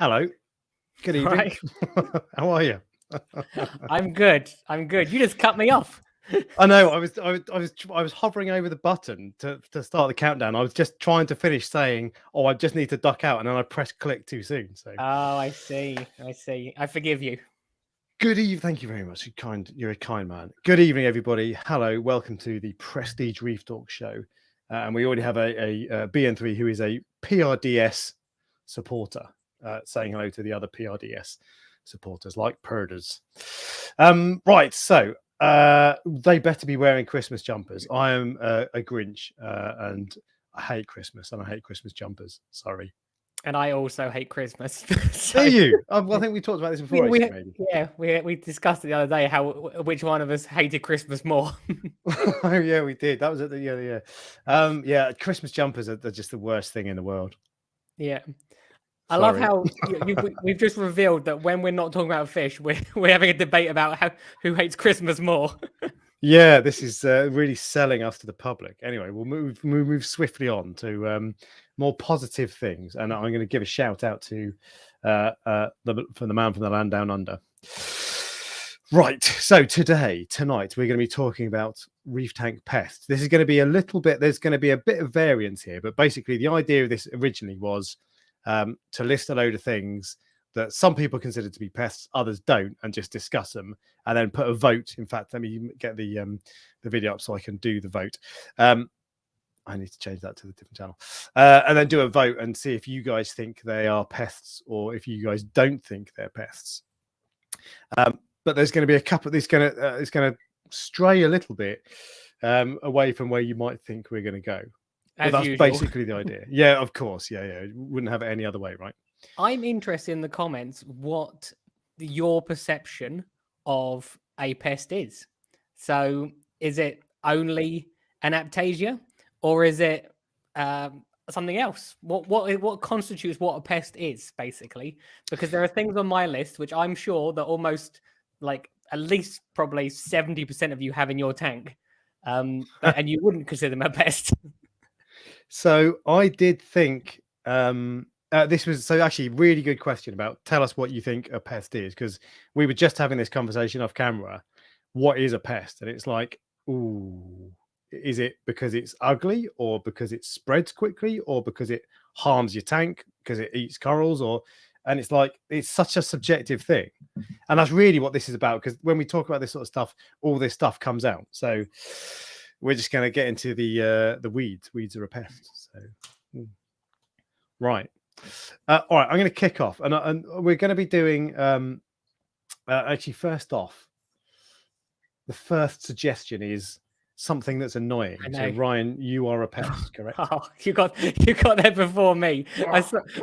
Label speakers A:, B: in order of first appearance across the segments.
A: Hello. Good evening.
B: Right.
A: How are you?
B: I'm good. You just cut me off.
A: I know. I was hovering over the button to start the countdown. I was just trying to finish saying, "Oh, I just need to duck out," and then I pressed click too soon. So.
B: Oh, I see. I forgive you.
A: Good evening. Thank you very much. You're a kind man. Good evening, everybody. Hello. Welcome to the Prestige Reef Dork show. And we already have a BN3 who is a PRDS supporter, saying hello to the other PRDS supporters like Perders. Right. So they better be wearing Christmas jumpers. I am a Grinch and I hate Christmas and I hate Christmas jumpers. Sorry.
B: And I also hate Christmas.
A: Do you? Well, I think we talked about this before.
B: We discussed it the other day which one of us hated Christmas more.
A: Oh yeah, we did. That was at the yeah. Christmas jumpers are just the worst thing in the world.
B: Yeah. I love how we've just revealed that when we're not talking about fish, we're having a debate about who hates Christmas more.
A: Yeah, this is really selling us to the public. Anyway, we'll move swiftly on to more positive things, and I'm going to give a shout out to the man from the land down under. Right, so tonight we're going to be talking about reef tank pests. This is going to be a little bit. There's going to be a bit of variance here, but basically the idea of this originally was to list a load of things that some people consider to be pests, others don't, and just discuss them, and then put a vote. In fact, let me get the video up so I can do the vote. I need to change that to the different channel, and then do a vote and see if you guys think they are pests or if you guys don't think they're pests. But there's going to be a couple. It's going to stray a little bit away from where you might think we're going to go. But that's usual. Basically the idea. Yeah, of course. Yeah. Wouldn't have it any other way, right?
B: I'm interested in the comments what your perception of a pest is. So is it only an aptasia or is it something else? What constitutes what a pest is, basically? Because there are things on my list which I'm sure that almost like at least probably 70% of you have in your tank, and you wouldn't consider them a pest.
A: So I did think this was actually really good question about tell us what you think a pest is, because we were just having this conversation off camera. What is a pest? And it's like, ooh, is it because it's ugly or because it spreads quickly or because it harms your tank because it eats corals? And it's like, it's such a subjective thing. And that's really what this is about, because when we talk about this sort of stuff, all this stuff comes out. So we're just going to get into the weeds. Weeds are a pest. So, right. All right. I'm going to kick off, and we're going to be doing. Actually, first off, the first suggestion is something that's annoying. So, Ryan, you are a pest, correct?
B: Oh, you got there before me.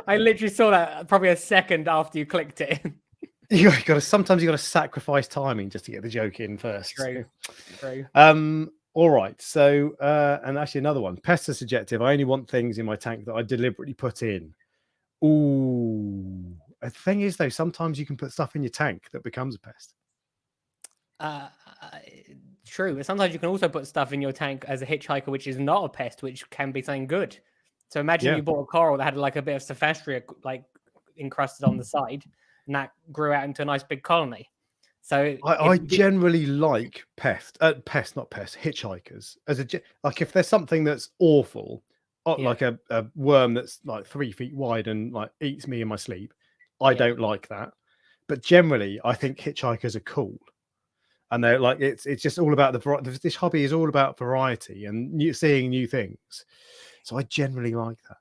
B: I literally saw that probably a second after you clicked it.
A: Sometimes you got to sacrifice timing just to get the joke in first.
B: True.
A: All right. So, and actually another one. Pests are subjective. I only want things in my tank that I deliberately put in. Ooh. The thing is, though, sometimes you can put stuff in your tank that becomes a pest.
B: True. Sometimes you can also put stuff in your tank as a hitchhiker, which is not a pest, which can be something good. So imagine you bought a coral that had like a bit of Sophastria like encrusted on the side, and that grew out into a nice big colony. So
A: I generally like hitchhikers as like if there's something that's awful, like a worm that's like 3 feet wide and like eats me in my sleep, I don't like that. But generally, I think hitchhikers are cool, and they're like it's just all about this hobby is all about variety and seeing new things. So I generally like that.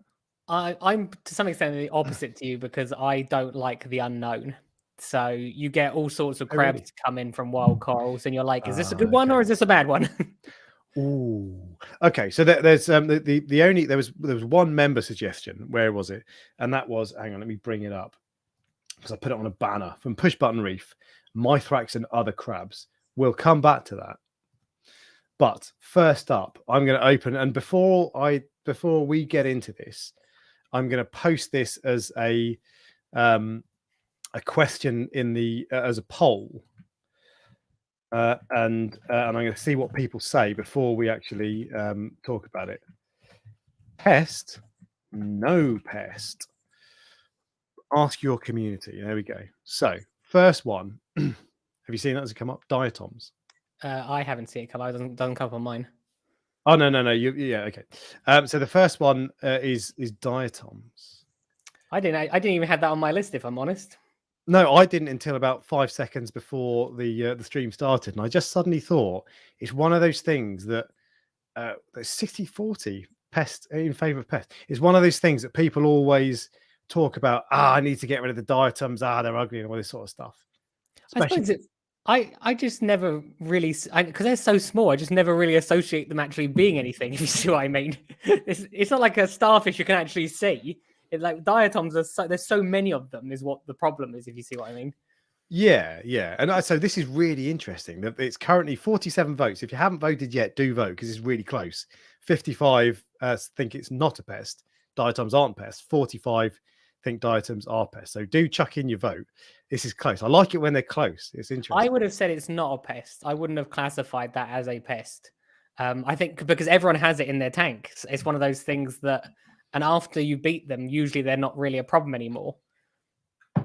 B: I'm to some extent the opposite to you because I don't like the unknown. So you get all sorts of crabs come in from wild corals, and you're like, "Is this a good one or is this a bad one?"
A: Ooh, okay. So there's there was one member suggestion. Where was it? And that was, hang on, let me bring it up because I put it on a banner from Push Button Reef, Mithrax and other crabs. We'll come back to that. But first up, I'm going to open, and before we get into this, I'm going to post this as a question in the as a poll, and I'm going to see what people say before we actually talk about it. Pest, no pest. Ask your community. There we go. So first one, have you seen that as it come up? Diatoms.
B: I haven't seen it come out. Doesn't come up on mine.
A: Oh no. Yeah, okay. So the first one is diatoms.
B: I didn't even have that on my list, if I'm honest.
A: No, I didn't until about 5 seconds before the stream started, and I just suddenly thought it's one of those things that 60-40 pest in favor of pest. It's one of those things that people always talk about. I need to get rid of the diatoms. They're ugly and all this sort of stuff. Especially...
B: I just never really, because they're so small, I just never really associate them actually being anything, if you see what I mean. It's not like a starfish you can actually see. It's like diatoms there's so many of them is what the problem is, if you see what I mean.
A: Yeah. And so this is really interesting. That it's currently 47 votes. If you haven't voted yet, do vote because it's really close. 55 think it's not a pest. Diatoms aren't pests. 45 think diatoms are pests. So do chuck in your vote. This is close. I like it when they're close. It's interesting.
B: I would have said it's not a pest. I wouldn't have classified that as a pest. I think because everyone has it in their tank. It's one of those things that, and after you beat them, usually they're not really a problem anymore.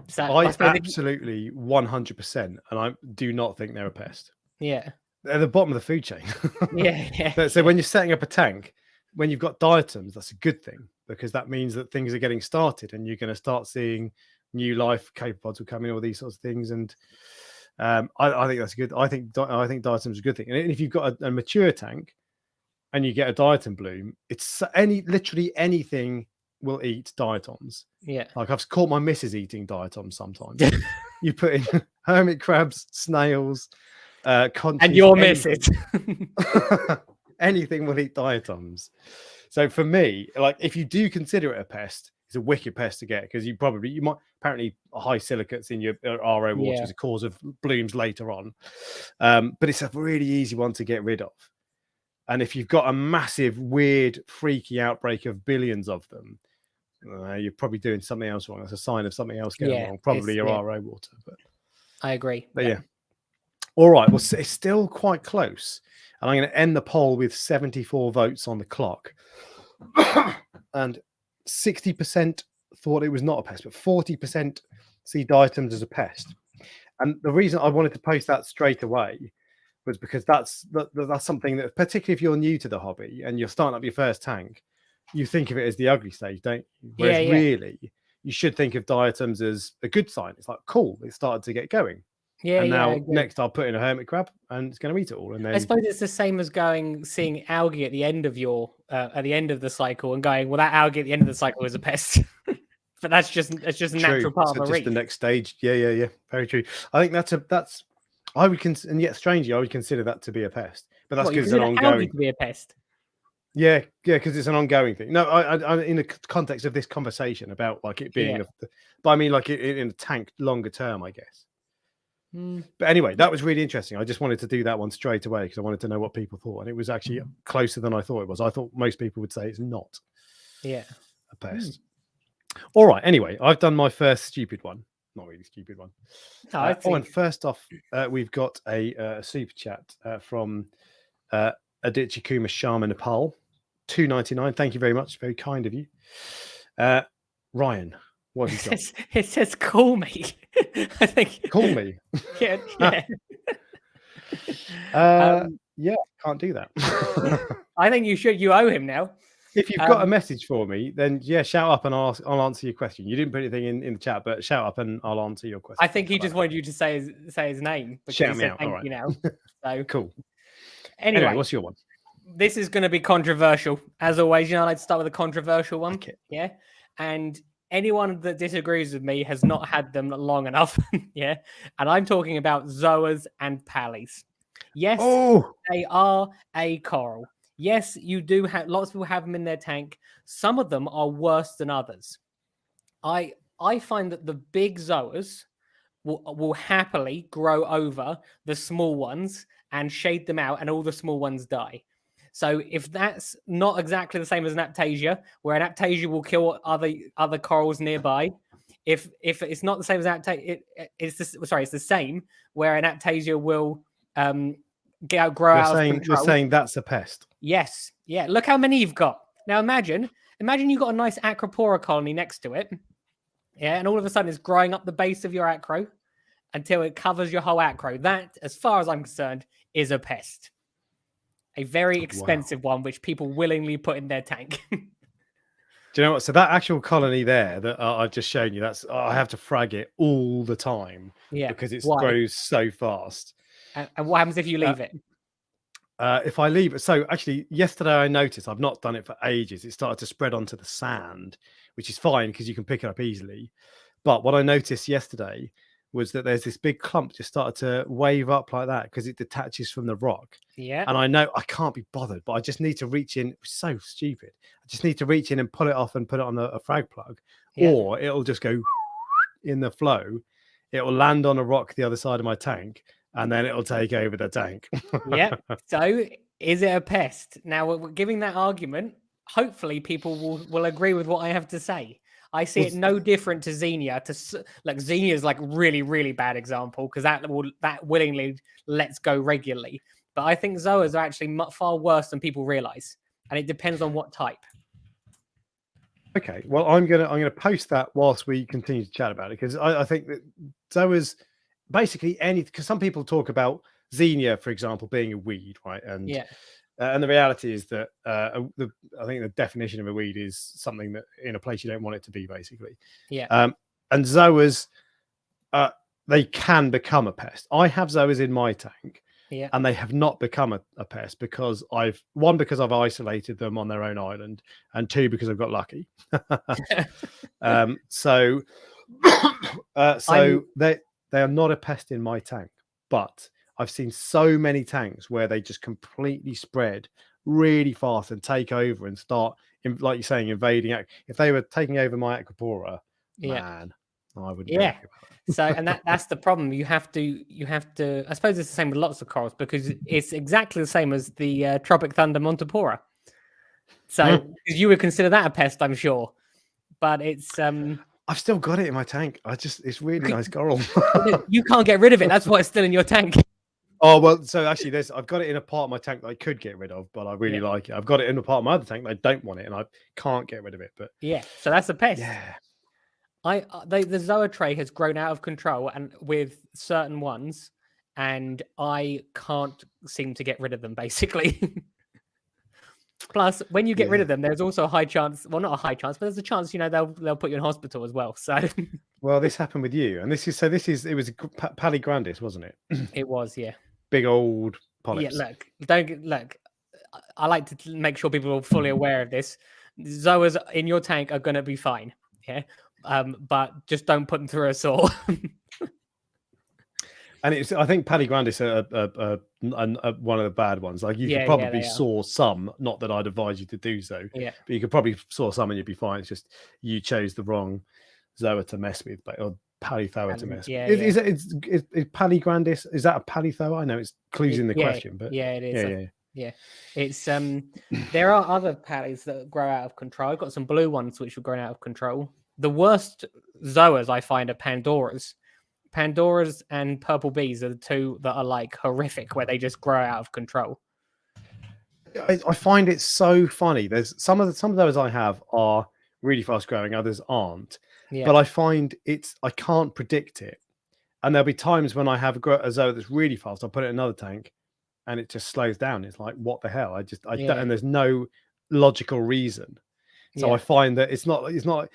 B: So
A: I absolutely 100%, and I do not think they're a pest.
B: Yeah.
A: They're the bottom of the food chain.
B: Yeah.
A: So when you're setting up a tank, when you've got diatoms, that's a good thing because that means that things are getting started and you're going to start seeing new life. Capopods will come in, all these sorts of things, and I think that's good. I think diatoms are a good thing. And if you've got a mature tank and you get a diatom bloom, it's literally anything will eat diatoms.
B: Yeah,
A: like I've caught my missus eating diatoms sometimes. You put in hermit crabs, snails, conches,
B: and your missus.
A: Anything will eat diatoms. So for me, like if you do consider it a pest, it's a wicked pest to get because you might apparently high silicates in your RO water is a cause of blooms later on. But it's a really easy one to get rid of. And if you've got a massive, weird, freaky outbreak of billions of them, you're probably doing something else wrong. That's a sign of something else going wrong. Probably your RO water. But
B: I agree.
A: But yeah. All right. Well, it's still quite close. And I'm going to end the poll with 74 votes on the clock. And 60% thought it was not a pest, but 40% see diatoms as a pest. And the reason I wanted to post that straight away was because that's something that, particularly if you're new to the hobby and you're starting up your first tank, you think of it as the ugly stage, don't you? Whereas really, you should think of diatoms as a good sign. It's like, cool, it started to get going. And now next I'll put in a hermit crab and it's going to eat it all. And then
B: I suppose it's the same as seeing algae at the end of the cycle and going, well, that algae at the end of the cycle is a pest. But that's just a natural part of a reef.
A: The next stage. Yeah. Very true. I think that's I would consider, and yet strangely, I would consider that to be a pest. But that's because it's an ongoing.
B: To be a pest.
A: Yeah, because it's an ongoing thing. No, I in the context of this conversation about like it being, but I mean like it in a tank longer term, I guess. But anyway, that was really interesting. I just wanted to do that one straight away because I wanted to know what people thought, and it was actually closer than I thought it was. I thought most people would say it's not.
B: Yeah,
A: a pest. All right. Anyway, I've done my first stupid one. Not really stupid one. And first off, we've got a super chat from Adichikuma Sharma Nepal, $2.99. Thank you very much. Very kind of you. Ryan, what have you got?
B: It says call me. I think
A: call me.
B: Yeah.
A: Yeah, can't do that.
B: I think you should. You owe him now.
A: If you've got a message for me, then shout up and I'll answer your question. You didn't put anything in the chat, but shout up and I'll answer your question.
B: I think he just wanted you to say his name.
A: Shout me out.
B: Thank
A: all right.
B: you now. So
A: cool.
B: Anyway,
A: what's your one?
B: This is going to be controversial, as always. I like to start with a controversial one.
A: Okay.
B: Yeah, and anyone that disagrees with me has not had them long enough. Yeah, and I'm talking about zoas and pallies. Yes, they are a coral. Yes, you do have lots of people have them in their tank. Some of them are worse than others. I find that the big zoas will happily grow over the small ones and shade them out, and all the small ones die. So if that's not exactly the same as an aptasia, where an aptasia will kill other corals nearby, if it's not the same as aptasia, it's the same where an aptasia will grow out of control.
A: You're saying that's a pest.
B: Yes. Yeah. Look how many you've got. Now imagine you've got a nice Acropora colony next to it. Yeah, and all of a sudden it's growing up the base of your acro until it covers your whole acro. That, as far as I'm concerned, is a pest. A very expensive one, which people willingly put in their tank.
A: Do you know what? So that actual colony there that I've just shown you, that's I have to frag it all the time because it grows so fast.
B: And what happens if you leave it?
A: If I leave it, so actually yesterday I noticed I've not done it for ages. It started to spread onto the sand, which is fine because you can pick it up easily. But what I noticed yesterday was that there's this big clump just started to wave up like that because it detaches from the rock.
B: Yeah.
A: And I know I can't be bothered, but I just need to reach in. It's so stupid. I just need to reach in and pull it off and put it on a frag plug, or it'll just go in the flow. It will land on a rock the other side of my tank, and then it'll take over the tank.
B: Yeah. So is it a pest? Now, giving that argument, hopefully people will agree with what I have to say. I see it no different to Xenia. Xenia is like really, really bad example because that willingly lets go regularly. But I think Zoas are actually far worse than people realize, and it depends on what type.
A: Okay, well, I'm gonna post that whilst we continue to chat about it because I think that Zoas basically because some people talk about Xenia, for example, being a weed, right? And and the reality is that I think the definition of a weed is something that in a place you don't want it to be, basically.
B: Yeah.
A: And Zoas, they can become a pest. I have Zoas in my tank.
B: Yeah.
A: And they have not become a pest because I've isolated them on their own island, and two, because I've got lucky. So they are not a pest in my tank, but I've seen so many tanks where they just completely spread really fast and take over and start, like you're saying, invading. If they were taking over my Aquapora, man, I wouldn't.
B: Yeah. So, and that's the problem. You have to. I suppose it's the same with lots of corals because it's exactly the same as the Tropic Thunder Montipora. So you would consider that a pest, I'm sure, but it's.
A: I've still got it in my tank. It's really nice coral.
B: You can't get rid of it. That's why it's still in your tank.
A: Oh well, so actually, I've got it in a part of my tank that I could get rid of, but I really like it. I've got it in a part of my other tank that I don't want it, and I can't get rid of it. But
B: so that's a pest.
A: Yeah.
B: The Zoa tray has grown out of control and with certain ones, and I can't seem to get rid of them, basically. Plus, when you get rid of them, there's also a high chance, well, not a high chance, but there's a chance, they'll put you in hospital as well. So,
A: well, this happened with you, and it was Paligrandis, wasn't it?
B: It was, yeah.
A: Big old polyps.
B: Yeah, look. I like to make sure people are fully aware of this. Zoas in your tank are going to be fine, yeah. But just don't put them through a saw.
A: And I think Paligrandis are one of the bad ones. Like you could probably saw some, not that I'd advise you to do so.
B: Yeah.
A: But you could probably saw some and you'd be fine. It's just you chose the wrong Zoa to mess with, or Palithoa to mess with. Is Paligrandis? Is that a Palithoa? I know it's clues in the question, but
B: it is. Yeah. It's there are other palis that grow out of control. I've got some blue ones which have grown out of control. The worst Zoas I find are Pandoras. Pandoras and purple bees are the two that are like horrific, where they just grow out of control.
A: I find it so funny. There's some of those I have are really fast growing, others aren't. Yeah. But I find I can't predict it. And there'll be times when I have a Zoa that's really fast. I'll put it in another tank, and it just slows down. It's like, what the hell? I don't, and there's no logical reason. So I find that it's not.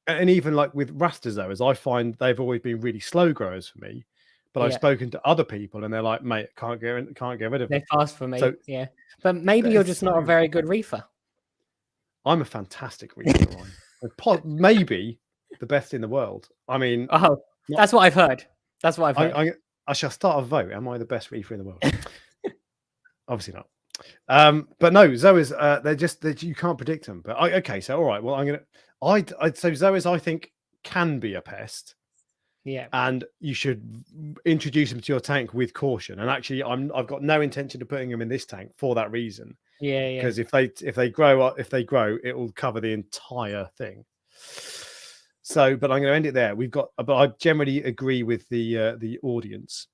A: And even like with Rastazoas, I find they've always been really slow growers for me. But I've spoken to other people and they're like, mate, can't get rid of it.
B: They're fast for me. So, but maybe you're just not a very good reefer.
A: I'm a fantastic reefer. Maybe the best in the world. I mean,
B: that's what I've heard. That's what I've heard.
A: I shall start a vote. Am I the best reefer in the world? Obviously not. But no, Zoas, they're just you can't predict them. But okay, so all right. Well, so Zoas, I think, can be a pest.
B: Yeah.
A: And you should introduce them to your tank with caution. And actually, I've got no intention of putting them in this tank for that reason.
B: Yeah.
A: Because if they grow, it will cover the entire thing. So, but I'm going to end it there. But I generally agree with the audience,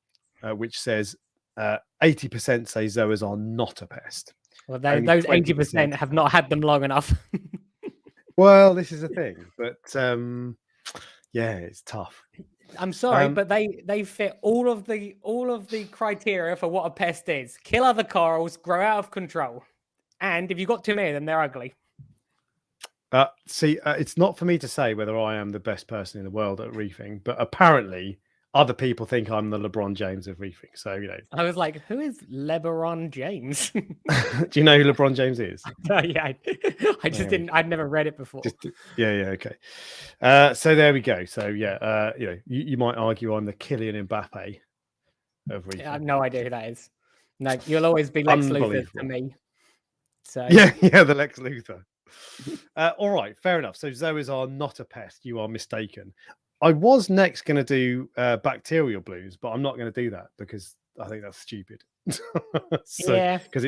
A: which says 80% say Zoas are not a pest.
B: Well, those 80% have not had them long enough.
A: Well, this is a thing, but Yeah, it's tough.
B: I'm sorry, but they fit all of the criteria for what a pest is. Kill other corals, grow out of control, and if you've got too many of them, they're ugly.
A: See, it's not for me to say whether I am the best person in the world at reefing, but apparently other people think I'm the LeBron James of reefing. So,
B: I was like, who is LeBron James?
A: do you know who LeBron James is?
B: Yeah, I just didn't. I'd never read it before.
A: Yeah, okay. So there we go. So yeah, you might argue I'm the Kylian Mbappe of reefing.
B: I have no idea who that is. No, you'll always be Lex Luthor to me. So
A: yeah, the Lex Luthor. All right, fair enough. So zoas are not a pest. You are mistaken. I was next going to do bacterial blooms, but I'm not going to do that because I think that's stupid.
B: Yeah,
A: because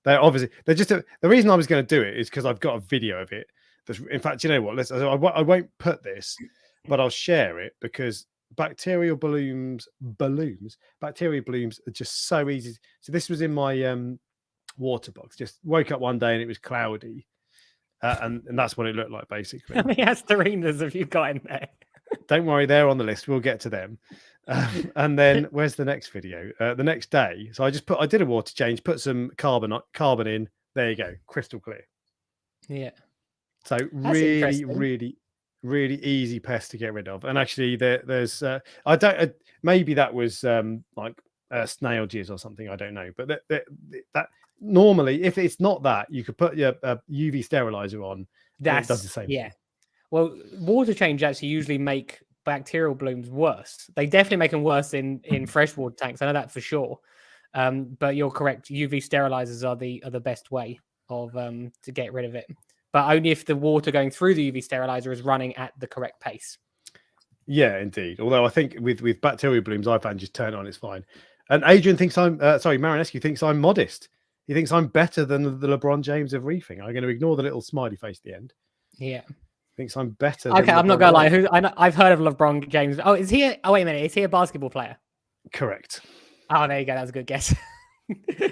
A: they're just the reason I was going to do it is because I've got a video of it. In fact, you know what? I won't put this, but I'll share it because bacterial blooms are just so easy. So this was in my water box. Just woke up one day and it was cloudy. And that's what it looked like, basically.
B: How many Asterinas have you got in there?
A: Don't worry, they're on the list. We'll get to them. And then where's the next video? The next day. So I did a water change, put some carbon in. There you go, crystal clear.
B: Yeah.
A: So really easy pest to get rid of. And actually, there's maybe that was like snail jizz or something. I don't know, but that normally, if it's not that, you could put your UV sterilizer on. That does the same thing.
B: Well, water change actually usually make bacterial blooms worse. They definitely make them worse in freshwater tanks. I know that for sure. But you're correct. UV sterilizers are the best way of to get rid of it. But only if the water going through the UV sterilizer is running at the correct pace.
A: Yeah, indeed. Although I think with bacterial blooms, I found just turn it on, it's fine. And Adrian thinks Marinescu thinks I'm modest. He thinks I'm better than the LeBron James of reefing. I'm going to ignore the little smiley face at the end.
B: Yeah.
A: Thinks I'm better.
B: Okay, I'm not going to lie. I've heard of LeBron James. Oh, is he? Oh, wait a minute. Is he a basketball player?
A: Correct.
B: Oh, there you go. That was a good guess.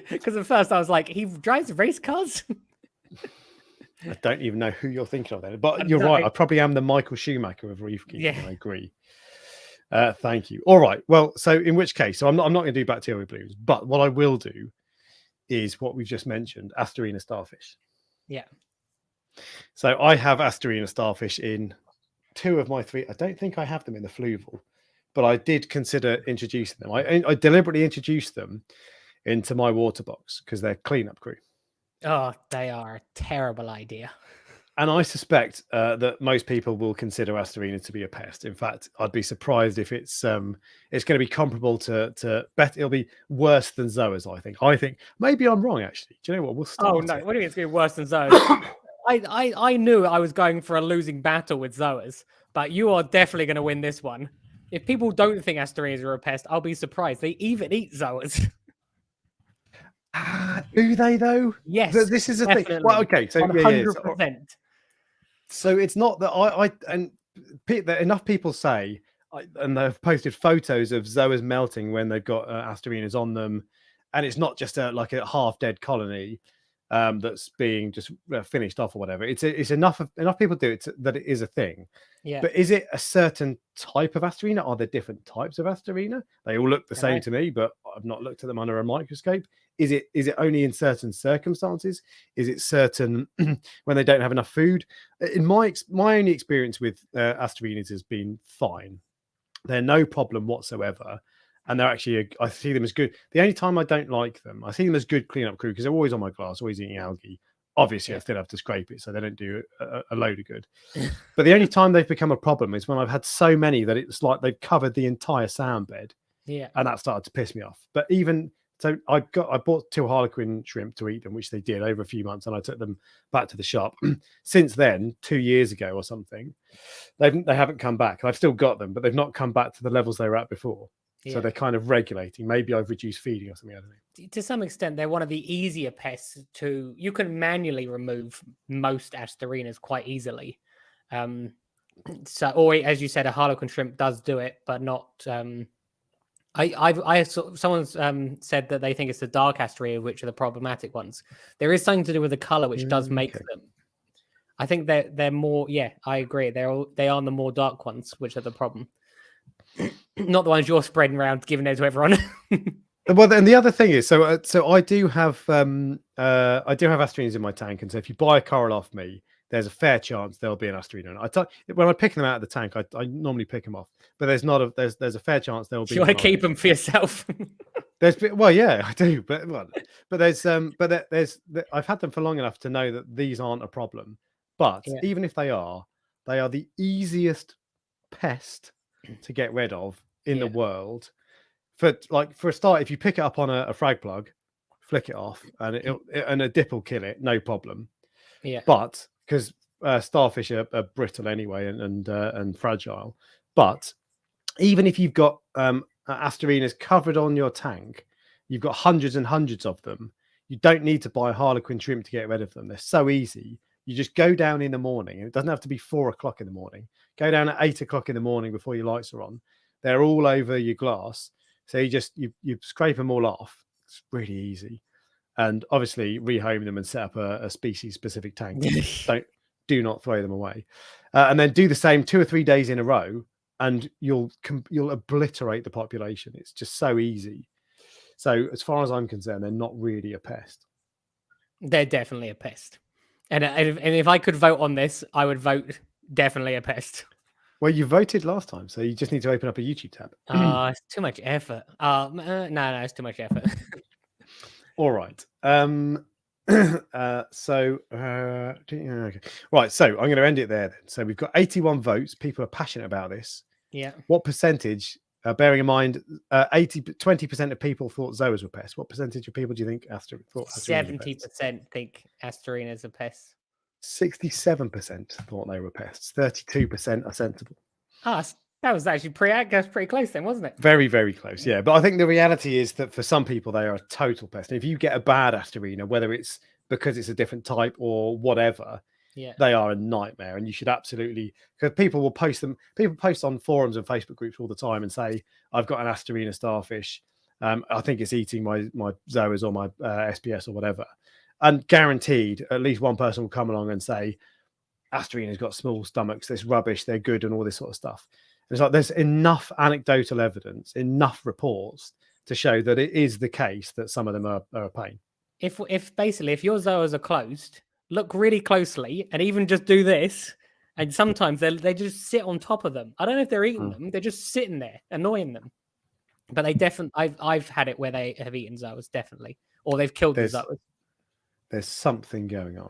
B: Because at first I was like, he drives race cars?
A: I don't even know who you're thinking of then. But you're right. I probably am the Michael Schumacher of reef keeping. Yeah. I agree. Thank you. All right. Well, so in which case, so I'm not going to do bacterial blooms, but what I will do is what we've just mentioned, Asterina starfish.
B: Yeah.
A: So I have Asterina starfish in 2 of my 3. I don't think I have them in the fluval, but I did consider introducing them. I deliberately introduced them into my water box because they're cleanup crew.
B: Oh, they are a terrible idea.
A: And I suspect that most people will consider Asterina to be a pest. In fact, I'd be surprised if it's going to be comparable to it'll be worse than zoas. I think maybe I'm wrong. Actually, do you know what? We'll start.
B: Oh no! What do you mean it's going to be worse than zoas? I knew I was going for a losing battle with zoas, but you are definitely going to win this one. If people don't think Asterinas are a pest, I'll be surprised. They even eat zoas.
A: Do they though?
B: Yes.
A: This is a thing. Well, okay, so
B: 100%.
A: So it's not that enough people say, and they've posted photos of zoas melting when they've got Asterinas on them, and it's not just like a half dead colony that's being just finished off or whatever. It's enough people do it that it is a thing.
B: Yeah.
A: But is it a certain type of Asterina? Are there different types of Asterina? They all look the same to me, but I've not looked at them under a microscope. Is it only in certain circumstances? Is it certain when they don't have enough food? In my only experience with Asterinas has been fine. They're no problem whatsoever. And they're actually, I see them as good. The only time I don't like them, I see them as good cleanup crew because they're always on my glass, always eating algae. Obviously, I still have to scrape it, so they don't do a load of good. But the only time they've become a problem is when I've had so many that it's like they've covered the entire sound bed.
B: Yeah.
A: And that started to piss me off. But even so, I bought 2 harlequin shrimp to eat them, which they did over a few months, and I took them back to the shop. Since then, 2 years ago or something, they haven't come back. I've still got them, but they've not come back to the levels they were at before. Yeah. So they're kind of regulating. Maybe I've reduced feeding or something. I don't know.
B: To some extent, they're one of the easier pests to. You can manually remove most Asterinas quite easily. So, or as you said, a harlequin shrimp does do it, but not. Someone's said that they think it's the dark Asterina which are the problematic ones. There is something to do with the color which does make them. I think they're more. Yeah, I agree. They are the more dark ones, which are the problem. Not the ones you're spreading around, giving it to everyone.
A: Well, then the other thing is, so I do have asteroids in my tank, and so if you buy a coral off me, there's a fair chance there'll be an asteroid in it. When I'm picking them out of the tank, I normally pick them off, but there's a fair chance there'll be.
B: You want to keep them for yourself.
A: Well, yeah, I do, but there's I've had them for long enough to know that these aren't a problem. But
B: Yeah.
A: even if they are the easiest pest to get rid of in the world. For a start, if you pick it up on a frag plug, flick it off, and and a dip will kill it, no problem.
B: Yeah.
A: But because starfish are brittle anyway and fragile, but even if you've got asteroids covered on your tank, you've got hundreds and hundreds of them. You don't need to buy harlequin shrimp to get rid of them. They're so easy. You just go down in the morning, and it doesn't have to be 4 o'clock in the morning. Go down at 8 o'clock in the morning before your lights are on. They're all over your glass. So you scrape them all off. It's really easy, and obviously rehome them and set up a species specific tank. Do not throw them away, and then do the same 2 or 3 days in a row, and you'll obliterate the population. It's just so easy. So as far as I'm concerned, they're not really a pest.
B: They're definitely a pest, and if I could vote on this, I would vote definitely a pest.
A: Well, you voted last time, so you just need to open up a YouTube tab.
B: It's too much effort. No, it's too much effort.
A: All right. Okay. Right. So I'm going to end it there then. So we've got 81 votes. People are passionate about this.
B: Yeah.
A: What percentage? Bearing in mind, 20% of people thought zoas were pests. What percentage of people do you think thought
B: 70% think asteroid is a pest.
A: 67% thought they were pests. 32% are sensible.
B: That was actually pretty close then, wasn't it?
A: Very, very close, yeah. But I think the reality is that for some people, they are a total pest. And if you get a bad asteroid, whether it's because it's a different type or whatever, they are a nightmare. And you should absolutely, because people will post them. People post on forums and Facebook groups all the time and say, "I've got an asteroid starfish. I think it's eating my zoas or my SPS or whatever." And guaranteed, at least one person will come along and say, "Asteroid has got small stomachs. This rubbish. They're good," and all this sort of stuff. It's like there's enough anecdotal evidence, enough reports to show that it is the case that some of them are a pain.
B: If your zoas are closed, look really closely and even just do this. And sometimes they just sit on top of them. I don't know if they're eating them; they're just sitting there, annoying them. But they definitely, I've had it where they have eaten zoas, definitely, or they've killed the zoas.
A: There's something going on,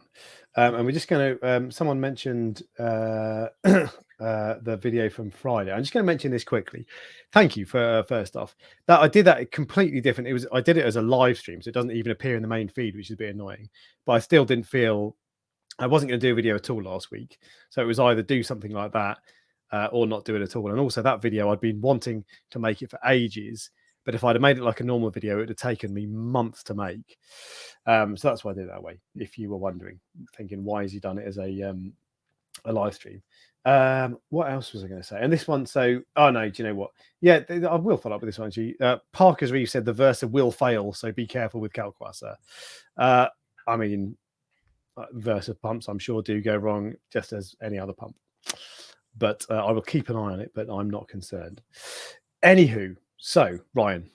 A: and we're just going to. Someone mentioned the video from Friday. I'm just going to mention this quickly. Thank you for first off that I did that completely different. I did it as a live stream, so it doesn't even appear in the main feed, which is a bit annoying. But I still didn't feel I wasn't going to do a video at all last week, so it was either do something like that or not do it at all. And also that video, I'd been wanting to make it for ages. But if I'd have made it like a normal video, it would have taken me months to make. So that's why I did it that way. If you were wondering, thinking, why has he done it as a live stream? What else was I going to say? And this one, do you know what? Yeah, I will follow up with this one. Parker's Reef said the Versa will fail, so be careful with Calquasa. I mean, Versa pumps, I'm sure, do go wrong, just as any other pump. But I will keep an eye on it, but I'm not concerned. Anywho. So, Ryan,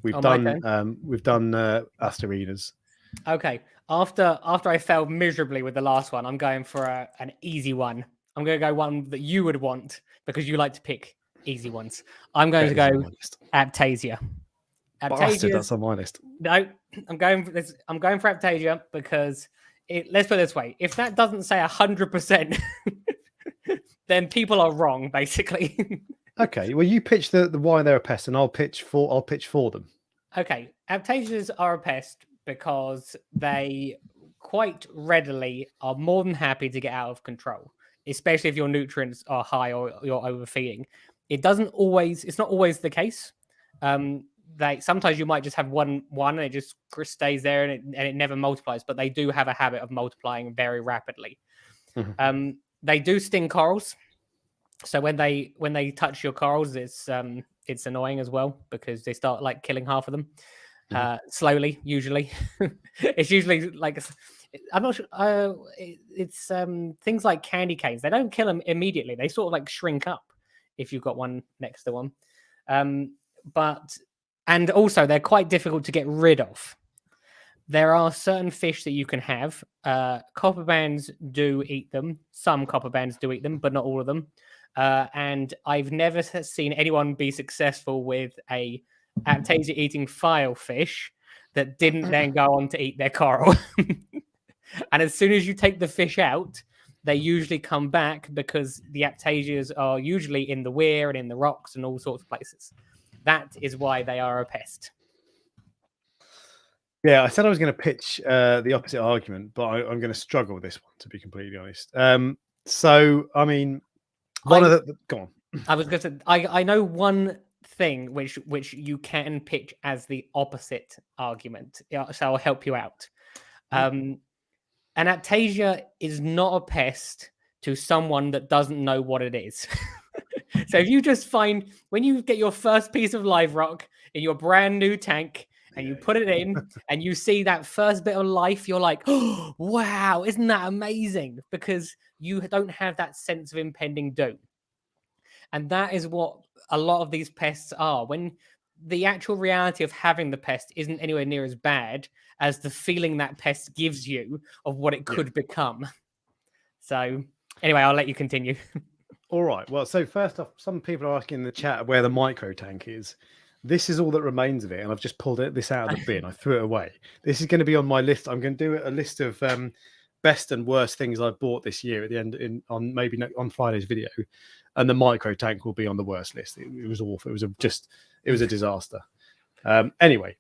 A: we've done asteroids.
B: Okay. After I failed miserably with the last one, I'm going for an easy one. I'm going to go one that you would want because you like to pick easy ones. I'm going to go Aptasia.
A: Bastard, that's on my list.
B: No, I'm going for Aptasia because let's put it this way: if that doesn't say 100%, then people are wrong, basically.
A: Okay, well, you pitch the why they're a pest, and I'll pitch for them.
B: Okay, Aptasias are a pest because they quite readily are more than happy to get out of control, especially if your nutrients are high or you're overfeeding. It's not always the case. Sometimes you might just have one and it just stays there and it never multiplies, but they do have a habit of multiplying very rapidly. Mm-hmm. They do sting corals. So when they touch your corals, it's annoying as well because they start like killing half of them. slowly. Usually, it's usually like I'm not sure. It's things like candy canes. They don't kill them immediately. They sort of like shrink up if you've got one next to one. But and also they're quite difficult to get rid of. There are certain fish that you can have. Copper bands do eat them. Some copper bands do eat them, but not all of them. And I've never seen anyone be successful with a Aptasia eating filefish that didn't then go on to eat their coral. And as soon as you take the fish out, they usually come back because the Aptasias are usually in the weir and in the rocks and all sorts of places. That is why they are a pest.
A: Yeah, I said I was going to pitch the opposite argument, but I'm going to struggle with this one, to be completely honest. So, I mean, one of the go on.
B: I was going to say, I know one thing which you can pitch as the opposite argument, so I'll help you out. An Aptasia is not a pest to someone that doesn't know what it is. So if you just find, when you get your first piece of live rock in your brand new tank and you put it in and you see that first bit of life, you're like, oh, wow, isn't that amazing? Because you don't have that sense of impending doom. And that is what a lot of these pests are. When the actual reality of having the pest isn't anywhere near as bad as the feeling that pest gives you of what it could become. So anyway, I'll let you continue.
A: All right. Well, so first off, some people are asking in the chat where the micro tank is. This is all that remains of it, and I've just pulled this out of the bin. I threw it away. This is going to be on my list. I'm going to do a list of best and worst things I've bought this year at the end on Friday's video, and the micro tank will be on the worst list. It was awful. It was a disaster. Anyway,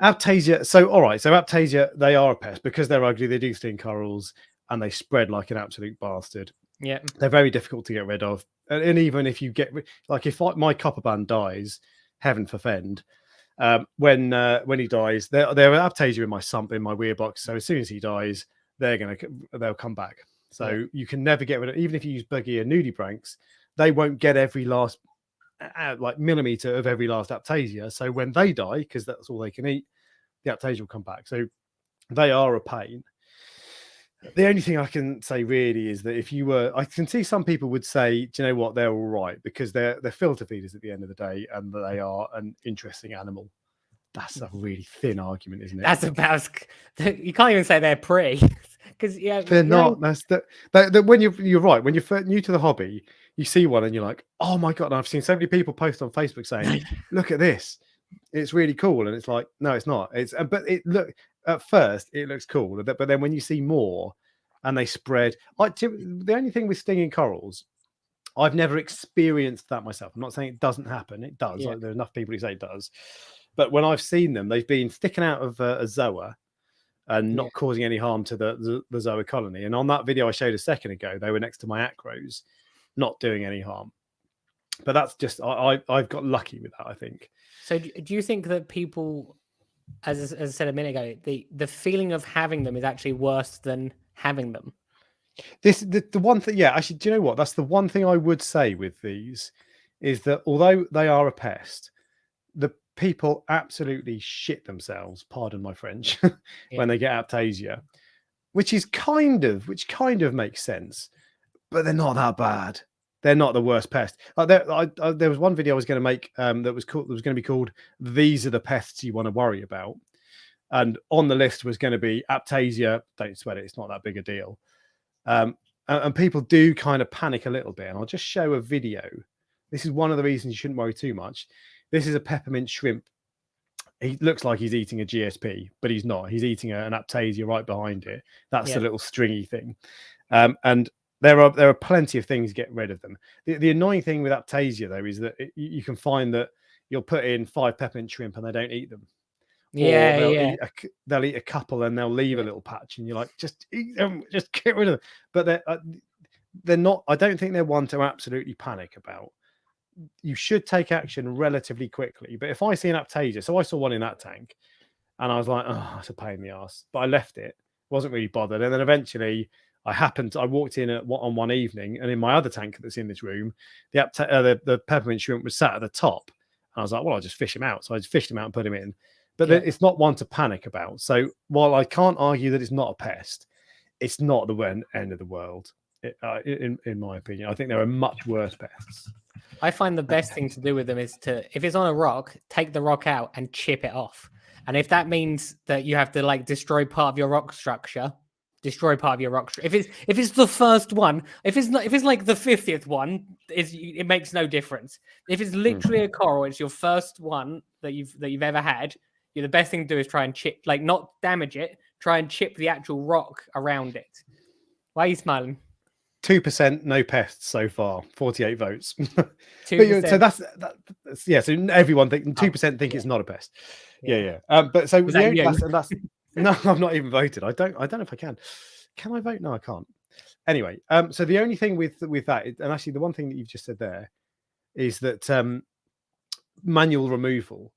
A: Aptasia. So all right. So Aptasia, they are a pest because they're ugly. They do sting corals and they spread like an absolute bastard.
B: Yeah,
A: they're very difficult to get rid of, and even if you get like if my copper band dies, heaven forfend, when he dies, they're Aptasia in my sump in my weir box. So as soon as he dies, they'll come back. So you can never get rid of, even if you use buggy or nudibranchs, they won't get every last like millimeter of every last Aptasia. So when they die, because that's all they can eat, the Aptasia will come back. So they are a pain. The only thing I can say really is that if you were, I can see some people would say, do you know what, they're all right because they're filter feeders at the end of the day, and they are an interesting animal. That's a really thin argument, isn't it?
B: That's about, you can't even say they're pretty because
A: they're not. That's when you're right. When you're new to the hobby, you see one and you're like, oh my god! And I've seen so many people post on Facebook saying, look at this, it's really cool, and it's like, no, it's not. At first it looks cool, but then when you see more and they spread, the only thing with stinging corals, I've never experienced that myself. I'm not saying it doesn't happen. It does. Like, there are enough people who say it does. But when I've seen them, they've been sticking out of a zoa and not causing any harm to the zoa colony. And on that video I showed a second ago, they were next to my acros, not doing any harm. But that's just, I've got lucky with that, I think.
B: So do you think that people, as I said a minute ago, the feeling of having them is actually worse than having them?
A: The one thing, actually, do you know what? That's the one thing I would say with these is that although they are a pest, the people absolutely shit themselves, pardon my French, when they get Aptasia, which kind of makes sense, but they're not that bad. They're not the worst pest. There was one video I was going to make that was going to be called "These are the pests you want to worry about," and on the list was going to be Aptasia. Don't sweat it; it's not that big a deal. And people do kind of panic a little bit. And I'll just show a video. This is one of the reasons you shouldn't worry too much. This is a peppermint shrimp. He looks like he's eating a GSP, but he's not. He's eating an Aptasia right behind it. That's the little stringy thing. And there are plenty of things to get rid of them. The annoying thing with Aptasia, though, is that you can find that you'll put in 5 peppermint shrimp and they don't eat them. They'll eat a couple and they'll leave a little patch, and you're like, just eat them, just get rid of them. But they're not. I don't think they're one to absolutely panic about. You should take action relatively quickly. But if I see an Aptasia, so I saw one in that tank, and I was like, oh, it's a pain in the ass. But I left it. Wasn't really bothered. And then eventually, I walked in on one evening, and in my other tank that's in this room, the peppermint shrimp was sat at the top. And I was like, well, I'll just fish him out. So I just fished him out and put him in. but
B: Yeah.
A: it's not one to panic about. So while I can't argue that it's not a pest, it's not the end of the world. In my opinion, I think there are much worse pests.
B: I find the best thing to do with them is to, if it's on a rock, take the rock out and chip it off. And if that means that you have to like destroy part of your rock structure, destroy part of your rock. If it's the first one, if it's like the 50th one, it makes no difference. If it's literally a coral, it's your first one that you've ever had. The best thing to do is try and chip, like not damage it. Try and chip the actual rock around it. Why are you smiling?
A: 2% no pests so far, 48 votes.
B: 2%.
A: So that's yeah. So everyone think 2% think it's not a pest. Yeah. But so the only, that's no, I've not even voted. I don't know if I can. Can I vote? No, I can't. Anyway, so the only thing with that, and actually the one thing that you've just said there, is that manual removal.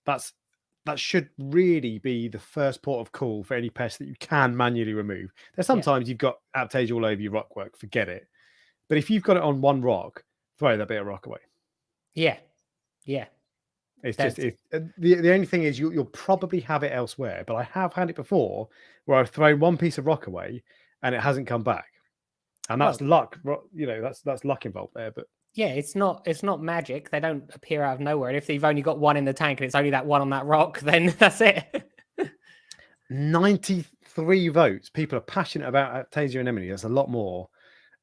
A: That should really be the first port of call for any pest that you can manually remove. There's sometimes you've got Aptasia all over your rock work, forget it. But if you've got it on one rock, throw that bit of rock away.
B: Yeah.
A: It's just the only thing is you'll probably have it elsewhere. But I have had it before where I've thrown one piece of rock away and it hasn't come back, and that's luck. That's luck involved there. But
B: yeah, it's not magic. They don't appear out of nowhere. And if you've only got one in the tank and it's only that one on that rock, then that's it.
A: 93 votes. People are passionate about Aptasia anemone. There's a lot more.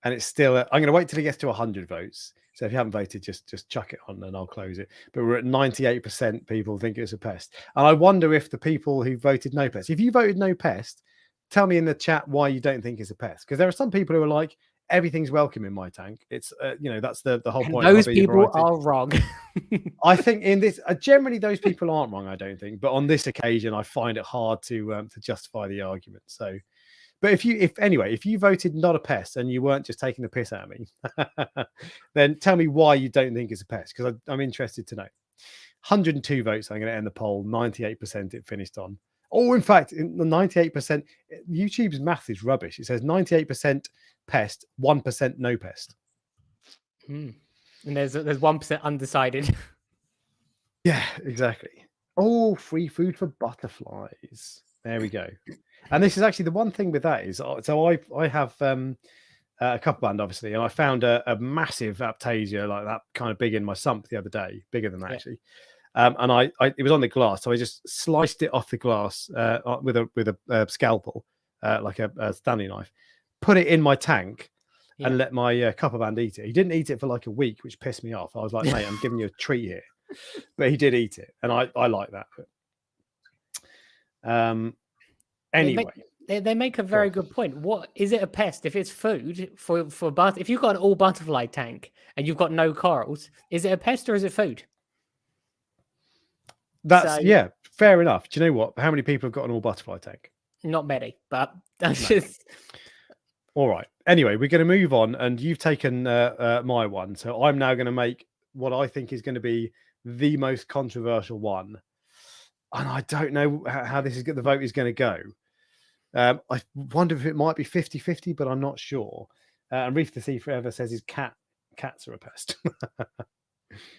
A: And it's still, I'm going to wait till it gets to 100 votes. So if you haven't voted, just chuck it on and I'll close it. But we're at 98% people think it's a pest. And I wonder if the people who voted no pest, if you voted no pest, tell me in the chat why you don't think it's a pest. Because there are some people who are like, everything's welcome in my tank. It's, that's the whole point.
B: Those people are wrong.
A: I think in this, generally those people aren't wrong, I don't think. But on this occasion, I find it hard to justify the argument. So, but if you voted not a pest and you weren't just taking the piss out of me, then tell me why you don't think it's a pest, because I'm interested to know. 102 votes. I'm going to end the poll. 98% it finished on. Oh, in fact, in the 98%, YouTube's math is rubbish. It says 98% pest, 1% no pest.
B: And there's 1% undecided.
A: Yeah, exactly. Oh, free food for butterflies. There we go. And this is actually the one thing with that is, so I have a couple band obviously, and I found a massive Aptasia like that, kind of big in my sump the other day, bigger than that actually. And I it was on the glass, so I just sliced it off the glass with a scalpel, like a Stanley knife, put it in my tank, and let my copper band eat it. He didn't eat it for like a week, which pissed me off. I was like, mate, I'm giving you a treat here, but he did eat it, and I like that. Anyway,
B: they make a very good point. What is it a pest? If it's food for if you've got an all butterfly tank and you've got no corals, is it a pest or is it food?
A: That's fair enough. Do you know what? How many people have got an all butterfly tank?
B: Not many, but that's just
A: all right. Anyway, we're going to move on, and you've taken my one, so I'm now going to make what I think is going to be the most controversial one, and I don't know how the vote is going to go. I wonder if it might be 50-50, but I'm not sure. And Reef the Sea Forever says his cats are a pest.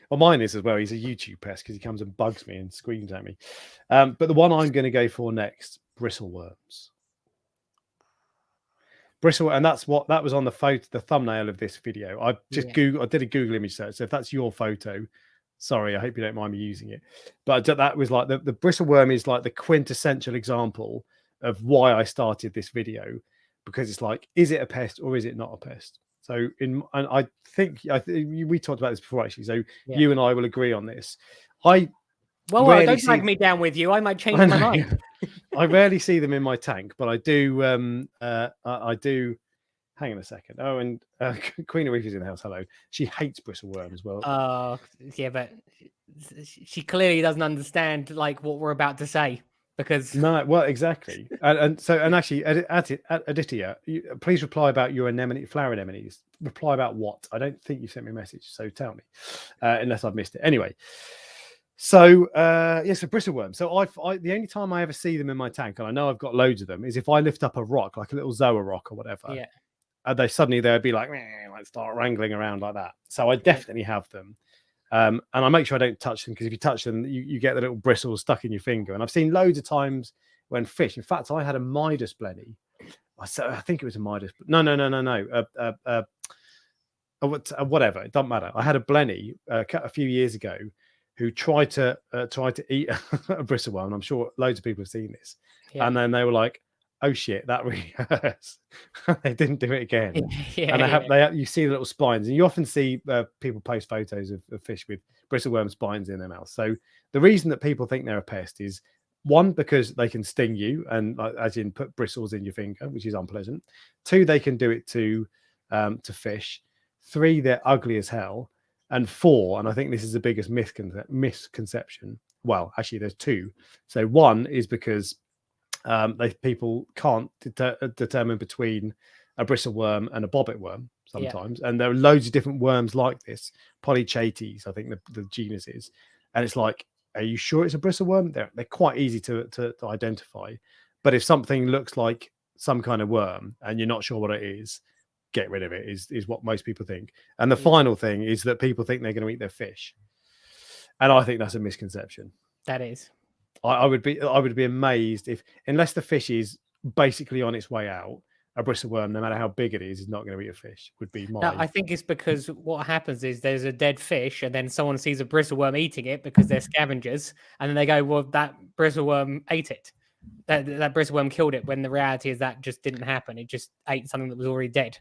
A: Well, mine is as well. He's a YouTube pest because he comes and bugs me and screams at me. But the one I'm going to go for next, bristleworms. And that was on the thumbnail of this video. I just I did a Google image search. So if that's your photo, sorry, I hope you don't mind me using it. But that was like the bristleworm is like the quintessential example of why I started this video, because it's like, is it a pest or is it not a pest? So I think we talked about this before actually. So you and I will agree on this. Don't
B: drag me down with you. I might change my mind.
A: I rarely see them in my tank, but I do. I do. Hang on a second. Oh, and Queen of Reef is in the house. Hello. She hates bristleworm as well.
B: Yeah, but she clearly doesn't understand like what we're about to say. Because
A: no, well, exactly, and actually, Aditya, please reply about your flower anemones. Reply about what? I don't think you sent me a message, so tell me, unless I've missed it. Anyway, so so bristleworm. So the only time I ever see them in my tank, and I know I've got loads of them, is if I lift up a rock, like a little Zoa rock or whatever.
B: Yeah.
A: And they'd be like start wrangling around like that. So I definitely have them. And I make sure I don't touch them, because if you touch them, you get the little bristles stuck in your finger. And I've seen loads of times when fish, in fact, I had a Midas blenny. I think it was a Midas. No. Whatever, it doesn't matter. I had a blenny a few years ago who tried to eat a bristleworm, and I'm sure loads of people have seen this.
B: Yeah.
A: And then they were like, "Oh shit, that really hurts." They didn't do it again.
B: Yeah,
A: And you see the little spines, and you often see people post photos of fish with bristleworm spines in their mouth. So the reason that people think they're a pest is, one, because they can sting you, and as in put bristles in your finger, which is unpleasant. Two, they can do it to fish. Three, they're ugly as hell. And four, and I think this is the biggest misconception. Well, actually, there's two. So one is because people can't determine between a bristleworm and a bobbit worm sometimes. And there are loads of different worms like this. Polychaetes, I think the genus is. And it's like, are you sure it's a bristleworm? They're quite easy to identify. But if something looks like some kind of worm and you're not sure what it is, get rid of it, is what most people think. And the final thing is that people think they're going to eat their fish. And I think that's a misconception.
B: That is.
A: I would be amazed if, unless the fish is basically on its way out, a bristleworm, no matter how big it is not going to eat a fish. Would be my.
B: No, I think it's because what happens is there's a dead fish, and then someone sees a bristleworm eating it because they're scavengers, and then they go, "Well, that bristleworm ate it. That bristleworm killed it." When the reality is that just didn't happen. It just ate something that was already dead.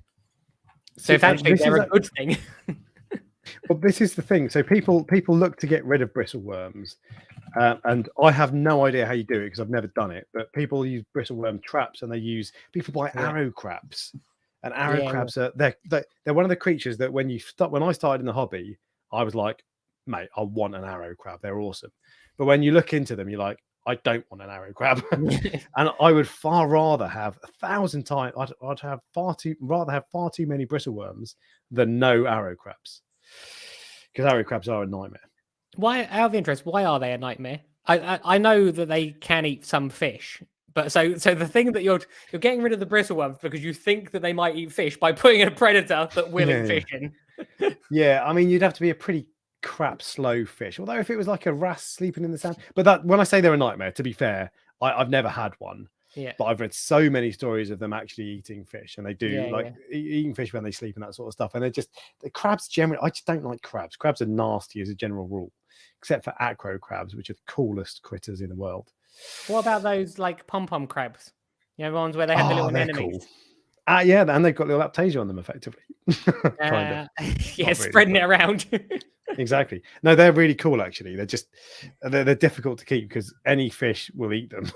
B: So if actually they're a good thing.
A: Well, this is the thing. So people look to get rid of bristleworms, and I have no idea how you do it because I've never done it. But people use bristleworm traps, and people buy arrow crabs, and arrow crabs are they're one of the creatures that when I started in the hobby, I was like, mate, I want an arrow crab. They're awesome. But when you look into them, you're like, I don't want an arrow crab. And I would far rather have 1,000 times. I'd have far too many bristleworms than no arrow crabs. Because arrow crabs are a nightmare.
B: Why, out of interest, why are they a nightmare? I know that they can eat some fish, but so the thing that you're getting rid of the bristleworms because you think that they might eat fish by putting in a predator that will eat fish in.
A: Yeah, I mean, you'd have to be a pretty crap slow fish. Although if it was like a wrasse sleeping in the sand, but that when I say they're a nightmare, to be fair, I've never had one.
B: Yeah.
A: But I've read so many stories of them actually eating fish, and they do eating fish when they sleep and that sort of stuff. And they're just the crabs generally. I just don't like crabs. Crabs are nasty as a general rule, except for acro crabs, which are the coolest critters in the world.
B: What about those like pom-pom crabs? You know, ones where they have the little enemies.
A: Cool. Yeah, and they've got little aptasia on them, effectively. Kind of.
B: Yeah, spreading it around.
A: Exactly. No, they're really cool. Actually, they're difficult to keep because any fish will eat them.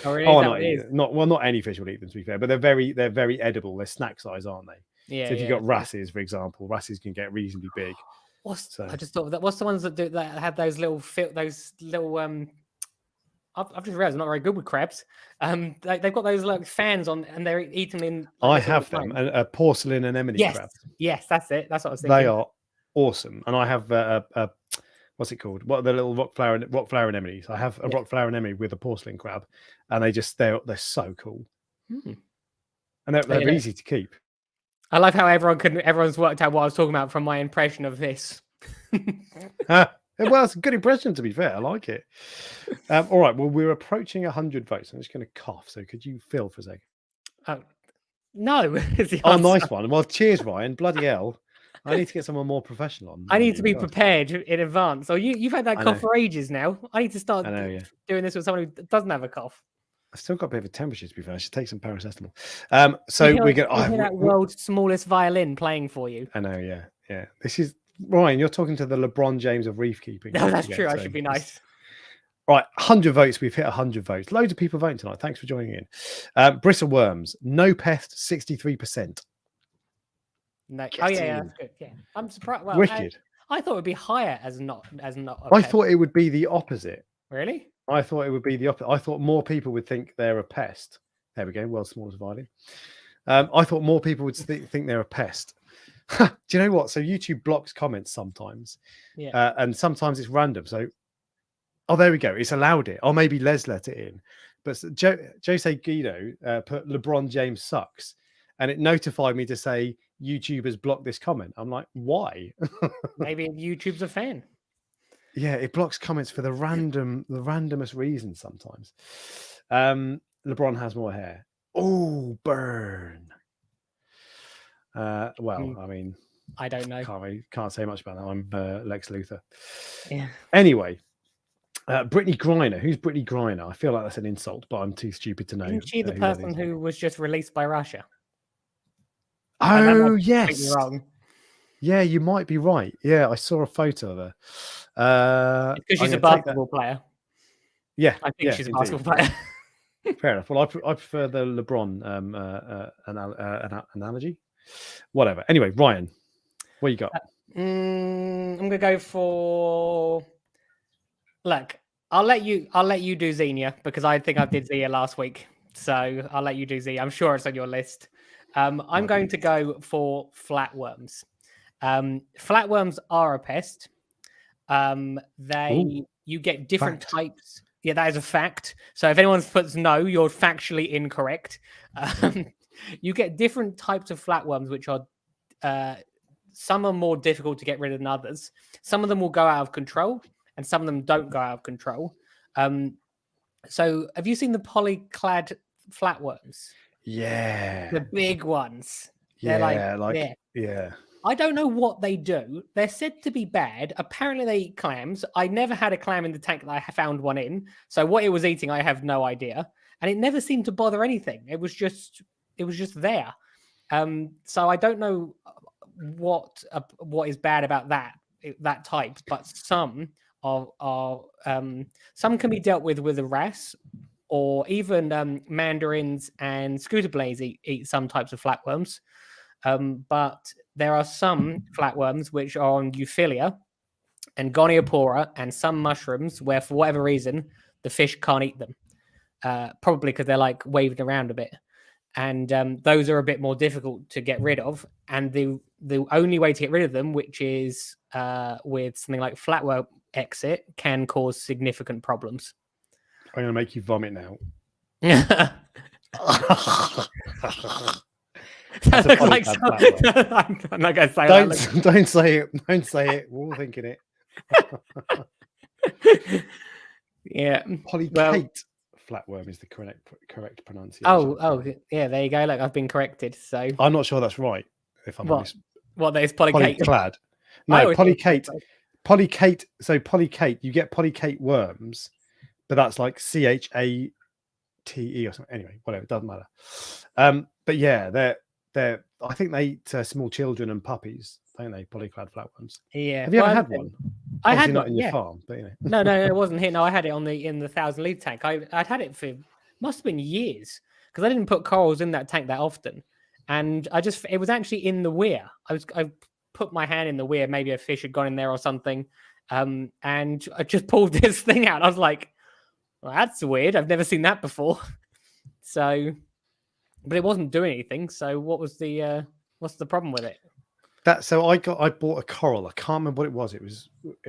B: Oh, really?
A: Not any fish will eat them. To be fair, but they're very edible. They're snack size, aren't they?
B: Yeah.
A: So if you've got wrasses, for example, wrasses can get reasonably big.
B: I just thought of that. What's the ones that have those little I've just realized I'm not very good with crabs. They've got those like fans on, and they're eating in.
A: Like, I have them. A porcelain anemone crab.
B: Yes, that's it. That's what I was thinking.
A: They are awesome, and I have what's it called? What are the little rock flower anemones? I have a rock flower anemone with a porcelain crab, and they're so cool, and they're easy to keep.
B: I love how everyone's worked out what I was talking about from my impression of this.
A: Well, it's a good impression, to be fair. I like it. All right. Well, we're approaching 100 votes. I'm just going to cough. So could you fill for a second?
B: No.
A: Oh, nice one. Well, cheers, Ryan. Bloody hell. I need to get someone more professional on.
B: I need to be prepared in advance. So you've had that cough for ages now. I need to start doing this with someone who doesn't have a cough.
A: I've still got a bit of a temperature, to be fair. I should take some paracetamol. So we're going to...
B: that world's smallest violin playing for you.
A: I know, yeah. This is... Ryan, you're talking to the LeBron James of reef keeping.
B: No, that's true. I should be nice.
A: Right, 100 votes. We've hit 100 votes. Loads of people voting tonight. Thanks for joining in. Bristleworms, no pest, 63%.
B: No. Oh yeah, that's good. Yeah, I'm surprised. Well,
A: wicked.
B: I thought it would be higher as not.
A: I thought it would be the opposite.
B: Really?
A: I thought it would be the opposite. I thought more people would think they're a pest. There we go. World's smallest violin. I thought more people would think they're a pest. Do you know what? So YouTube blocks comments sometimes, and sometimes it's random. So, there we go. It's allowed it. Or maybe Les let it in. But Jose Guido put LeBron James sucks, and it notified me to say YouTubers block this comment. I'm like, why?
B: Maybe YouTube's a fan.
A: Yeah, it blocks comments for the randomest reasons sometimes. LeBron has more hair. Oh, burn. Well, I mean,
B: I don't know.
A: Can't say much about that. I'm Lex Luthor.
B: Yeah.
A: Anyway, Brittany Griner. Who's Brittany Griner? I feel like that's an insult, but I'm too stupid to know.
B: Isn't she the person who was just released by Russia?
A: Oh, yes.
B: Wrong.
A: Yeah, you might be right. Yeah, I saw a photo of her.
B: Because she's a basketball player.
A: Yeah,
B: I think she's a basketball player.
A: Fair enough. Well, I prefer the LeBron analogy. Whatever. Anyway, Ryan, what you got?
B: I'm gonna go for. Look, I'll let you do Xenia because I think I did Xenia last week, so I'll let you do Xenia. I'm sure it's on your list. I'm going to go for flatworms. Flatworms are a pest. You get different types. Yeah, that is a fact. So if anyone puts no, you're factually incorrect. You get different types of flatworms, which are some are more difficult to get rid of than others. Some of them will go out of control, and some of them don't go out of control. So have you seen the polyclad flatworms?
A: Yeah.
B: The big ones.
A: They're yeah.
B: I don't know what they do. They're said to be bad. Apparently they eat clams. I never had a clam in the tank that I found one in. So what it was eating, I have no idea. And it never seemed to bother anything. It was just there. So I don't know what is bad about that type, but some some can be dealt with a wrasse, or even mandarins and scooter blades eat some types of flatworms. But there are some flatworms which are on Euphyllia and Goniopora and some mushrooms where, for whatever reason, the fish can't eat them. Probably because they're like waving around a bit. And those are a bit more difficult to get rid of. And the only way to get rid of them, which is with something like flatworm exit, can cause significant problems.
A: I'm going to make you vomit now.
B: That looks like I'm not going to say that.
A: Don't say it. Don't say it. We're all thinking it.
B: Yeah.
A: Polycate flatworm is the correct pronunciation.
B: Oh, yeah. There you go. Look, I've been corrected. So
A: I'm not sure that's right. If I'm honest.
B: What is polycate?
A: Polyclad. No, polycate. Polycate. So polycate. You get polycate worms, but that's like CHATE or something. Anyway, whatever. It doesn't matter. But yeah, they're. I think they eat small children and puppies, don't they? Polyclad flatworms.
B: Yeah.
A: Have you ever had one?
B: I had
A: not
B: one,
A: in your farm, but you
B: know. No, it wasn't here. No, I had it in the 1,000-litre tank. I'd had it for must have been years because I didn't put corals in that tank that often, and it was actually in the weir. I put my hand in the weir. Maybe a fish had gone in there or something, and I just pulled this thing out. I was like, well, that's weird. I've never seen that before. So. But it wasn't doing anything. So what's the problem with it?
A: I bought a coral. I can't remember what it was. It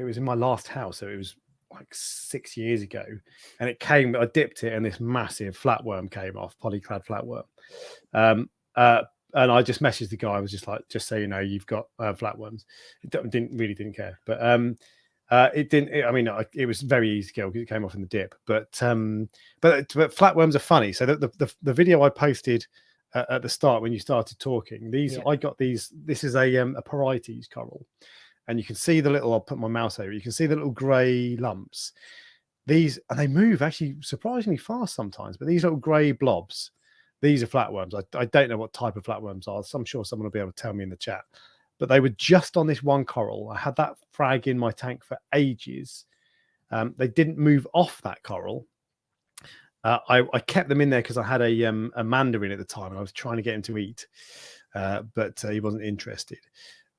A: was in my last house, so it was like 6 years ago. And it came. I dipped it, and this massive flatworm came off, polyclad flatworm. And I just messaged the guy. I was just like, just so you know, you've got flatworms. It didn't care, but it didn't. It was very easy to kill because it came off in the dip. But flatworms are funny. So the video I posted at the start when you started talking, I got these. This is a Porites coral, and you can see the little. I'll put my mouse over. You can see the little grey lumps. These, and they move actually surprisingly fast sometimes. But these little grey blobs, these are flatworms. I don't know what type of flatworms are. So I'm sure someone will be able to tell me in the chat. But they were just on this one coral. I had that frag in my tank for ages. They didn't move off that coral. I kept them in there because I had a mandarin at the time, and I was trying to get him to eat, but he wasn't interested.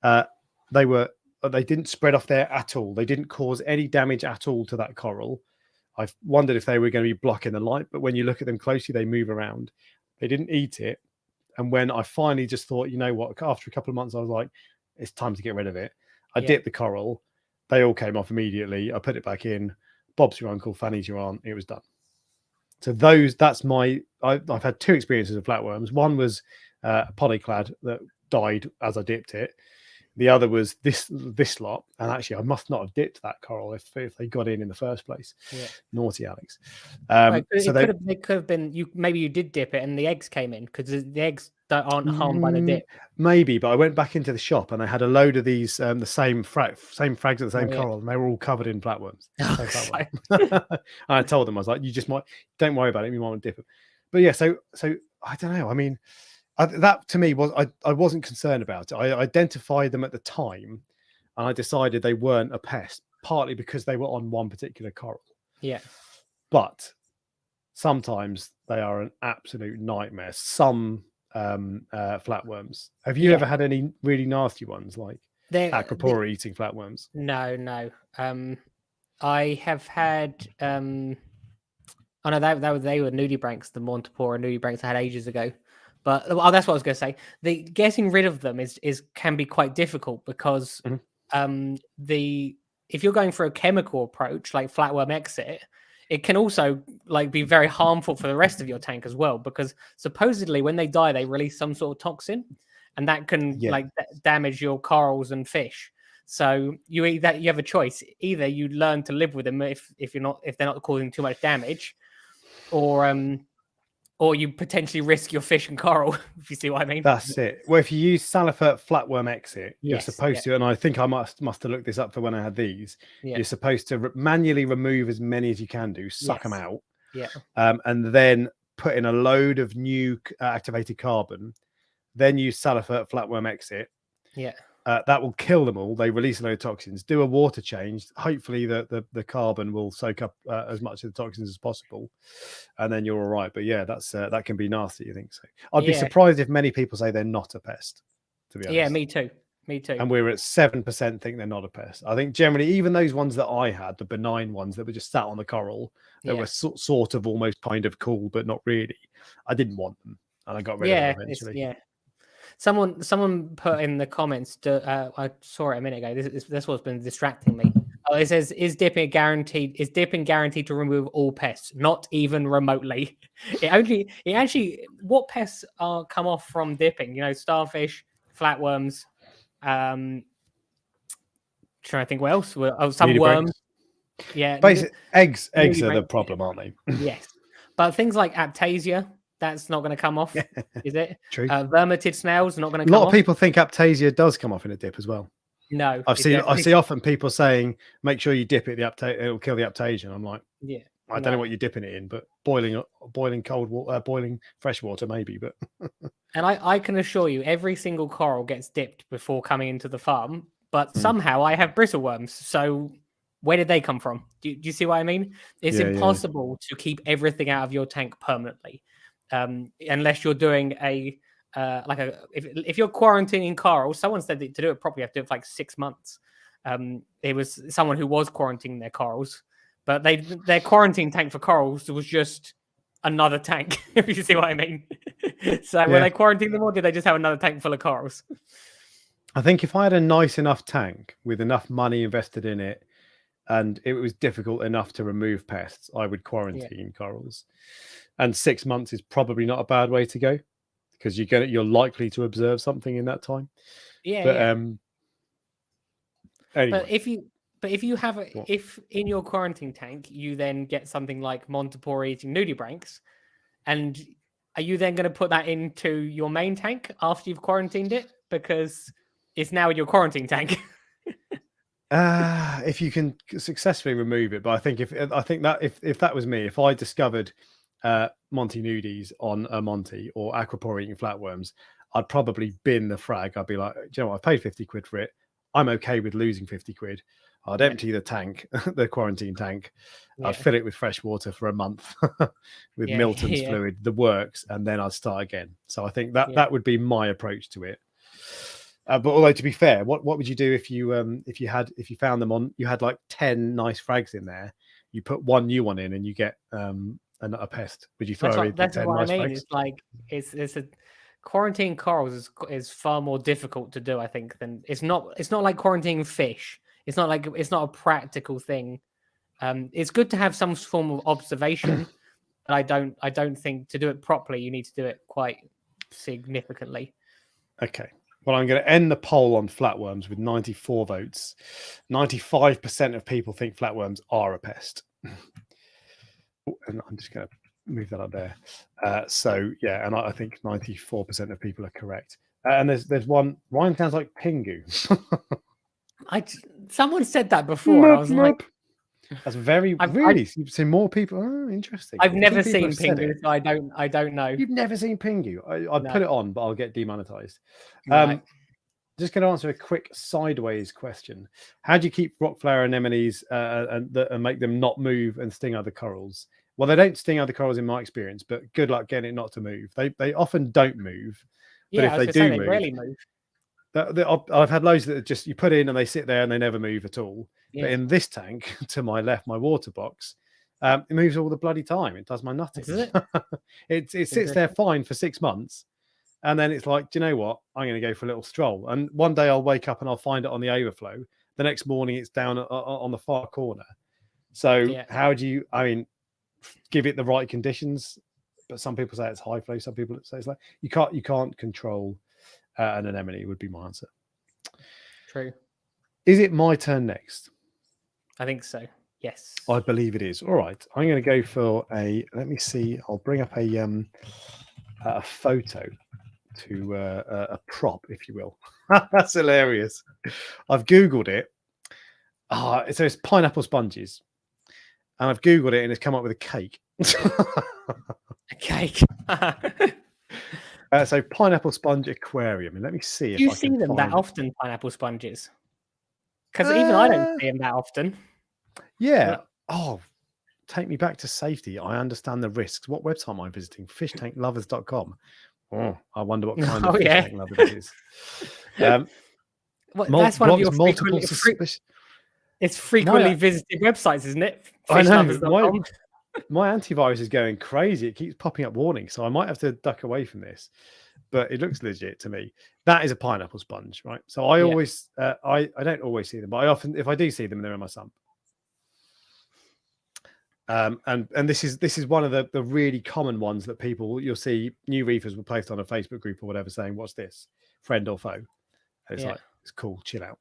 A: They didn't spread off there at all. They didn't cause any damage at all to that coral. I wondered if they were going to be blocking the light, but when you look at them closely, they move around. They didn't eat it. And when I finally just thought, you know what, after a couple of months, I was like, it's time to get rid of it. I dipped the coral. They all came off immediately. I put it back in. Bob's your uncle, Fanny's your aunt. It was done. So I've had two experiences of flatworms. One was polyclad that died as I dipped it. The other was this lot, and actually I must not have dipped that coral if they got in the first place.
B: Yeah.
A: Naughty Alex.
B: Well,
A: So
B: it could have been you. Maybe you did dip it, and the eggs came in because the eggs aren't harmed by the dip.
A: Maybe, but I went back into the shop and I had a load of these the same frags of the same coral, and they were all covered in flatworms. I told them, I was like, you just don't worry about it, you might want to dip them. But yeah, so I don't know. I mean, that to me was I wasn't concerned about it. I identified them at the time, and I decided they weren't a pest, partly because they were on one particular coral.
B: Yeah,
A: but sometimes they are an absolute nightmare. Some flatworms. Have you ever had any really nasty ones like acropora eating flatworms?
B: No. I have had. Oh no, they were nudibranchs, the Montipora nudibranchs I had ages ago. But that's what I was going to say. The getting rid of them can be quite difficult because if you're going for a chemical approach like flatworm exit, it can also like be very harmful for the rest of your tank as well, because supposedly when they die they release some sort of toxin, and that can damage your corals and fish. So you have a choice: either you learn to live with them if they're not causing too much damage, or you potentially risk your fish and coral, if you see what I mean.
A: That's it. Well, if you use Saltwater flatworm exit, you're supposed to, and I think I must have looked this up for when I had these. You're supposed to manually remove as many as you can do, suck them out, and then put in a load of new activated carbon. Then use Saltwater flatworm exit. That will kill them all. They release a load of toxins. Do a water change. Hopefully, the carbon will soak up as much of the toxins as possible, and then you're all right. But yeah, that can be nasty. You think so? I'd be surprised if many people say they're not a pest. To be honest.
B: Yeah, me too. And
A: we're at 7% think they're not a pest. I think generally, even those ones that I had, the benign ones that were just sat on the coral, that were sort of almost kind of cool, but not really. I didn't want them, and I got rid of them eventually.
B: Someone put in the comments. I saw it a minute ago. This what's been distracting me. Oh, it says, "Is dipping guaranteed to remove all pests? Not even remotely. It actually what pests come off from dipping? You know, starfish, flatworms. Trying to think what else. Some worms. Yeah,
A: basically eggs are the problem, aren't they?
B: Yes, but things like Aptasia. That's not going to come off, is it?
A: True.
B: Vermitid snails not going to come off.
A: A lot of people think Aptasia does come off in a dip as well.
B: No,
A: I see often people saying, "Make sure you dip it. It'll kill the Aptasia." I'm like, I don't know what you're dipping it in, but boiling cold water, boiling fresh water, maybe. But
B: and I can assure you, every single coral gets dipped before coming into the farm. But somehow I have bristleworms. So where did they come from? Do you see what I mean? It's impossible to keep everything out of your tank permanently. Unless you're doing if you're quarantining corals, someone said that to do it properly, you have to do it for like 6 months. It was someone who was quarantining their corals, but their quarantine tank for corals was just another tank, if you see what I mean. So when they quarantined them, or did they just have another tank full of corals?
A: I think if I had a nice enough tank with enough money invested in it, and it was difficult enough to remove pests, I would quarantine corals. And 6 months is probably not a bad way to go, because you're likely to observe something in that time. Anyway.
B: But if you have if in your quarantine tank you then get something like Montipora eating nudibranchs, and are you then going to put that into your main tank after you've quarantined it, because it's now in your quarantine tank?
A: If you can successfully remove it, but I think if that was me, if I discovered Monty nudies on a Monty or Aquapora eating flatworms, I'd probably bin the frag. I'd be like, do you know what? I paid 50 quid for it. I'm okay with losing 50 quid. I'd empty the tank, the quarantine tank. I'd fill it with fresh water for a month with Milton's fluid, the works, and then I'd start again. So I think that would be my approach to it. But although, to be fair, what would you do if you found them on, you had like 10 nice frags in there, you put one new one in and you get a pest? Would you throw away the 10 nice frags?
B: It's like it's a quarantine corals is far more difficult to do, I think, than it's not like quarantining fish. It's not a practical thing. It's good to have some form of observation, but I don't think to do it properly you need to do it quite significantly.
A: Okay. Well, I'm going to end the poll on flatworms with 94 votes. 95% of people think flatworms are a pest. And I'm just going to move that up there. So yeah, and I think 94% of people are correct. And there's one. Ryan sounds like Pingu.
B: Someone said that before, and I was like,
A: that's very really. You've seen more people. Oh, interesting.
B: I've never seen Pingu, so I don't know.
A: You've never seen Pingu. I'd
B: No.
A: put it on, but I'll get demonetized.
B: Right.
A: Just going to answer a quick sideways question. How do you keep rock flower anemones and make them not move and sting other corals? Well, they don't sting other corals in my experience, but good luck getting it not to move. They often don't move. But
B: Yeah,
A: if they do
B: they
A: move,
B: rarely move.
A: I've had loads that just you put in and they sit there and they never move at all.
B: Yeah.
A: But in this tank to my left, my water box, it moves all the bloody time. It does my nutting. It sits there fine for 6 months. And then it's like, do you know what? I'm going to go for a little stroll. And one day I'll wake up and I'll find it on the overflow. The next morning it's down on the far corner. So how do you, give it the right conditions? But some people say it's high flow. Some people say it's like, you can't control an anemone would be my answer.
B: True.
A: Is it my turn next?
B: I think so. Yes.
A: I believe it is. All right. I'm going to go for let me see. I'll bring up a photo to a prop, if you will. That's hilarious. I've Googled it. So it's pineapple sponges. And I've Googled it and it's come up with a cake.
B: A cake.
A: So pineapple sponge aquarium. And let me see if
B: you
A: I
B: see
A: can
B: them
A: find
B: that often, pineapple sponges? Because even I don't see them that often.
A: Yeah. Oh, take me back to safety. I understand the risks. What website am I visiting? Fishtanklovers.com. Oh, I wonder what kind of fish tank lover this is.
B: That's one of your multiple it's frequently visited websites, isn't it?
A: I know. My antivirus is going crazy. It keeps popping up warnings, so I might have to duck away from this. But it looks legit to me. That is a pineapple sponge, right? So I always, I don't always see them, but I often, if I do see them, they're in my sump. And this is one of the really common ones that you'll see new reefers will post on a Facebook group or whatever saying, what's this, friend or foe? And it's like, it's cool, chill out.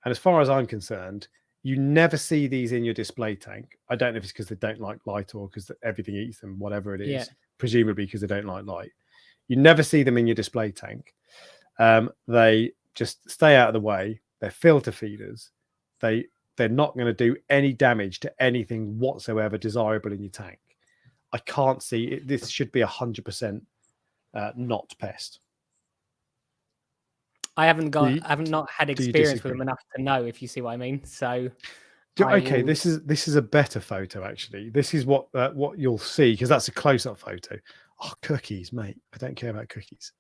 A: And as far as I'm concerned, you never see these in your display tank. I don't know if it's because they don't like light or because everything eats them, whatever it is, presumably because they don't like light. You never see them in your display tank. They just stay out of the way. They're filter feeders. They're not going to do any damage to anything whatsoever desirable in your tank. I can't see it. This should be 100% not pest.
B: I haven't not had experience with them enough to know, if you see what I mean. So
A: okay, this is a better photo actually. This is what you'll see because that's a close-up photo. Oh, cookies, mate! I don't care about cookies.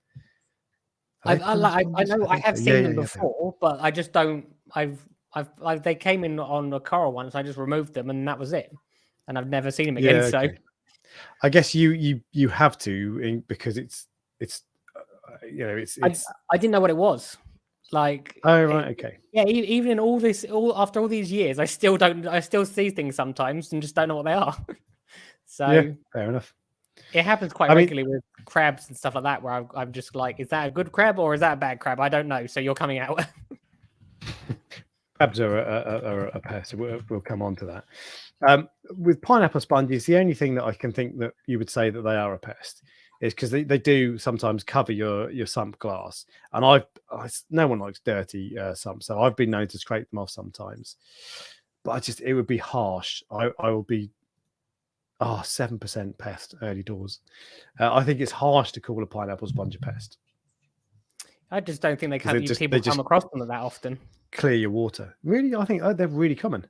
B: I know I have seen them before, but I just don't. They came in on a coral once. I just removed them, and that was it. And I've never seen them again.
A: Yeah, okay. So I guess you have to because it's
B: I didn't know what it was. Like,
A: oh right, okay.
B: Yeah, even in after all these years, I still see things sometimes and just don't know what they are. So
A: yeah, fair enough.
B: It happens quite regularly with crabs and stuff like that, where I'm just like, is that a good crab or is that a bad crab? I don't know. So you're coming out.
A: Crabs are a pest. We'll come on to that. With pineapple sponges, the only thing that I can think that you would say that they are a pest is because they do sometimes cover your sump glass, and no one likes dirty sumps, so I've been known to scrape them off sometimes. But it would be harsh. I will be 7% pest early doors. I think it's harsh to call a pineapple sponge a pest.
B: I just don't think people come across them that often.
A: Clear your water. Really, I think they're really common.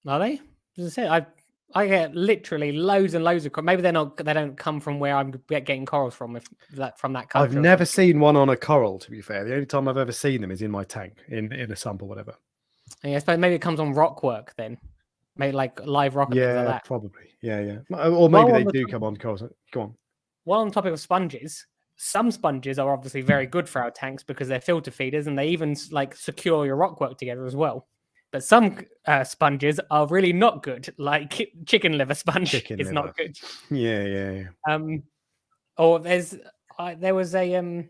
B: Are they? As I said, I get literally loads and loads of. Maybe they don't come from where I'm getting corals from. From that country.
A: I've never seen one on a coral. To be fair, the only time I've ever seen them is in my tank, in a sump or whatever.
B: Yeah, I suppose maybe it comes on rock work then. Maybe like live rock.
A: Yeah,
B: like that.
A: Probably. Yeah. Or maybe they do come on corals. Go on.
B: While on the topic of sponges, some sponges are obviously very good for our tanks because they're filter feeders and they even secure your rock work together as well. But some sponges are really not good, like chicken liver sponge is not good.
A: Yeah.
B: Or there was a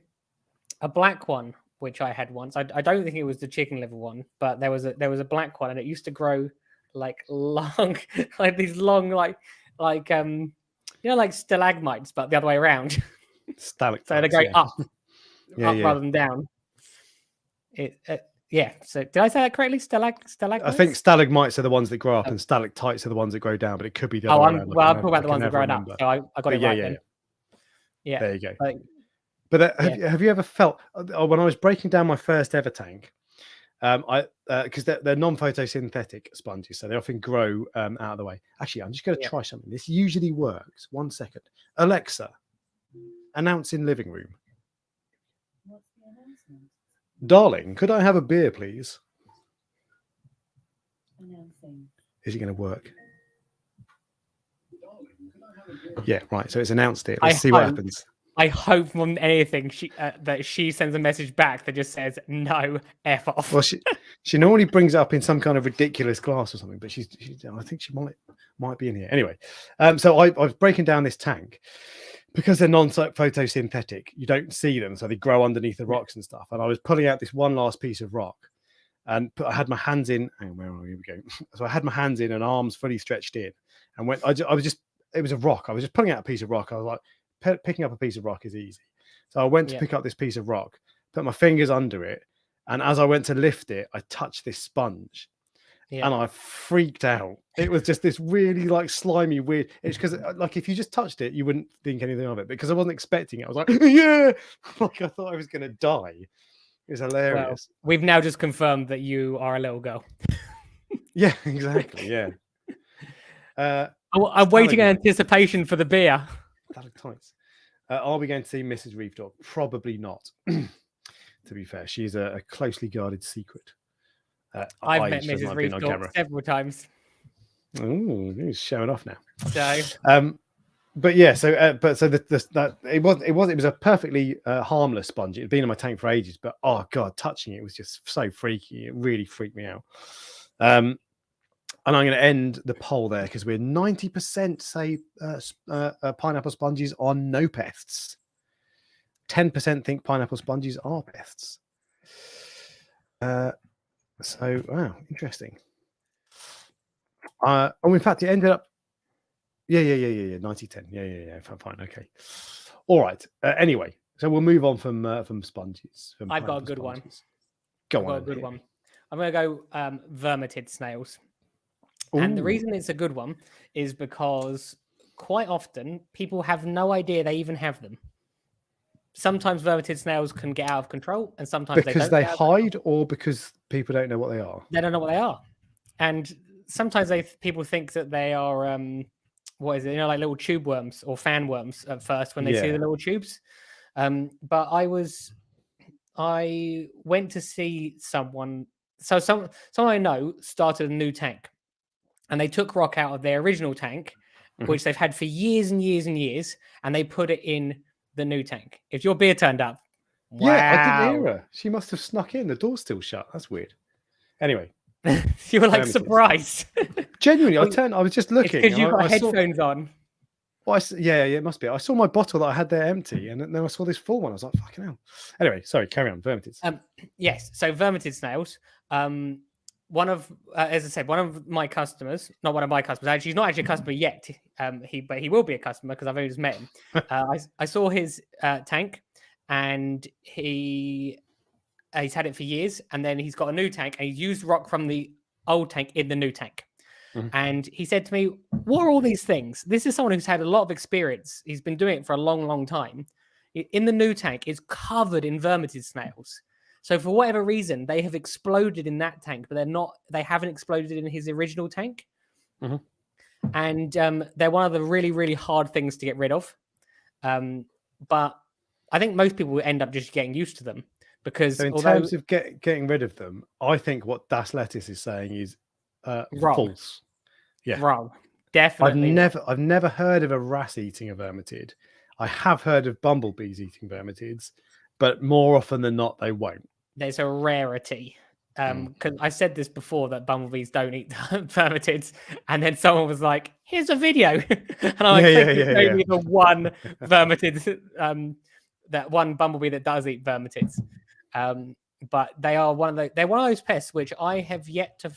B: black one which I had once. I don't think it was the chicken liver one, but there was a black one, and it used to grow like long, like these long, like like stalagmites, but the other way around.
A: Stalactites.
B: So they go up,
A: Yeah.
B: rather than down. Yeah. So did I say that correctly? Stalagmites.
A: I think stalagmites are the ones that grow up, and stalactites are the ones that grow down. But it could be the other way around.
B: Well, I'm talking about the ones that grow up. So I got it right then. Yeah.
A: There you go. But have you ever felt when I was breaking down my first ever tank? Because they're non-photosynthetic sponges, so they often grow out of the way. Actually, I'm just going to try something. This usually works. 1 second, Alexa, announce in living room.
C: What's the announcement?
A: Darling, could I have a beer, please?
C: Announcing.
A: Is it going to work? Yeah, right. So it's announced it. Let's see what happens.
B: I hope more than anything that she sends a message back that just says no, F off.
A: Well, she normally brings it up in some kind of ridiculous glass or something, but I think she might be in here anyway. So I was breaking down this tank because they're non-photosynthetic. You don't see them, so they grow underneath the rocks and stuff. And I was pulling out this one last piece of rock, and I had my hands in. And where are we? Here we go. So I had my hands in and arms fully stretched in, and when I was just, it was a rock. I was just pulling out a piece of rock. I was like, picking up a piece of rock is easy. So I went to pick up this piece of rock, put my fingers under it, and as I went to lift it, I touched this sponge, and I freaked out. It was just this really like slimy, weird. It's because like if you just touched it, you wouldn't think anything of it, because I wasn't expecting it. I was like, yeah, like I thought I was going to die. It was hilarious.
B: Well, we've now just confirmed that you are a little girl.
A: Yeah, exactly. Yeah.
B: I'm waiting in anticipation for the beer.
A: Stalactites. Are we going to see Mrs. Reef Dork? Probably not. To be fair, she's a closely guarded secret.
B: I've met Mrs. Reef Dork several times.
A: Oh, he's showing off now.
B: So,
A: but yeah, so it was a perfectly harmless sponge. It had been in my tank for ages, but oh god, touching it was just so freaky. It really freaked me out. And I'm going to end the poll there because we're 90% say pineapple sponges are no pests. 10% think pineapple sponges are pests. So, wow, interesting. In fact, it ended up. Yeah. 90-10. Yeah. Fine. Okay. All right. Anyway, so we'll move on from sponges.
B: I've got a good one.
A: Go on.
B: I've got a good one. I'm going to go vermitid snails. And the reason it's a good one is because quite often people have no idea they even have them. Sometimes vermitid snails can get out of control, and sometimes
A: because they hide, or because people don't know what they are.
B: They don't know what they are, and sometimes people think that they are what is it? Like little tube worms or fan worms at first when they see the little tubes. But I went to see someone. So someone I know started a new tank. And they took rock out of their original tank, which they've had for years and years and years, and they put it in the new tank. If your beer turned up, wow.
A: Yeah, I didn't hear her. She must have snuck in. The door's still shut. That's weird. Anyway,
B: you were like surprised.
A: Genuinely, I was just looking
B: because you've got headphones on.
A: Well, yeah, it must be. I saw my bottle that I had there empty, and then I saw this full one. I was like, "Fucking hell!" Anyway, sorry, carry on. Vermitids.
B: Yes, so vermitid snails. One of, as I said, one of my customers, not one of my customers, actually, he's not actually a customer yet. But he will be a customer because I've only just met him. I saw his tank, and he's had it for years, and then he's got a new tank, and he's used rock from the old tank in the new tank. And he said to me, "What are all these things?" This is someone who's had a lot of experience. He's been doing it for a long, long time. In the new tank, it's covered in vermitid snails. So for whatever reason, they have exploded in that tank, but they haven't exploded in his original tank. And they're one of the really, really hard things to get rid of. But I think most people will end up just getting used to them, because
A: so in terms of getting rid of them, I think what Das Lettuce is saying is false. Yeah,
B: wrong. Definitely.
A: I've never heard of a wrasse eating a vermitid. I have heard of bumblebees eating vermitids, but more often than not, they won't.
B: There's a rarity. Because I said this before, that bumblebees don't eat vermitids, and then someone was like, "Here's a video," and I'm like, "Show me the one vermitid, that one bumblebee that does eat vermitids." But they are they're one of those pests which I have yet to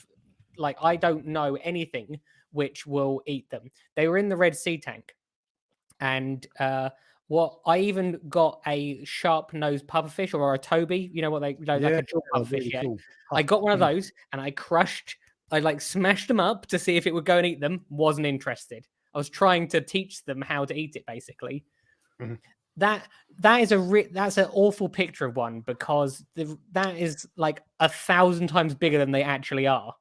B: I don't know anything which will eat them. They were in the Red Sea tank, and what I even got a sharp-nosed pufferfish or a Toby, you know what they like a jaw pufferfish.
A: really
B: Yeah,
A: cool.
B: I got one of those and I smashed them up to see if it would go and eat them. Wasn't interested. I was trying to teach them how to eat it, basically.
A: Mhm.
B: That's an awful picture of one, because that is like 1,000 times bigger than they actually are.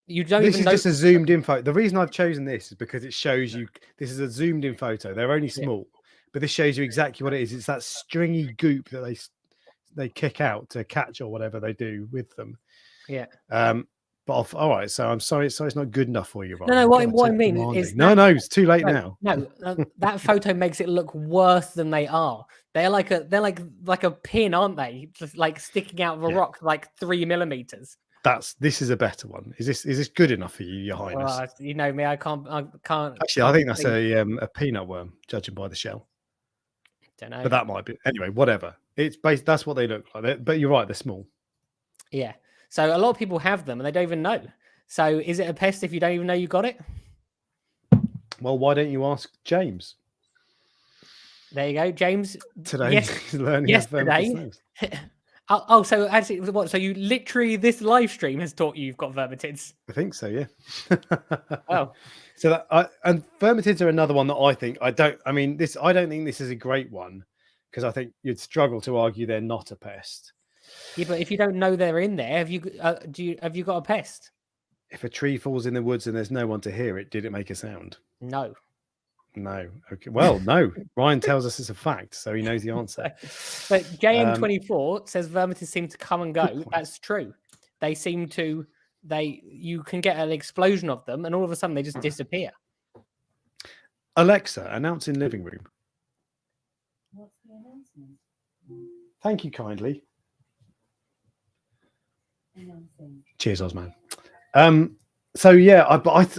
B: You don't
A: This
B: even
A: is
B: know.
A: just a zoomed in photo. The reason I've chosen this is because it shows you this is a zoomed in photo. They're only small, but this shows you exactly what it is. It's that stringy goop that they kick out to catch or whatever they do with them.
B: Yeah.
A: But all right, so I'm sorry, it's not good enough for you, right?
B: No, what I mean is
A: no, it's too late now.
B: No, that photo makes it look worse than they are. They're like a pin, aren't they? Just like sticking out of a rock, like 3 millimeters.
A: This is a better one. Is this good enough for you, Your Highness?
B: You know me, I can't.
A: Actually, I think that's a peanut worm, judging by the shell.
B: Don't know,
A: but that might be anyway. Whatever. It's based. That's what they look like. But you're right. They're small.
B: Yeah. So a lot of people have them and they don't even know. So is it a pest if you don't even know you got it?
A: Well, why don't you ask James?
B: There you go, James.
A: Today,
B: yesterday. So actually, what? So you literally, this live stream has taught you've got vermitids.
A: I think so, yeah.
B: Oh,
A: so and vermitids are another one that I think I don't think this is a great one, because I think you'd struggle to argue they're not a pest.
B: Yeah, but if you don't know they're in there, have you got a pest?
A: If a tree falls in the woods and there's no one to hear it, did it make a sound?
B: No.
A: Okay. Well, no. Ryan tells us it's a fact, so he knows the answer.
B: But JM24 says vermitids seem to come and go. That's true. They seem to. You can get an explosion of them, and all of a sudden they just disappear.
A: Alexa, announce in living room.
C: What's the announcement?
A: Thank you kindly.
C: Announcing.
A: Cheers, Osman. So yeah,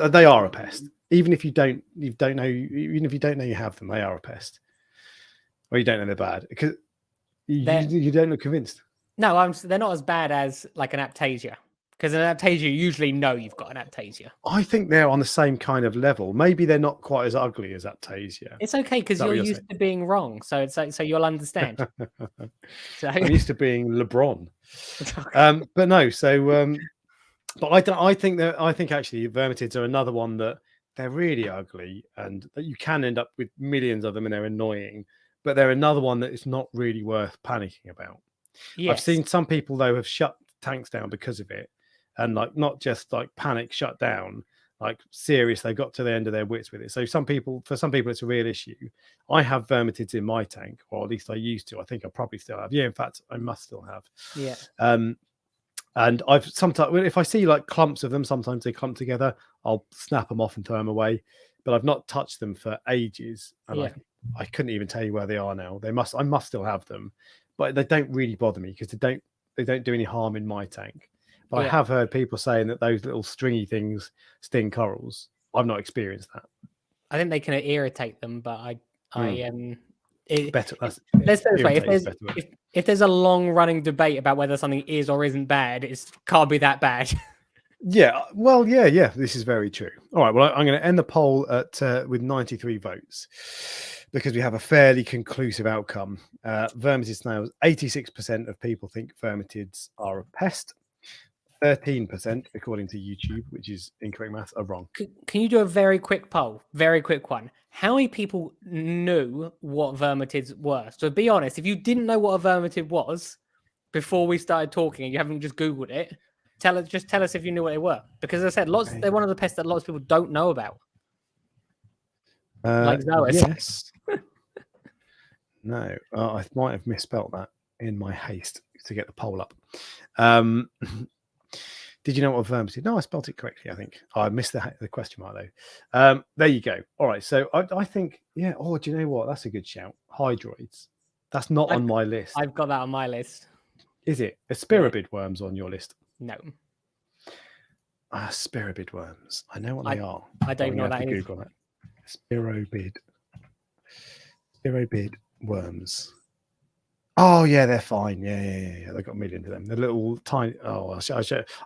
A: they are a pest. Even if you don't know you have them, they are a pest. Or you don't know they're bad, because you don't look convinced.
B: No, they're not as bad as like an aptasia, because an aptasia you usually know you've got an aptasia.
A: I think they're on the same kind of level. Maybe they're not quite as ugly as aptasia.
B: It's okay, because you're used to being wrong, so it's like, so you'll understand.
A: I'm used to being LeBron. But no, so but I think actually vermitids are another one that they're really ugly, and that you can end up with millions of them and they're annoying, but they're another one that is not really worth panicking about. Yes. I've seen some people though have shut tanks down because of it, and like not just like panic shut down, like serious, they got to the end of their wits with it. So for some people it's a real issue. I have vermitids in my tank, or at least I used to. I think I probably still have. Yeah, in fact I must still have.
B: Yeah.
A: And I've sometimes, if I see like clumps of them, sometimes they clump together, I'll snap them off and throw them away. But I've not touched them for ages, and I couldn't even tell you where they are now. I must still have them, but they don't really bother me because they don't do any harm in my tank. But I have heard people saying that those little stringy things sting corals. I've not experienced that.
B: I think they can irritate them, but
A: better.
B: Let's put it this way: if there's a long running debate about whether something is or isn't bad, it can't be that bad.
A: Yeah, well, yeah, this is very true. All right, well, I'm going to end the poll with 93 votes, because we have a fairly conclusive outcome. Vermitid snails, 86% of people think vermitids are a pest. 13%, according to YouTube, which is incorrect math, are wrong.
B: Can you do a very quick poll? Very quick one. How many people knew what vermitids were? So be honest, if you didn't know what a vermitid was before we started talking and you haven't just Googled it, tell us if you knew what they were. Because as I said, they're one of the pests that lots of people don't know about. Like Zoas.
A: Yes. No, I might have misspelt that in my haste to get the poll up. Did you know what a vermitid? No, I spelled it correctly, I think. I missed the question mark though. There you go. All right, so I think, yeah. Oh, do you know what? That's a good shout. Hydroids. That's not on my list.
B: I've got that on my list.
A: Is it? Aspirobid worms on your list?
B: No.
A: Aspirobid worms. I know what they are.
B: I don't know what that is.
A: Google that. Aspirobid worms. Oh yeah, they're fine. Yeah. They've got millions of them. They're little tiny. Oh,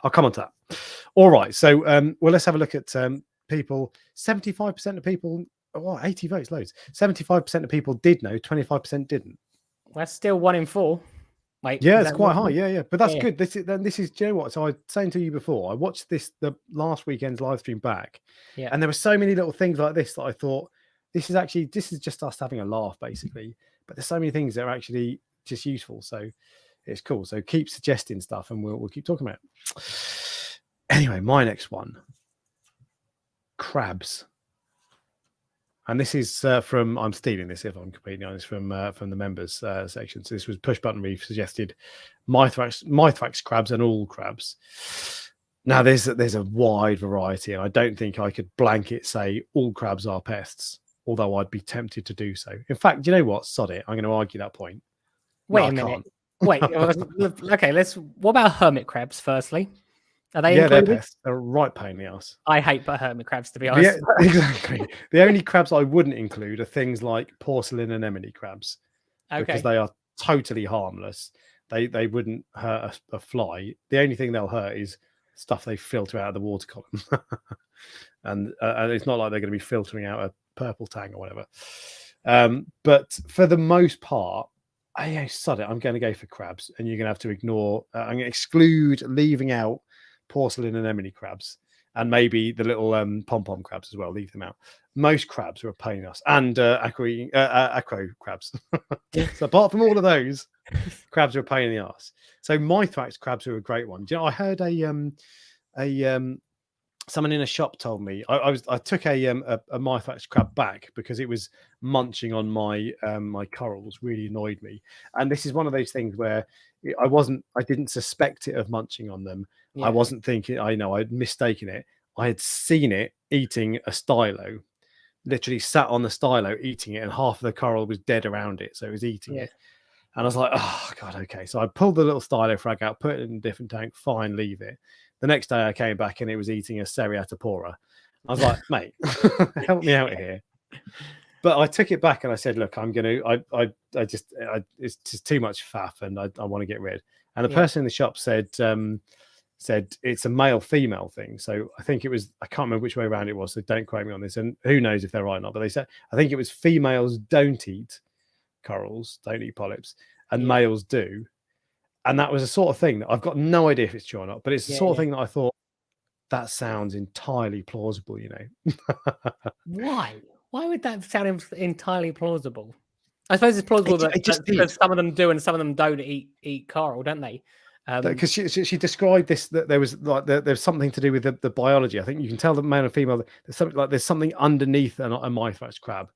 A: I'll come on to that. All right. So, well, let's have a look at people. 75% of people. Oh, 80 votes, loads. 75% of people did know. 25% didn't.
B: That's still 1 in 4. Wait,
A: Yeah,
B: is
A: it's
B: that
A: quite
B: one?
A: high. Yeah. But that's
B: Yeah.
A: good. This is. Do you know what? So I was saying to you before. I watched the last weekend's live stream back,
B: Yeah.
A: and there were so many little things like this that I thought this is just us having a laugh, basically. But there's so many things that are actually just useful. So it's cool. So keep suggesting stuff, and we'll keep talking about it. Anyway, my next one, crabs. And this is from, I'm stealing this if I'm completely honest, from the members section. So this was Push Button Reef suggested Mythrax crabs and all crabs. Now there's a wide variety, and I don't think I could blanket say all crabs are pests, although I'd be tempted to do so. In fact, do you know what? Sod it. I'm going to argue that point.
B: Wait
A: No,
B: a
A: I
B: minute.
A: can't.
B: Wait. Okay. What about hermit crabs? Firstly, are they
A: Yeah,
B: included?
A: they're pests. They're right pain in the ass.
B: I hate hermit crabs, to be honest.
A: Yeah, exactly. The only crabs I wouldn't include are things like porcelain anemone crabs, because
B: Okay.
A: they are totally harmless. They wouldn't hurt a fly. The only thing they'll hurt is stuff they filter out of the water column, and it's not like they're going to be filtering out a purple tang or whatever. But for the most part, sod it. I'm going to go for crabs, and you're going to have to ignore. I'm going to exclude, leaving out porcelain anemone crabs, and maybe the little pom-pom crabs as well. Leave them out. Most crabs are a pain in us, and acro crabs. So apart from all of those, crabs are a pain in the ass. So Mythrax crabs are a great one. Do you know, I heard someone in a shop told me I took a Mythrax crab back because it was munching on my my corals. Really annoyed me. And this is one of those things where I didn't suspect it of munching on them.
B: Yeah.
A: I wasn't thinking, I'd mistaken it. I had seen it eating a stylo, literally sat on the stylo eating it, and half of the coral was dead around it. So it was eating it. And I was like, oh, God, okay. So I pulled the little stylo frag out, put it in a different tank, fine, leave it. The next day I came back and it was eating a Seriatopora. I was like, mate, help me out here. But I took it back and I said, look, I'm going to, it's just too much faff, and I want to get rid. And the person in the shop said it's a male female thing. So I think it was, I can't remember which way around it was, so don't quote me on this, and who knows if they're right or not, but they said I think it was females don't eat corals, don't eat polyps, and males do. And that was a sort of thing that I've got no idea if it's true or not, but it's the sort of thing that I thought, that sounds entirely plausible, you know.
B: Why would that sound entirely plausible? I suppose it's plausible because some of them do and some of them don't eat coral, don't they?
A: Because she described this, that there was like there's something to do with the biology. I think you can tell the male and female. There's something underneath a Mythrax crab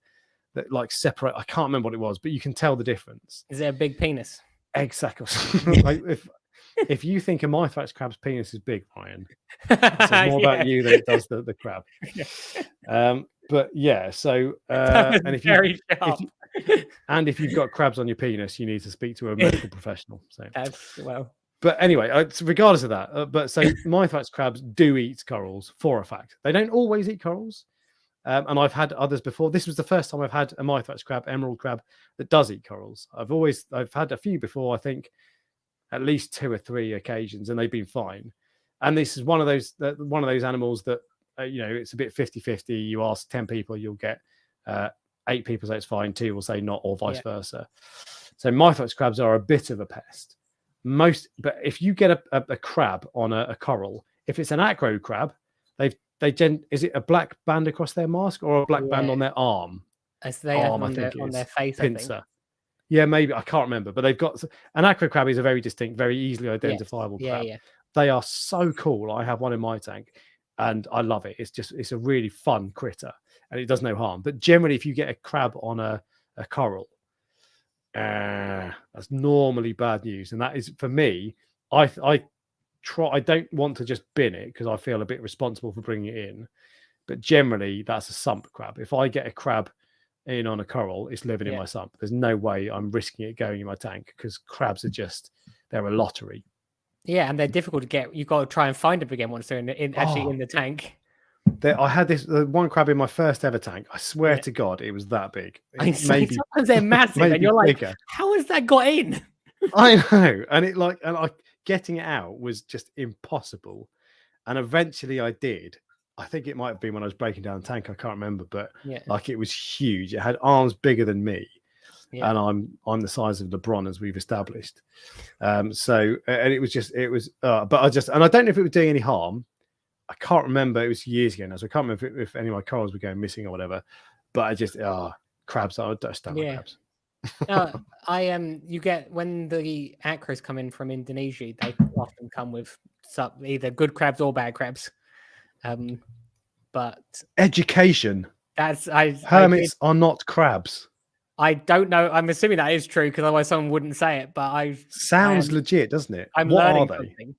A: that like separate. I can't remember what it was, but you can tell the difference.
B: Is it a big penis?
A: Exactly. Like, if you think a Mythrax crab's penis is big, Ryan, it's more about you than it does the crab. But yeah, so and if you've got crabs on your penis, you need to speak to a medical professional. So But anyway, regardless of that, so Mythrax crabs do eat corals for a fact. They don't always eat corals, and I've had others before. This was the first time I've had a Mythrax crab, emerald crab, that does eat corals. I've had a few before. I think at least 2 or 3 occasions, and they've been fine. And this is one of those animals that it's a bit 50-50. You ask 10 people, you'll get 8 people say it's fine, 2 will say not, or vice versa. So Mythrax crabs are a bit of a pest. But if you get a crab on a coral, if it's an acro crab, is it a black band across their mask or a black band on their arm?
B: As they have on their face,
A: pincer.
B: I think.
A: Yeah, maybe, I can't remember, but they've got an acro crab is a very distinct, very easily identifiable crab. They are so cool. I have one in my tank and I love it. It's a really fun critter and it does no harm. But generally, if you get a crab on a coral, that's normally bad news. And that is, for me, I don't want to just bin it because I feel a bit responsible for bringing it in. But generally, that's a sump crab. If I get a crab in on a coral, it's living in my sump. There's no way I'm risking it going in my tank because crabs are they're a lottery.
B: Yeah, and they're difficult to get. You've got to try and find them again once they're in the tank.
A: I had this one crab in my first ever tank. I swear to God, it was that big.
B: Sometimes they're massive, and you're like,
A: bigger.
B: how has that got in?
A: I know, and getting it out was just impossible. And eventually, I did. I think it might have been when I was breaking down the tank. I can't remember, but
B: Yeah.
A: like it was huge. It had arms bigger than me,
B: Yeah.
A: and I'm the size of LeBron, as we've established. So and it was. But I don't know if it was doing any harm. I can't remember. It was years ago now, so I can't remember if any of my corals were going missing or whatever. But I just crabs. I just don't like crabs.
B: No, you get when the acros come in from Indonesia, they often come with either good crabs or bad crabs. But
A: Education.
B: Hermits
A: are not crabs.
B: I don't know. I'm assuming that is true because otherwise someone wouldn't say it. But
A: sounds legit, doesn't it?
B: I'm
A: what
B: learning
A: are they?
B: something.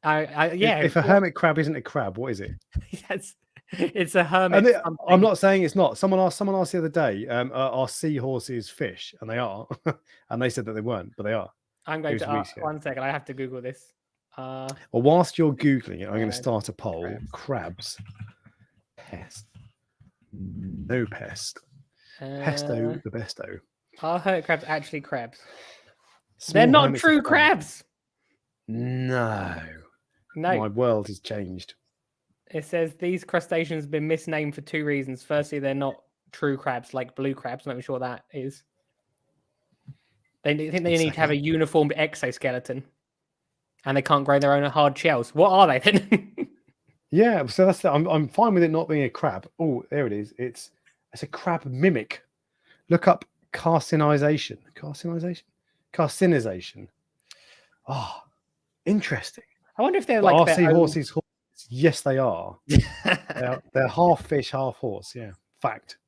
A: If a hermit crab isn't a crab, what is it?
B: Yes, it's a hermit.
A: I'm not saying it's not. Someone asked the other day, are seahorses fish? And they are. And they said that they weren't, but they are.
B: I'm going to one second. I have to Google this.
A: Well, whilst you're Googling it, I'm going to start a poll. Crabs. Pest. No pest. Pesto the besto.
B: Are hermit crabs actually crabs?
A: Small
B: They're not true crabs.
A: No. My world has changed.
B: It says these crustaceans have been misnamed for two reasons. Firstly, they're not true crabs like blue crabs. I'm not sure what that is. They think they need to have a uniformed exoskeleton, and they can't grow their own hard shells. What are they then?
A: Yeah, so that's I'm fine with it not being a crab. Oh, there it is. It's a crab mimic. Look up carcinization. Carcinization. Oh, interesting.
B: I wonder if they're like
A: are seahorses horses? Yes, they are. they're half fish, half horse. Yeah, fact.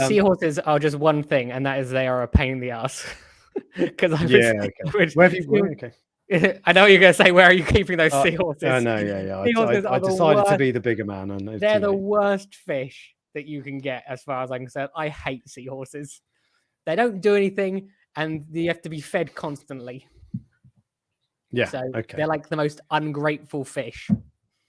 B: Seahorses are just one thing, and that is they are a pain in the ass. Because
A: okay. Where have you? Okay.
B: I know what you're going to say. Where are you keeping those seahorses?
A: No, yeah. I decided to be the bigger man, and
B: they're the worst fish that you can get, as far as I'm concerned. I hate seahorses. They don't do anything, and you have to be fed constantly.
A: Yeah.
B: So
A: okay.
B: They're like the most ungrateful fish.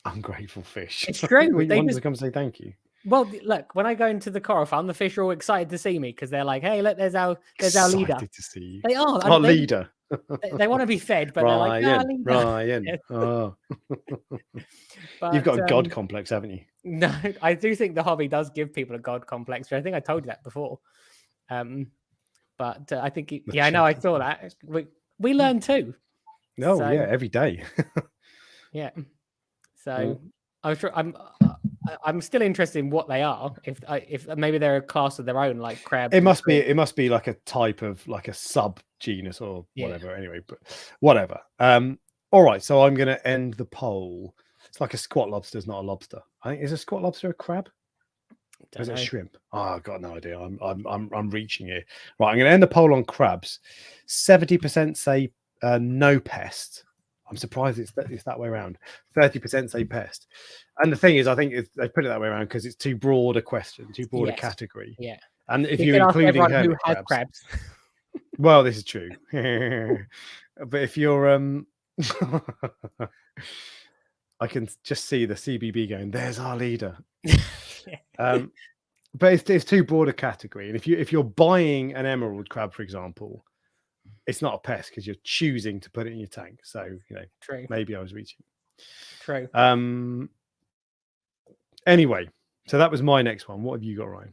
A: Ungrateful fish.
B: It's true.
A: You want to come say thank you.
B: Well, look, when I go into the coral farm, the fish are all excited to see me because they're like, "Hey, look, there's our leader."
A: Excited to see you.
B: They are
A: our leader.
B: They want to be fed, but
A: Ryan,
B: they're like,
A: Ryan. Oh.
B: But,
A: you've got a god complex, haven't you?
B: No, I do think the hobby does give people a god complex. But I think I told you that before. But I think, I know, I saw that. We learn too.
A: No, yeah, every day.
B: Yeah. So I'm still interested in what they are. If maybe they're a class of their own, like crab.
A: It must be like a type of like a sub genus or whatever. Anyway, but whatever. All right. So I'm going to end the poll. It's like a squat lobster is not a lobster. I think is a squat lobster a crab? Or is it a shrimp? Oh, I've got no idea. I'm reaching here. Right. I'm going to end the poll on crabs. 70% say no pest. I'm surprised it's that way around. 30% say pest. And the thing is, I think they put it that way around because it's too broad a question, too broad a category.
B: Yeah.
A: And if you're including hermit crabs, well, this is true. But if you're, I can just see the CBB going, "There's our leader." But it's too broad a category. And if you're buying an emerald crab, for example, it's not a pest because you're choosing to put it in your tank. So,
B: true.
A: Maybe I was reaching.
B: True.
A: Anyway, so that was my next one. What have you got, Ryan?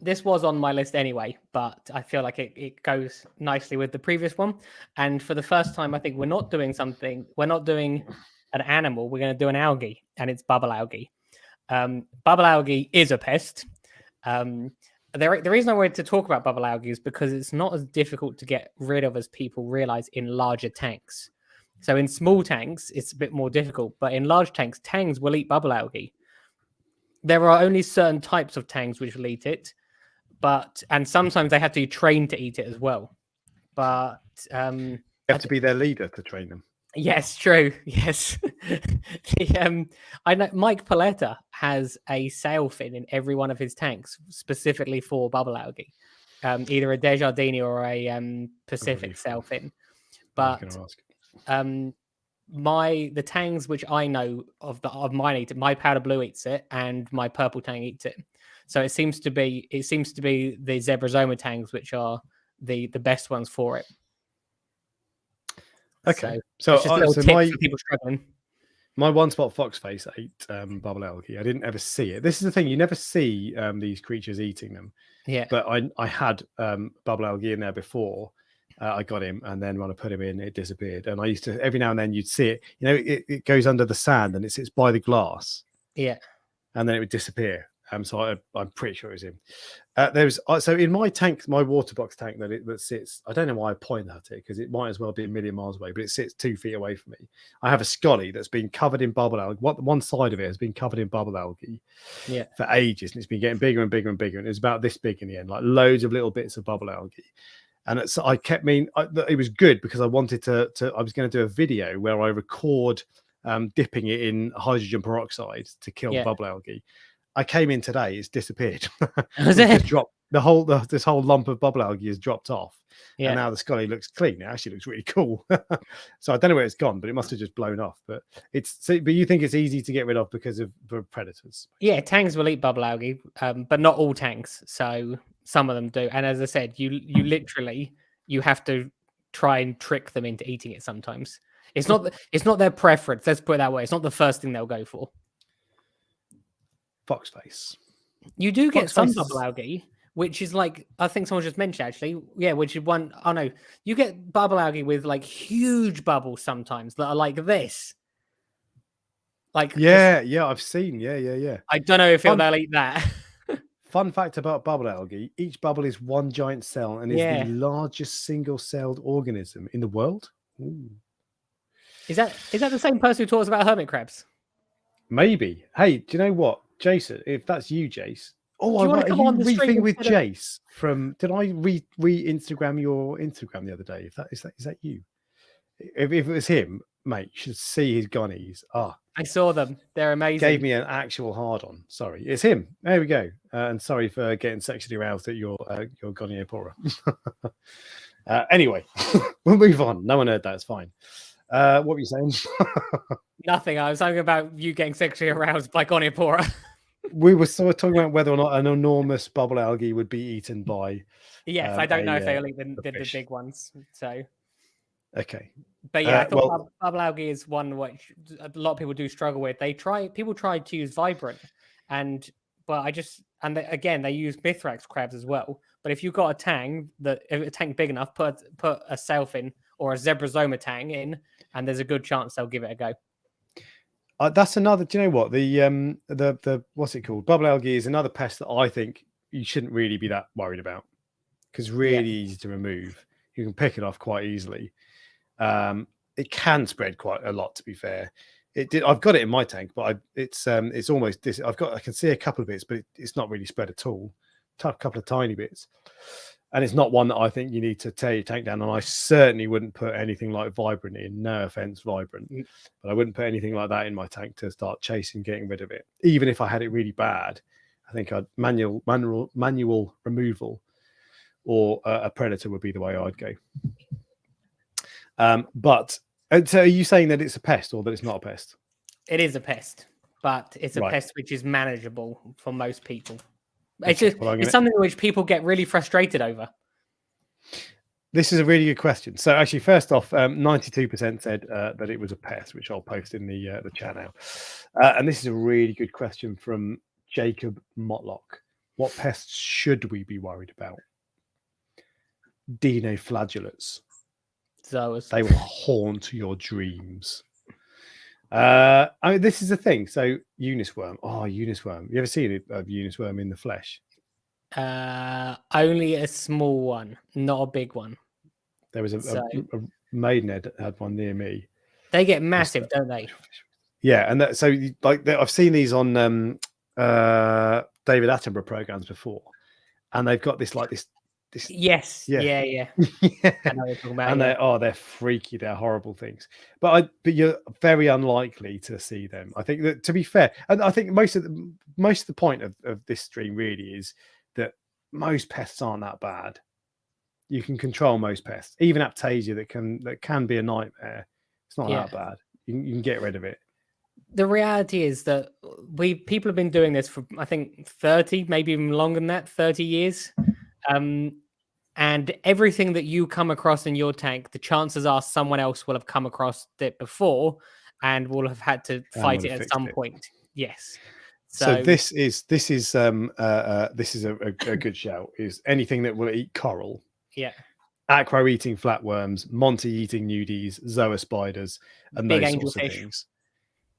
B: This was on my list anyway, but I feel like it goes nicely with the previous one. And for the first time, I think we're not doing an animal. We're going to do an algae, and it's bubble algae. Bubble algae is a pest. The reason I wanted to talk about bubble algae is because it's not as difficult to get rid of as people realize in larger tanks. So in small tanks, it's a bit more difficult, but in large tanks, tangs will eat bubble algae. There are only certain types of tangs which will eat it, and sometimes they have to be trained to eat it as well. But
A: you have to be their leader to train them.
B: Yes, true. Yes. I know Mike Paletta has a sail fin in every one of his tanks specifically for bubble algae, either a Desjardins or a Pacific sail fin. But the tangs which I know of mine eat it. My powder blue eats it, and my purple tang eats it. So it seems to be the Zebrasoma tangs which are the best ones for it.
A: Okay,
B: so it's just a little tip for people struggling.
A: My one spot foxface ate bubble algae. I didn't ever see it. This is the thing, you never see these creatures eating them.
B: Yeah.
A: But I had bubble algae in there before. I got him, and then when I put him in, it disappeared. And I used to, every now and then you'd see it, you know, it goes under the sand and it sits by the glass.
B: Yeah.
A: And then it would disappear. So I'm pretty sure it was him. So in my tank, my water box tank that sits, I don't know why I point at it, because it might as well be a million miles away, but it sits 2 feet away from me. I have a scully that's been covered in bubble algae. One side of it has been covered in bubble algae for ages, and it's been getting bigger and bigger and bigger. And it was about this big in the end, like loads of little bits of bubble algae. And I kept it was good because I wanted to I was going to do a video where I record dipping it in hydrogen peroxide to kill the bubble algae. I came in today, it's disappeared. It's just dropped. This whole lump of bubble algae has dropped off. And now the scully looks clean. It actually looks really cool. So I don't know where it's gone, but it must have just blown off. But you think it's easy to get rid of because of predators?
B: Yeah, tanks will eat bubble algae, but not all tanks. So some of them do. And as I said, you literally have to try and trick them into eating it sometimes. It's not their preference. Let's put it that way. It's not the first thing they'll go for.
A: Foxface.
B: You do get some bubble algae, which is like, I think someone just mentioned actually. Yeah, which is one. Oh no, you get bubble algae with like huge bubbles sometimes that are like this. Like
A: I've seen. Yeah.
B: I don't know if they'll eat that.
A: Fun fact about bubble algae: each bubble is one giant cell and is the largest single-celled organism in the world. Ooh.
B: Is that the same person who talks about hermit crabs?
A: Maybe. Hey, do you know what, Jason? If that's you, Jace. Oh,
B: you want to come on the
A: stream with Jace from? Did I re-Instagram your Instagram the other day? Is that you? If it was him, mate, you should see his gonnies.
B: I saw them. They're amazing.
A: Gave me an actual hard on. Sorry, it's him. There we go. And sorry for getting sexually aroused at your goniopora. Anyway, we'll move on. No one heard that. It's fine. What were you saying?
B: Nothing. I was talking about you getting sexually aroused by goniopora.
A: We were sort of talking about whether or not an enormous bubble algae would be eaten by.
B: Yes, I don't know if they'll eat the big ones. So.
A: Okay.
B: But yeah, I thought bubble algae is one which a lot of people do struggle with. People tried to use vibrant, again they use Mithrax crabs as well. But if you've got a tank big enough, put a sailfin or a zebrasoma tang in, and there's a good chance they'll give it a go.
A: That's another. Do you know what the what's it called? Bubble algae is another pest that I think you shouldn't really be that worried about, because it's really easy to remove. You can pick it off quite easily. It can spread quite a lot, to be fair. I've got it in my tank, but it's almost this. I can see a couple of bits, but it's not really spread at all. A couple of tiny bits, and it's not one that I think you need to tear your tank down. And I certainly wouldn't put anything like vibrant in. No offense, vibrant, but I wouldn't put anything like that in my tank to start getting rid of it. Even if I had it really bad, I think I'd manual removal or a predator would be the way I'd go. So are you saying that it's a pest or that it's not a pest?
B: It is a pest, but it's a pest which is manageable for most people. It's something which people get really frustrated over.
A: This is a really good question. So actually, first off, 92% said that it was a pest, which I'll post in the chat now. And this is a really good question from Jacob Motlock. What pests should we be worried about? Dinoflagellates. They will haunt your dreams. I mean, this is the thing. So Unisworm. Unisworm. You ever seen a Unisworm in the flesh?
B: Only a small one, not a big one.
A: There was a Maidenhead had one near me.
B: They get massive, don't they?
A: Yeah, and I've seen these on David Attenborough programs before, and they've got this
B: Yes. Yeah.
A: Yeah.
B: I know what you're talking about.
A: And they're freaky. They're horrible things. But you're very unlikely to see them. I think that, to be fair, and I think most of the point of this stream really is that most pests aren't that bad. You can control most pests, even Aptasia that can be a nightmare. It's not that bad. You can get rid of it.
B: The reality is that people have been doing this for, I think, 30, maybe even longer than that, 30 years. and everything that you come across in your tank, the chances are someone else will have come across it before and will have had to
A: And
B: fight
A: would
B: it
A: have
B: at
A: fixed
B: some
A: it.
B: point. Yes.
A: So
B: So
A: this is a good shout. Is anything that will eat coral,
B: yeah,
A: Aqua eating flatworms, Monty eating nudies, Zoa spiders, and
B: big
A: those sorts of
B: angelfish.
A: things.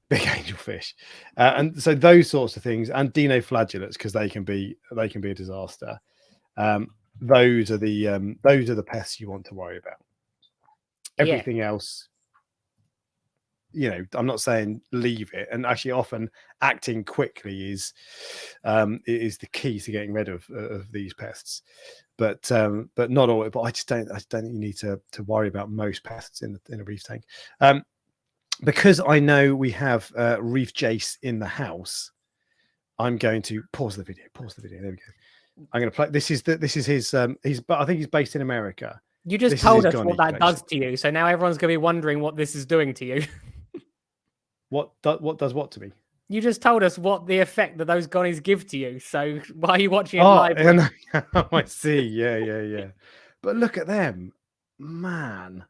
A: Big angelfish, and so those sorts of things, and dinoflagellates, because they can be a disaster. Those are the pests you want to worry about.
B: Yeah,
A: Everything else, I'm not saying leave it, and actually often acting quickly is the key to getting rid of these pests. But not all. But I just don't think you need to worry about most pests in a reef tank. Because I know we have Reef Jace in the house, I'm going to pause the video. There we go. I'm going to play. This is his. But I think he's based in America.
B: you just
A: This is
B: told
A: his
B: us what
A: Ghani
B: that does to you, so now everyone's going to be wondering what this is doing to you.
A: What does what to me?
B: You just told us what the effect that those Ghanies give to you. So why are you watching it
A: Oh,
B: live?
A: and I see. Yeah. But look at them, man.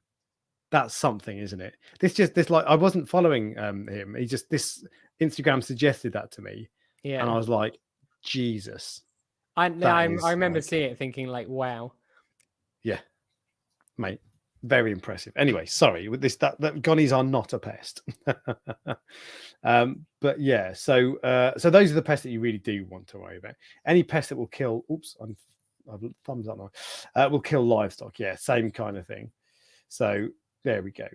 A: That's something, isn't it? This like I wasn't following him. This Instagram suggested that to me, and I
B: Yeah,
A: was like, Jesus.
B: I
A: That is
B: remember
A: like,
B: seeing it, thinking like, wow.
A: yeah, mate, very impressive. Anyway, sorry with this that Ghanies are not a pest. But yeah, so those are the pests that you really do want to worry about. Any pest that will kill. Oops, I've thumbs up now. Will kill livestock. Yeah, same kind of thing. So there we go.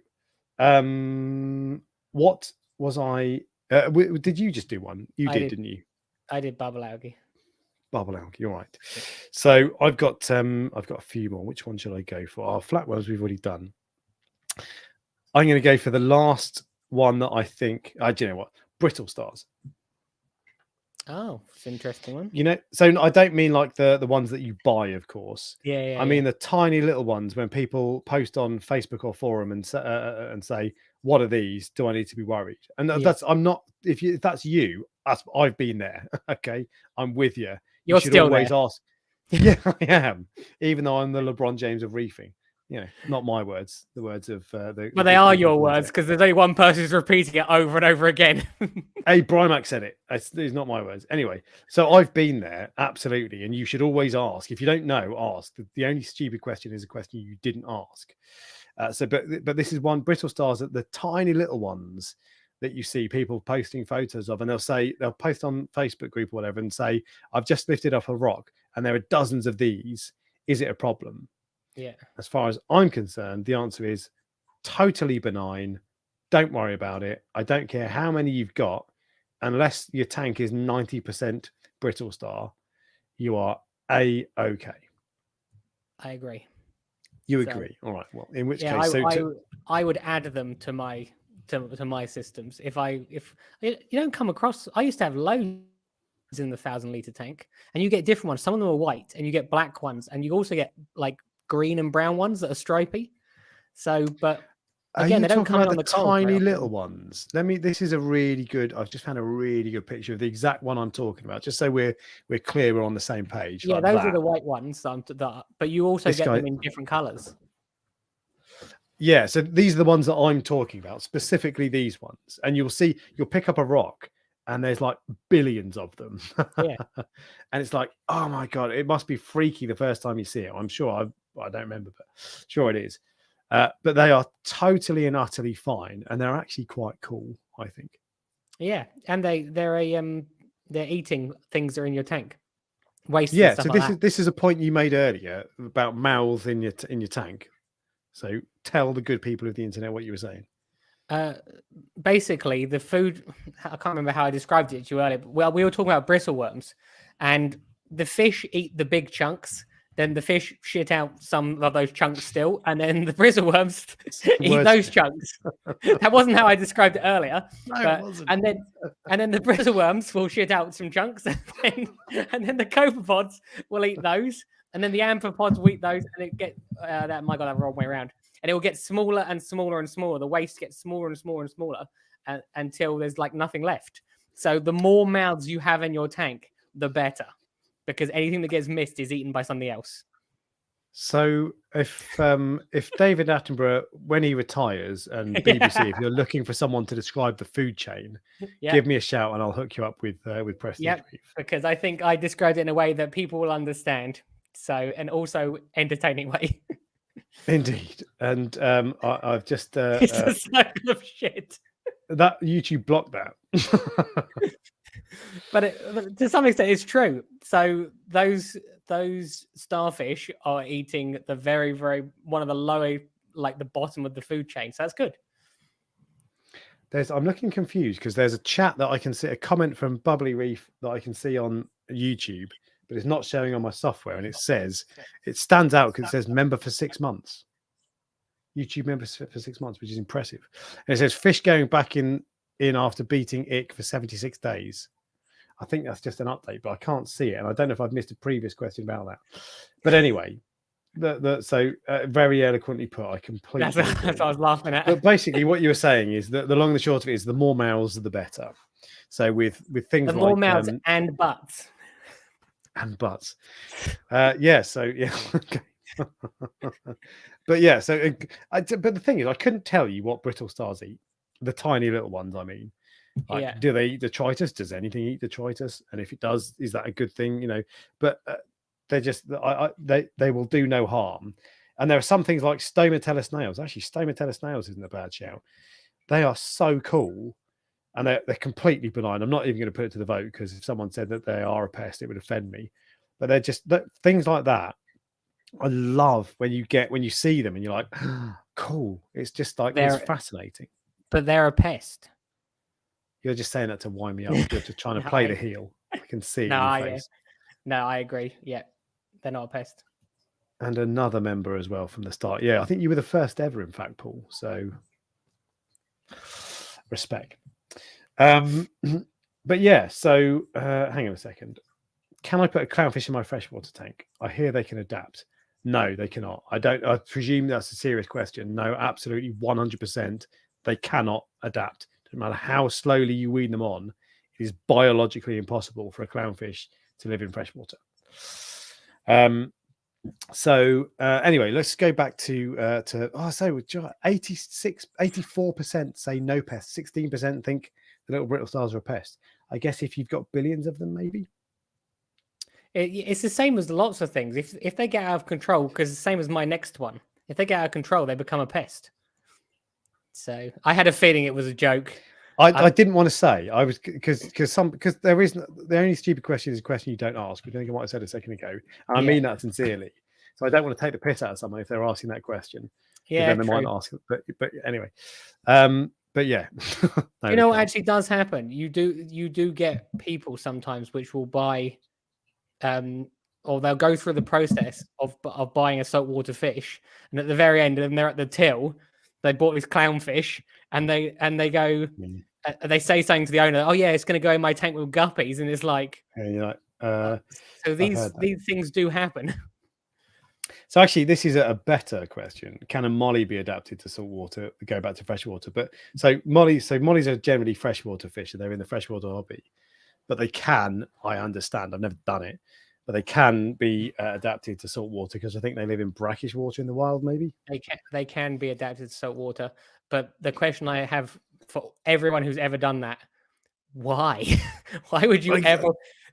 A: What was I? Did you just do one? You
B: I
A: did, didn't you?
B: I did bubble algae.
A: Bubble algae. You're right. So I've got a few more. Which one should I go for? Our flatworms we've already done. I'm going to go for the last one that I think. Do you know what? Brittle stars.
B: Oh, it's an interesting one.
A: So I don't mean like the ones that you buy, of course.
B: Yeah,
A: I mean the tiny little ones when people post on Facebook or forum and say, "What are these? Do I need to be worried?" And that's I'm not. If that's you, I've been there. Okay, I'm with you. You
B: You're
A: should
B: still
A: always
B: there.
A: ask. Yeah, I am. Even though I'm the LeBron James of reefing. Not my words. The words of the.
B: But they are your words because there's only one person who's repeating it over and over again.
A: Hey, Brymac said it. It's not my words. Anyway, so I've been there, absolutely. And you should always ask. If you don't know, ask. The only stupid question is a question you didn't ask. But this is one, brittle stars, the tiny little ones that you see people posting photos of. And they'll post on Facebook group or whatever and say, I've just lifted up a rock and there are dozens of these. Is it a problem?
B: Yeah.
A: As far as I'm concerned, the answer is totally benign. Don't worry about it. I don't care how many you've got. Unless your tank is 90% brittle star, you are okay.
B: I agree.
A: You agree? All right. Well, in which case,
B: I would add them to my my systems. If you don't come across, I used to have loads in the 1,000-liter tank, and you get different ones. Some of them are white, and you get black ones, and you also get like green and brown ones that are stripy. So, but again, they don't come
A: about
B: on
A: the tiny little ones. This is a really good. I've just found a really good picture of the exact one I'm talking about. Just so we're clear, we're on the same page.
B: Yeah,
A: like
B: those
A: that.
B: are the white ones. But you also get them in different colors.
A: Yeah, so these are the ones that I'm talking about, specifically these ones. And you'll pick up a rock and there's like billions of them.
B: Yeah.
A: And it's like, oh my God, it must be freaky the first time you see it. I'm sure I don't remember, but sure it is. But they are totally and utterly fine. And they're actually quite cool, I think.
B: Yeah. And they're eating things that are in your tank. Waste.
A: Yeah. So this is a point you made earlier about mouths in your tank. So tell the good people of the internet what you were saying.
B: Basically, the food, I can't remember how I described it to you earlier, but we were talking about bristleworms, and the fish eat the big chunks, then the fish shit out some of those chunks still, and then the bristleworms eat those chunks. That wasn't how I described it earlier.
A: No, it wasn't.
B: And then the bristleworms will shit out some chunks, and then the copepods will eat those, and then the amphipods will eat those, and it get that might go the wrong way around. And it will get smaller and smaller and smaller. The waste gets smaller and smaller and smaller until there's like nothing left. So the more mouths you have in your tank, the better, because anything that gets missed is eaten by something else.
A: So if David Attenborough, when he retires, and BBC, if you're looking for someone to describe the food chain,
B: Yeah.
A: give me a shout and I'll hook you up with Prestige
B: Yep.
A: Reef.
B: Because I think I described it in a way that people will understand. So, and also entertaining way.
A: Indeed, and I've just
B: It's a cycle of shit.
A: that YouTube blocked that.
B: But to some extent, it's true. So those starfish are eating the very, very one of the lower, like the bottom of the food chain. So that's good.
A: I'm looking confused because there's a chat that I can see, a comment from Bubbly Reef that I can see on YouTube, but it's not showing on my software. And it says, it stands out because it says member for 6 months. YouTube member for 6 months, which is impressive. And it says fish going back in after beating ick for 76 days. I think that's just an update, but I can't see it. And I don't know if I've missed a previous question about that. But anyway, very eloquently put. I completely
B: That's what I was laughing at.
A: But basically, what you were saying is that the long and the short of it is the more mouths, the better. So with things
B: the
A: like
B: more mouths and butts.
A: and butts, yeah. So yeah, okay. But yeah, so but the thing is, I couldn't tell you what brittle stars eat. The tiny little ones, I mean. Like,
B: Yeah.
A: do they eat detritus? Does anything eat detritus? And if it does, is that a good thing? You know, but they're just they will do no harm. And there are some things like stomatella snails. Actually, stomatella snails isn't a bad shout. They are so cool, and they're completely benign. I'm not even going to put it to the vote because if someone said that they are a pest, it would offend me. But they're just things like that. I love when you see them and you're like, cool. It's just like it's fascinating.
B: But they're a pest.
A: You're just saying that to wind me up. You're just trying to play the heel. I can see it in your face.
B: No, I agree. Yeah, they're not a pest.
A: And another member as well from the start. Yeah, I think you were the first ever, in fact, Paul. So respect. But yeah, so hang on a second. Can I put a clownfish in my freshwater tank? I hear they can adapt. No, they cannot. I presume that's a serious question. No, absolutely 100%. They cannot adapt. No matter how slowly you wean them on, it is biologically impossible for a clownfish to live in freshwater. So anyway, let's go back to 84% say no pests, 16% think the little brittle stars are a pest. I guess if you've got billions of them, maybe.
B: It's the same as lots of things. If they get out of control, because the same as my next one, if they get out of control, they become a pest. So I had a feeling it was a joke.
A: I didn't want to say I was because there isn't the only stupid question is a question you don't ask. Which I think I might have said a second ago, and I mean that sincerely. So I don't want to take the piss out of someone if they're asking that question.
B: Yeah,
A: then they might ask. But anyway, but yeah,
B: no, you know what actually does happen. You do get people sometimes which will buy, or they'll go through the process of buying a saltwater fish, and at the very end, and they're at the till. They bought this clownfish, and they go. They say something to the owner. Oh yeah, it's going to go in my tank with guppies, and it's like.
A: And you're like,
B: so these things do happen.
A: So actually, this is a better question. Can a molly be adapted to saltwater? Go back to freshwater, but mollies are generally freshwater fish. They're in the freshwater hobby, but they can. I understand. I've never done it, but they can be adapted to saltwater because I think they live in brackish water in the wild. Maybe
B: they can be adapted to saltwater. But the question I have for everyone who's ever done that: why? Why would you ever?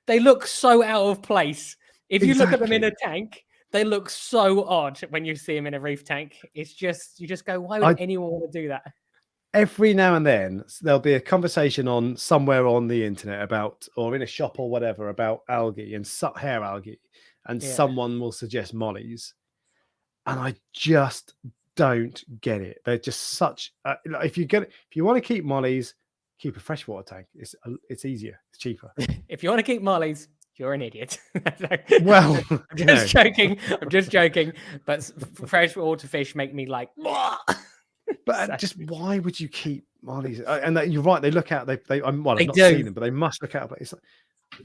B: They look so out of place. If you look at them in a tank, they look so odd when you see them in a reef tank. It's just you just go, why would anyone want to do that?
A: Every now and then there'll be a conversation on somewhere on the internet about, or in a shop or whatever, about algae and hair algae, and someone will suggest mollies, and I just don't get it. They're just such. If you want to keep mollies, keep a freshwater tank. It's easier. It's cheaper.
B: If you want to keep mollies, you're an idiot.
A: Well,
B: I'm just joking. I'm just joking. But freshwater fish make me like.
A: But just why would you keep mollies? And you're right. They look out. I've not
B: do.
A: seen them, but they must look out. But it's like,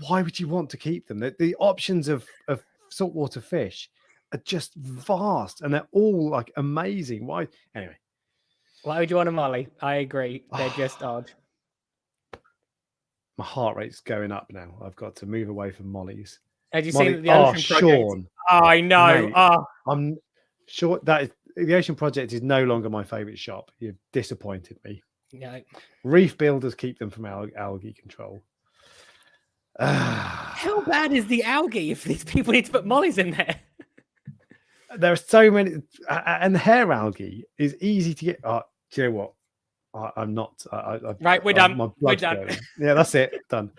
A: why would you want to keep them? The options of saltwater fish are just vast, and they're all like amazing. Why? Anyway,
B: why would you want a molly? I agree. They're just odd.
A: My heart rate's going up now. I've got to move away from mollies.
B: Had you
A: Molly,
B: seen the Ocean Project?
A: Sean,
B: Oh, I know.
A: mate,
B: Oh,
A: I'm sure that the Ocean Project is no longer my favourite shop. You've disappointed me.
B: no.
A: Reef builders keep them from algae control.
B: How bad is the algae if these people need to put mollies in there?
A: There are so many, and the hair algae is easy to get. Do you know what? I'm not.
B: Right, we're done.
A: My
B: We're
A: blood's
B: done.
A: boiling. Yeah, that's it. Done.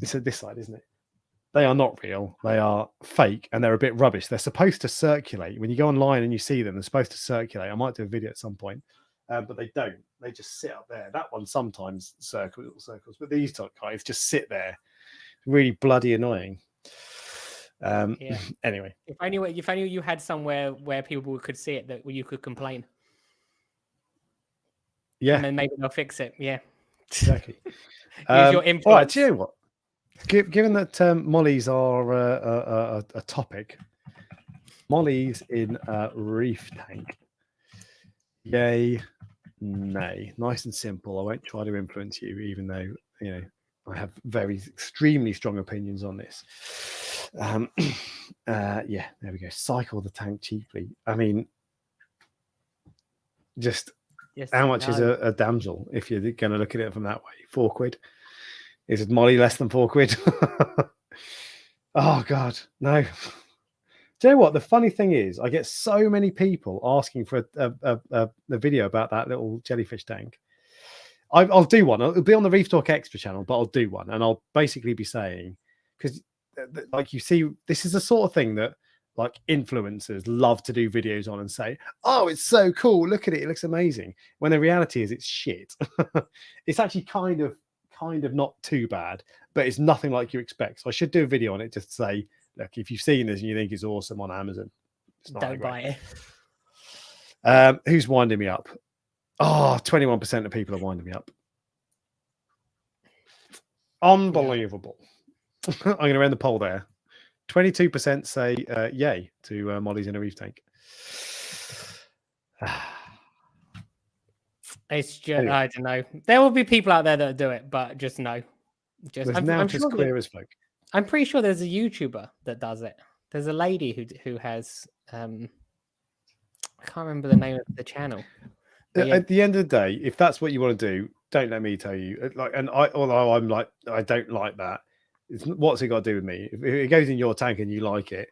A: It's this side, isn't it? They are not real. They are fake, and they're a bit rubbish. They're supposed to circulate. When you go online and you see them, they're supposed to circulate. I might do a video at some point, but they don't. They just sit up there. That one sometimes circles, but these type guys just sit there. Really bloody annoying.
B: Yeah.
A: Anyway,
B: If I knew you had somewhere where people could see it that you could complain.
A: yeah,
B: And then maybe they'll fix it. Yeah.
A: exactly.
B: Use your influence.
A: All right, do you know what? Given that mollies are a topic, mollies in a reef tank. Yay, nay. Nice and simple. I won't try to influence you, even though I have extremely strong opinions on this. Yeah, there we go. Cycle the tank cheaply. I mean, just how much is a damsel if you're going to look at it from that way? £4. Is it molly less than £4? Oh God, no. Do you know what? The funny thing is, I get so many people asking for a video about that little jellyfish tank. I'll do one. It'll be on the Reef Dork Extra channel, but I'll do one, and I'll basically be saying, because like you see, this is the sort of thing that like influencers love to do videos on and say, oh, it's so cool, look at it, it looks amazing, when the reality is it's shit. It's actually kind of not too bad, but it's nothing like you expect. So I should do a video on it just to say, look, if you've seen this and you think it's awesome on Amazon,
B: don't buy
A: it. Who's winding me up? Oh, 21% of people are winding me up. Unbelievable. Yeah. I'm going to end the poll there. 22% say yay to mollies in a reef tank.
B: It's just, anyway. I don't know. There will be people out there that do it, but just no.
A: I'm just clear as folk.
B: I'm pretty sure there's a YouTuber that does it. There's a lady who has I can't remember the name of the channel.
A: Yeah. At the end of the day, if that's what you want to do, don't let me tell you. Although I'm like, I don't like that. What's it got to do with me? If it goes in your tank and you like it,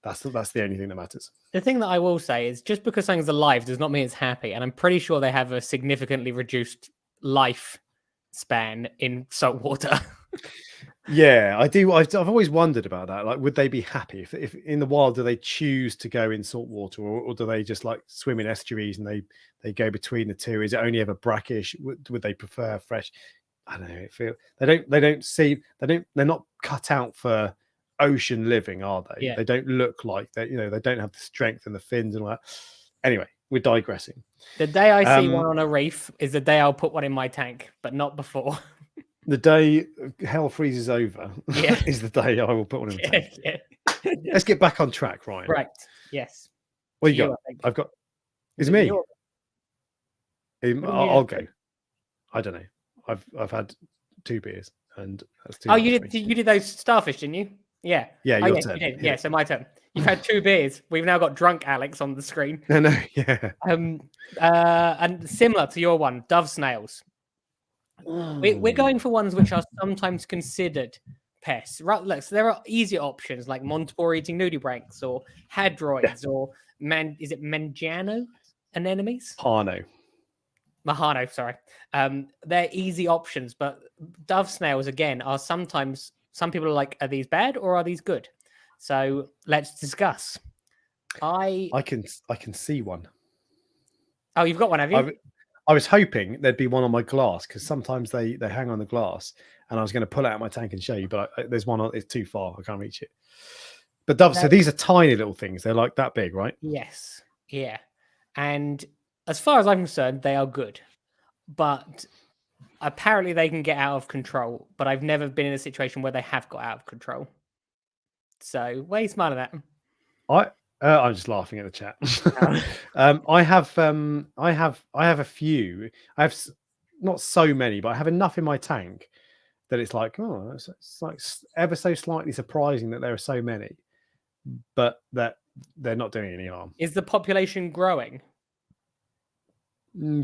A: that's the only thing that matters.
B: The thing that I will say is, just because something's alive does not mean it's happy, and I'm pretty sure they have a significantly reduced life span in saltwater.
A: Yeah, I do. I've always wondered about that. Like, would they be happy if in the wild, do they choose to go in salt water, or do they just like swim in estuaries and they go between the two? Is it only ever brackish? Would they prefer fresh? I don't know. They're not cut out for ocean living, are they?
B: Yeah.
A: They don't look like that. They don't have the strength and the fins and all that. Anyway, we're digressing.
B: The day I see one on a reef is the day I'll put one in my tank, but not before.
A: The day hell freezes over,
B: yeah,
A: is the day I will put one in the tank.
B: Yeah.
A: Let's get back on track, Ryan.
B: Right. Yes.
A: What you got? I've got. It's me. I'll go. I don't know. I've had 2 beers and that's too.
B: Oh, you did those starfish, didn't you? Yeah.
A: Yeah, your turn.
B: You did. Yeah, so my turn. You've had 2 beers. We've now got drunk Alex on the screen.
A: No, yeah.
B: And similar to your one, dove snails. We're going for ones which are sometimes considered pests. Right, look, so there are easier options like Montour eating nudibranchs or hadroids or is it Mangiano anemones? Mahano, sorry. They're easy options, but dove snails again are sometimes, some people are like, are these bad or are these good? So let's discuss. I
A: can see one.
B: Oh, you've got one, have you?
A: I was hoping there'd be one on my glass, because sometimes they hang on the glass, and I was going to pull it out of my tank and show you, but there's one it's too far. I can't reach it. But doves, so these are tiny little things. They're like that big, right?
B: Yes. Yeah. And as far as I'm concerned, they are good. But apparently they can get out of control. But I've never been in a situation where they have got out of control. So why are you smiling at?
A: I'm just laughing at the chat. I have a few. I have not so many, but I have enough in my tank that it's like, oh, it's like ever so slightly surprising that there are so many, but that they're not doing any harm.
B: Is the population growing?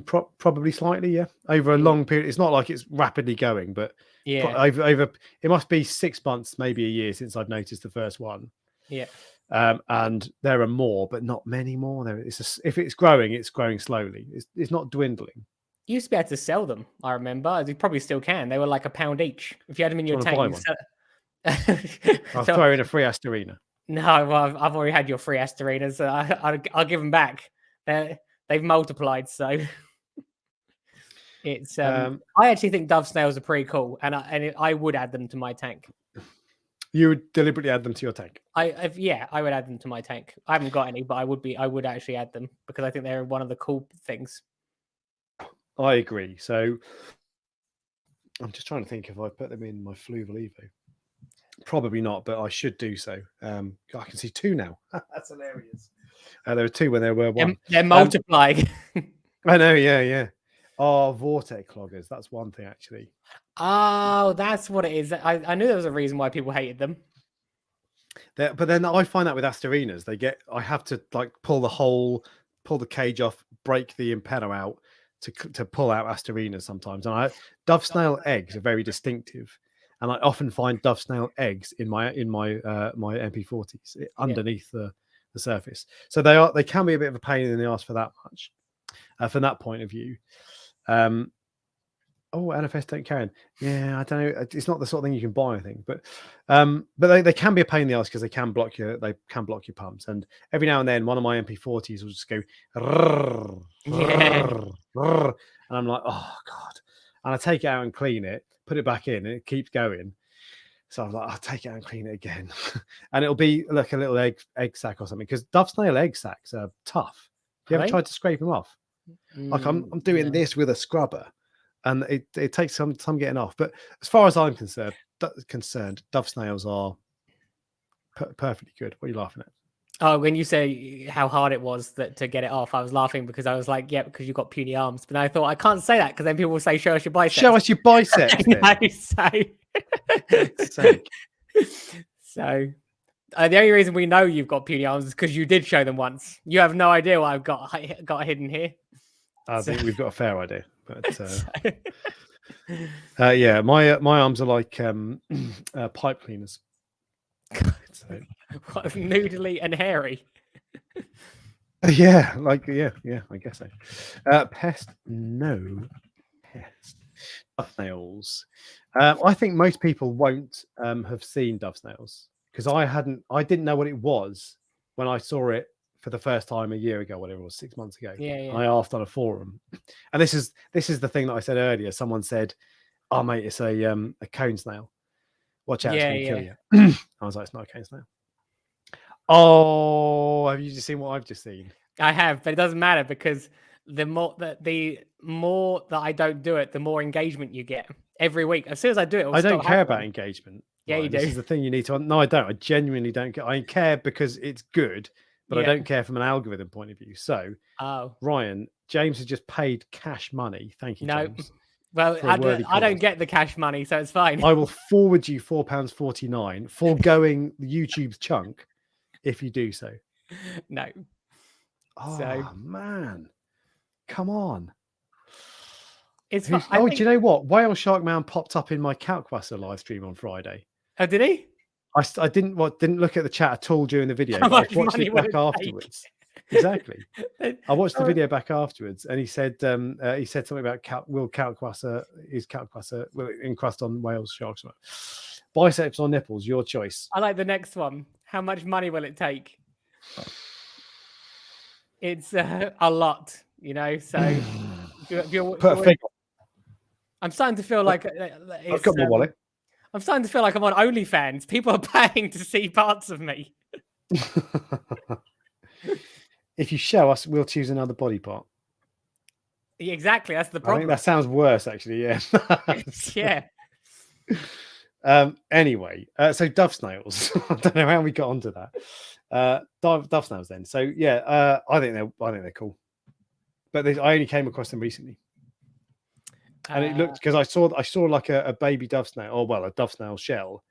A: Probably slightly, yeah. Over a long period, it's not like it's rapidly going, but over it must be 6 months, maybe a year since I've noticed the first one.
B: Yeah.
A: And there are more, but not many more. If it's growing slowly. It's not dwindling.
B: You used to be able to sell them. I remember. You probably still can. They were like £1 each. If you had them in your tank,
A: I'll throw in a free Astorina.
B: No, well, I've already had your free Astorinas. So I'll give them back. They've multiplied, so it's. I actually think dove snails are pretty cool, and I would add them to my tank.
A: You would deliberately add them to your tank?
B: I would add them to my tank. I haven't got any, but I would actually add them because I think they're one of the cool things.
A: I agree. So I'm just trying to think if I put them in my Fluval Evo. Probably not, but I should do so. I can see 2 now. That's hilarious. There were 2 when there were 1.
B: They're multiplying.
A: I know, yeah. Oh, vortex cloggers. That's one thing, actually.
B: Oh, that's what it is. I knew there was a reason why people hated them.
A: But then I find that with Astorinas, I have to like pull the cage off, break the impeller out to pull out Astorinas sometimes. And dove snail eggs are very distinctive. And I often find dove snail eggs in my MP40s underneath the surface. So they can be a bit of a pain in the ass for that much, from that point of view. NFS don't carry on. Yeah, I don't know. It's not the sort of thing you can buy, I think, but they can be a pain in the ass because they can block your pumps. And every now and then, one of my MP40s will just go, and I'm like, oh god. And I take it out and clean it, put it back in, and it keeps going. So I'm like, I'll take it out and clean it again. And it'll be like a little egg sac or something, because dove snail egg sacs are tough. Have you ever tried to scrape them off? Like I'm doing this with a scrubber, and it takes some getting off. But as far as I'm concerned, dove snails are perfectly good. What are you laughing at?
B: Oh, when you say how hard it was to get it off, I was laughing because I was like, yeah, because you've got puny arms. But I thought I can't say that because then people will say, show us your biceps.
A: Show us your biceps.
B: So the only reason we know you've got puny arms is because you did show them once. You have no idea what I've got hidden here.
A: I think we've got a fair idea. But yeah, my arms are like pipe cleaners. So.
B: What, noodly and hairy?
A: Yeah, I guess so. Pest, no. Pest. Dove snails. I think most people won't have seen dove snails because I didn't know what it was when I saw it for the first time a year ago, whatever it was, 6 months ago.
B: Yeah.
A: I asked on a forum, and this is the thing that I said earlier. Someone said, "Oh mate, it's a cone snail. Watch out, it's going to kill you." I was like, "It's not a cone snail." Oh, have you just seen what I've just seen?
B: I have, but it doesn't matter because the more that I don't do it, the more engagement you get every week. As soon as I do it,
A: I don't care about engagement.
B: Yeah,
A: Ryan.
B: you do.
A: This is the thing you need to. No, I don't. I genuinely don't care. I care because it's good, but I don't care from an algorithm point of view. So, Ryan, James has just paid cash money. Thank you, James.
B: Well, I don't get the cash money, so it's fine.
A: I will forward you £4.49, foregoing YouTube's chunk, if you do so.
B: No.
A: Oh man, come on.
B: It's
A: do you know what? Whale Shark Man popped up in my Calcwasser live stream on Friday.
B: Oh, did he?
A: I didn't look at the chat at all during the video. I watched it back afterwards. Exactly. I watched the video back afterwards, and he said something about will Calcwasser encrust on whales, sharks, biceps or nipples, your choice.
B: I like the next one. How much money will it take? It's a lot, you know. So
A: perfect.
B: I'm starting to feel like
A: I've got my wallet.
B: I'm starting to feel like I'm on OnlyFans. People are paying to see parts of me.
A: If you show us, we'll choose another body part.
B: Yeah, exactly. That's the problem.
A: I think that sounds worse, actually. Yeah.
B: Yeah.
A: Anyway, so dove snails. I don't know how we got onto that. Dove snails. Then. So yeah, I think they're cool, but I only came across them recently. And it looked, because I saw like a baby dove snail, or well, a dove snail shell,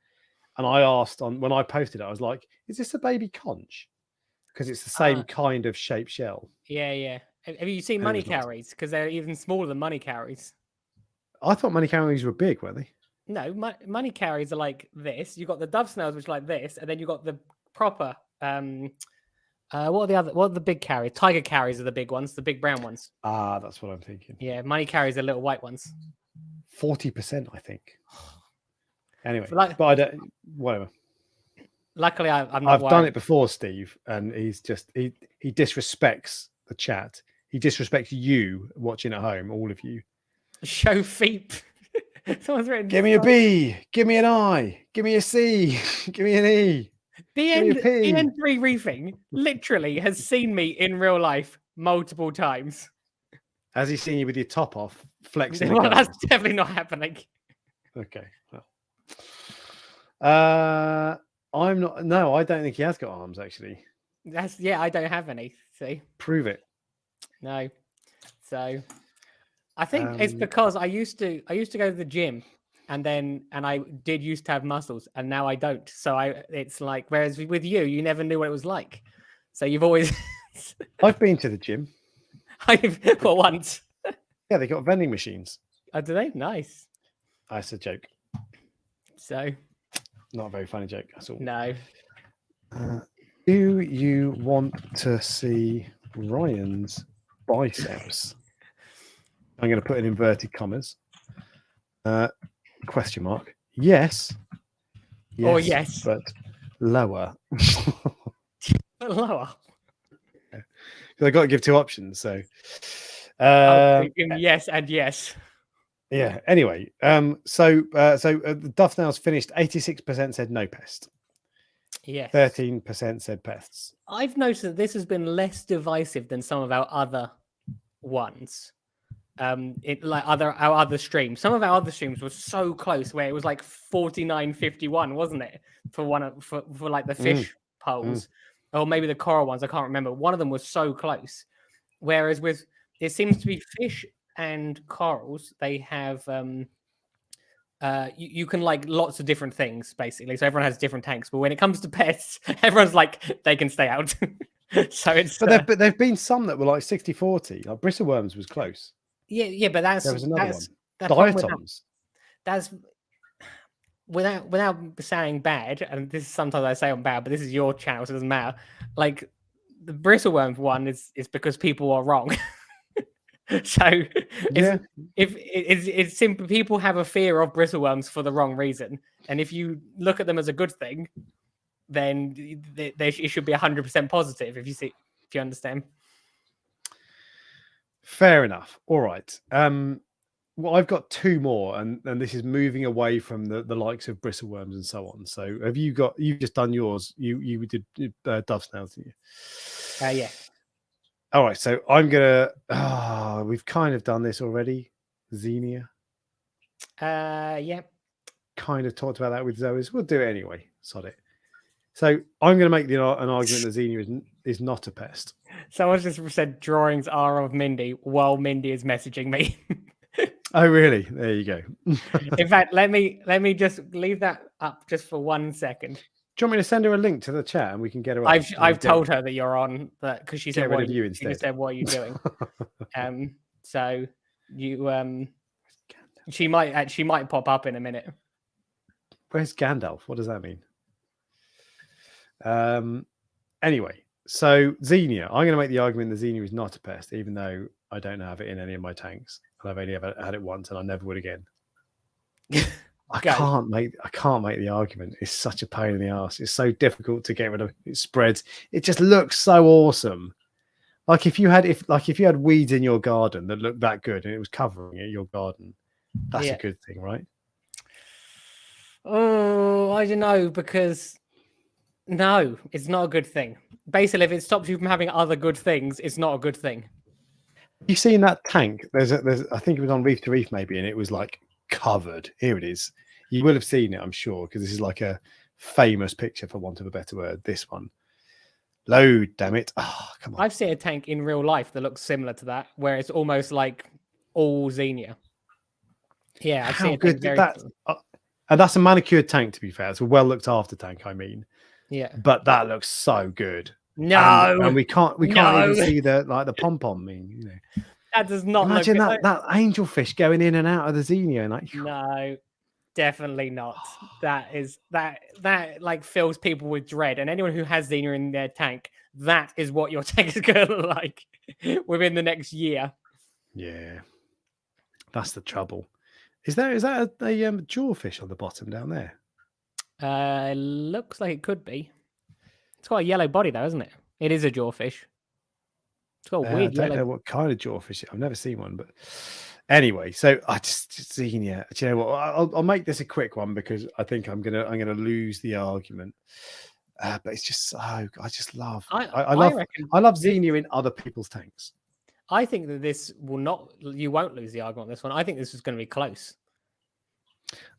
A: and I asked when I posted it, I was like, "Is this a baby conch?" Because it's the same kind of shaped shell.
B: Yeah. Have you seen
A: And it
B: money
A: was not.
B: cowries? Because they're even smaller than money cowries.
A: I thought money cowries were big, weren't they?
B: No, money cowries are like this. You've got the dove snails, which are like this, and then you've got the proper. What are the big carriers? Tiger carriers are the big ones, the big brown ones.
A: Ah, that's what I'm thinking.
B: Yeah, money carriers are little white ones.
A: 40%, I think. Anyway,
B: Like-
A: but I don't. Whatever.
B: Luckily, I'm not.
A: I've done it before, Steve, and he's just he disrespects the chat. He disrespects you watching at home, all of you.
B: Show feet. Someone's written.
A: Give me a B. Give me an I. Give me a C. Give me an E.
B: BN3 Reefing literally has seen me in real life multiple times.
A: Has he seen you with your top off, flexing?
B: Well, that's definitely not happening.
A: Okay. Well. I'm not. No, I don't think he has got arms. Actually,
B: I don't have any. See,
A: prove it.
B: No. So, I think it's because I used to go to the gym, and I did used to have muscles, and now I don't. So it's like, whereas with you, you never knew what it was like. So you've always.
A: I've been to the gym.
B: For once.
A: Yeah, they got vending machines.
B: Oh, do they? Nice.
A: That's a joke.
B: So.
A: Not a very funny joke at all.
B: No.
A: Do you want to see Ryan's biceps? I'm going to put in inverted commas. Question mark. Yes.
B: Or yes.
A: But lower.
B: Lower.
A: I've got to give two options. So,
B: yes and yes.
A: Yeah. Anyway, so the dove snails finished. 86% said no pest.
B: Yes.
A: 13% said pests.
B: I've noticed that this has been less divisive than some of our other ones. Like our other streams. Some of our other streams were so close, where it was like 49-51, wasn't it? For like the fish polls, or maybe the coral ones. I can't remember. One of them was so close. Whereas it seems to be fish and corals, they have you can like lots of different things basically, so everyone has different tanks, but when it comes to pests, everyone's like they can stay out. So it's
A: but there've been some that were like 60-40. Like bristleworms was close.
B: Yeah, but
A: there was another one.
B: Diatoms. That's without saying bad, and this is sometimes I say I'm bad, but this is your channel, so it doesn't matter. Like the bristleworm one is because people are wrong. So it's simple. People have a fear of bristleworms for the wrong reason, and if you look at them as a good thing, then it should be 100% positive. If you understand.
A: Fair enough. All right. Well, I've got two more, and this is moving away from the likes of bristleworms and so on. So you've just done yours? You did dove snails, didn't you?
B: Yeah.
A: All right, so I'm gonna. We've kind of done this already. Xenia.
B: Yeah.
A: Kind of talked about that with Zoe's. We'll do it anyway. Sod it. So I'm going to make an argument that Xenia is not a pest.
B: Someone just said drawings are of Mindy while Mindy is messaging me.
A: Oh, really? There you go.
B: In fact, let me just leave that up just for 1 second.
A: Do you want me to send her a link to the chat and we can get her?
B: I've told her that you're on that because she said,
A: "What
B: she just said, what are you doing?" So you she might pop up in a minute.
A: Where's Gandalf? What does that mean? Anyway, so Xenia, I'm going to make the argument that Xenia is not a pest, even though I don't have it in any of my tanks, and I've only ever had it once, and I never would again. I can't make the argument. It's such a pain in the ass. It's so difficult to get rid of. It spreads. It just looks so awesome. Like if you had weeds in your garden that looked that good and it was covering your garden, that's a good thing, right?
B: Oh, I don't know, because no, it's not a good thing. Basically, if it stops you from having other good things, it's not a good thing.
A: You've seen that tank? There's I think it was on Reef to Reef maybe, and it was like covered. Here it is. You will have seen it, I'm sure, because this is like a famous picture, for want of a better word. This one. Load, damn it. Oh, come on.
B: I've seen a tank in real life that looks similar to that, where it's almost like all Xenia. Yeah, I've
A: How
B: seen it
A: good
B: very
A: that? And that's a manicured tank, to be fair. It's a well looked after tank, I mean.
B: yeah.
A: But that looks so good.
B: No,
A: And we can't even
B: no.
A: see the pom pom. I mean, you know.
B: That does not
A: Imagine
B: look
A: that angelfish going in and out of the Xenia and like.
B: No, definitely not. That is that like fills people with dread. And anyone who has Xena in their tank, that is what your tank is going to look like within the next year.
A: Yeah, that's the trouble. Is that a jawfish on the bottom down there?
B: Looks like it could be. It's got a yellow body though, isn't it? It is a jawfish. It's got a
A: I
B: weird
A: don't
B: yellow.
A: know what kind of jawfish. I've never seen one, but anyway. So I just Xenia. Do you know what? I'll make this a quick one because I think I'm gonna lose the argument. But it's just so I just love. I love Xenia in other people's tanks.
B: I think that this will not. You won't lose the argument on this one. I think this is going to be close.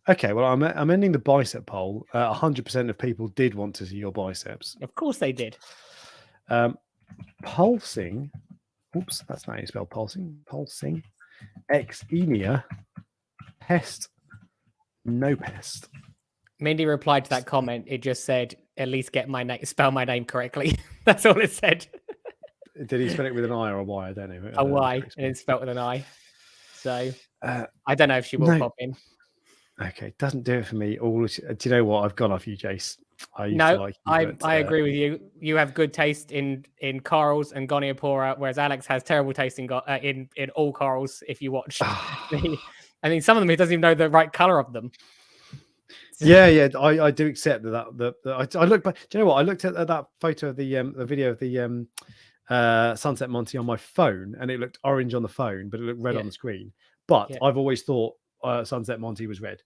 A: Okay, well, I'm ending the bicep poll. 100% of people did want to see your biceps.
B: Of course they did.
A: Pulsing. Oops, that's not how you spell pulsing. Pulsing. X-Enia. Pest. No pest.
B: Mindy replied to that comment. It just said, "At least get my name, spell my name correctly." That's all it said.
A: Did he spell it with an I or a Y? I don't know.
B: A Y, and it's spelled with an I. So I don't know if she will pop in.
A: Okay, doesn't do it for me. Do you know what? I've gone off you, Jace. I
B: agree with you. You have good taste in corals and Goniopora, whereas Alex has terrible taste in all corals. If you watch, I mean, some of them he doesn't even know the right color of them.
A: Yeah, I do accept that. I look back. Do you know what? I looked at that photo of the video of the Sunset Monty on my phone, and it looked orange on the phone, but it looked red on the screen. But I've always thought Sunset Monty was red.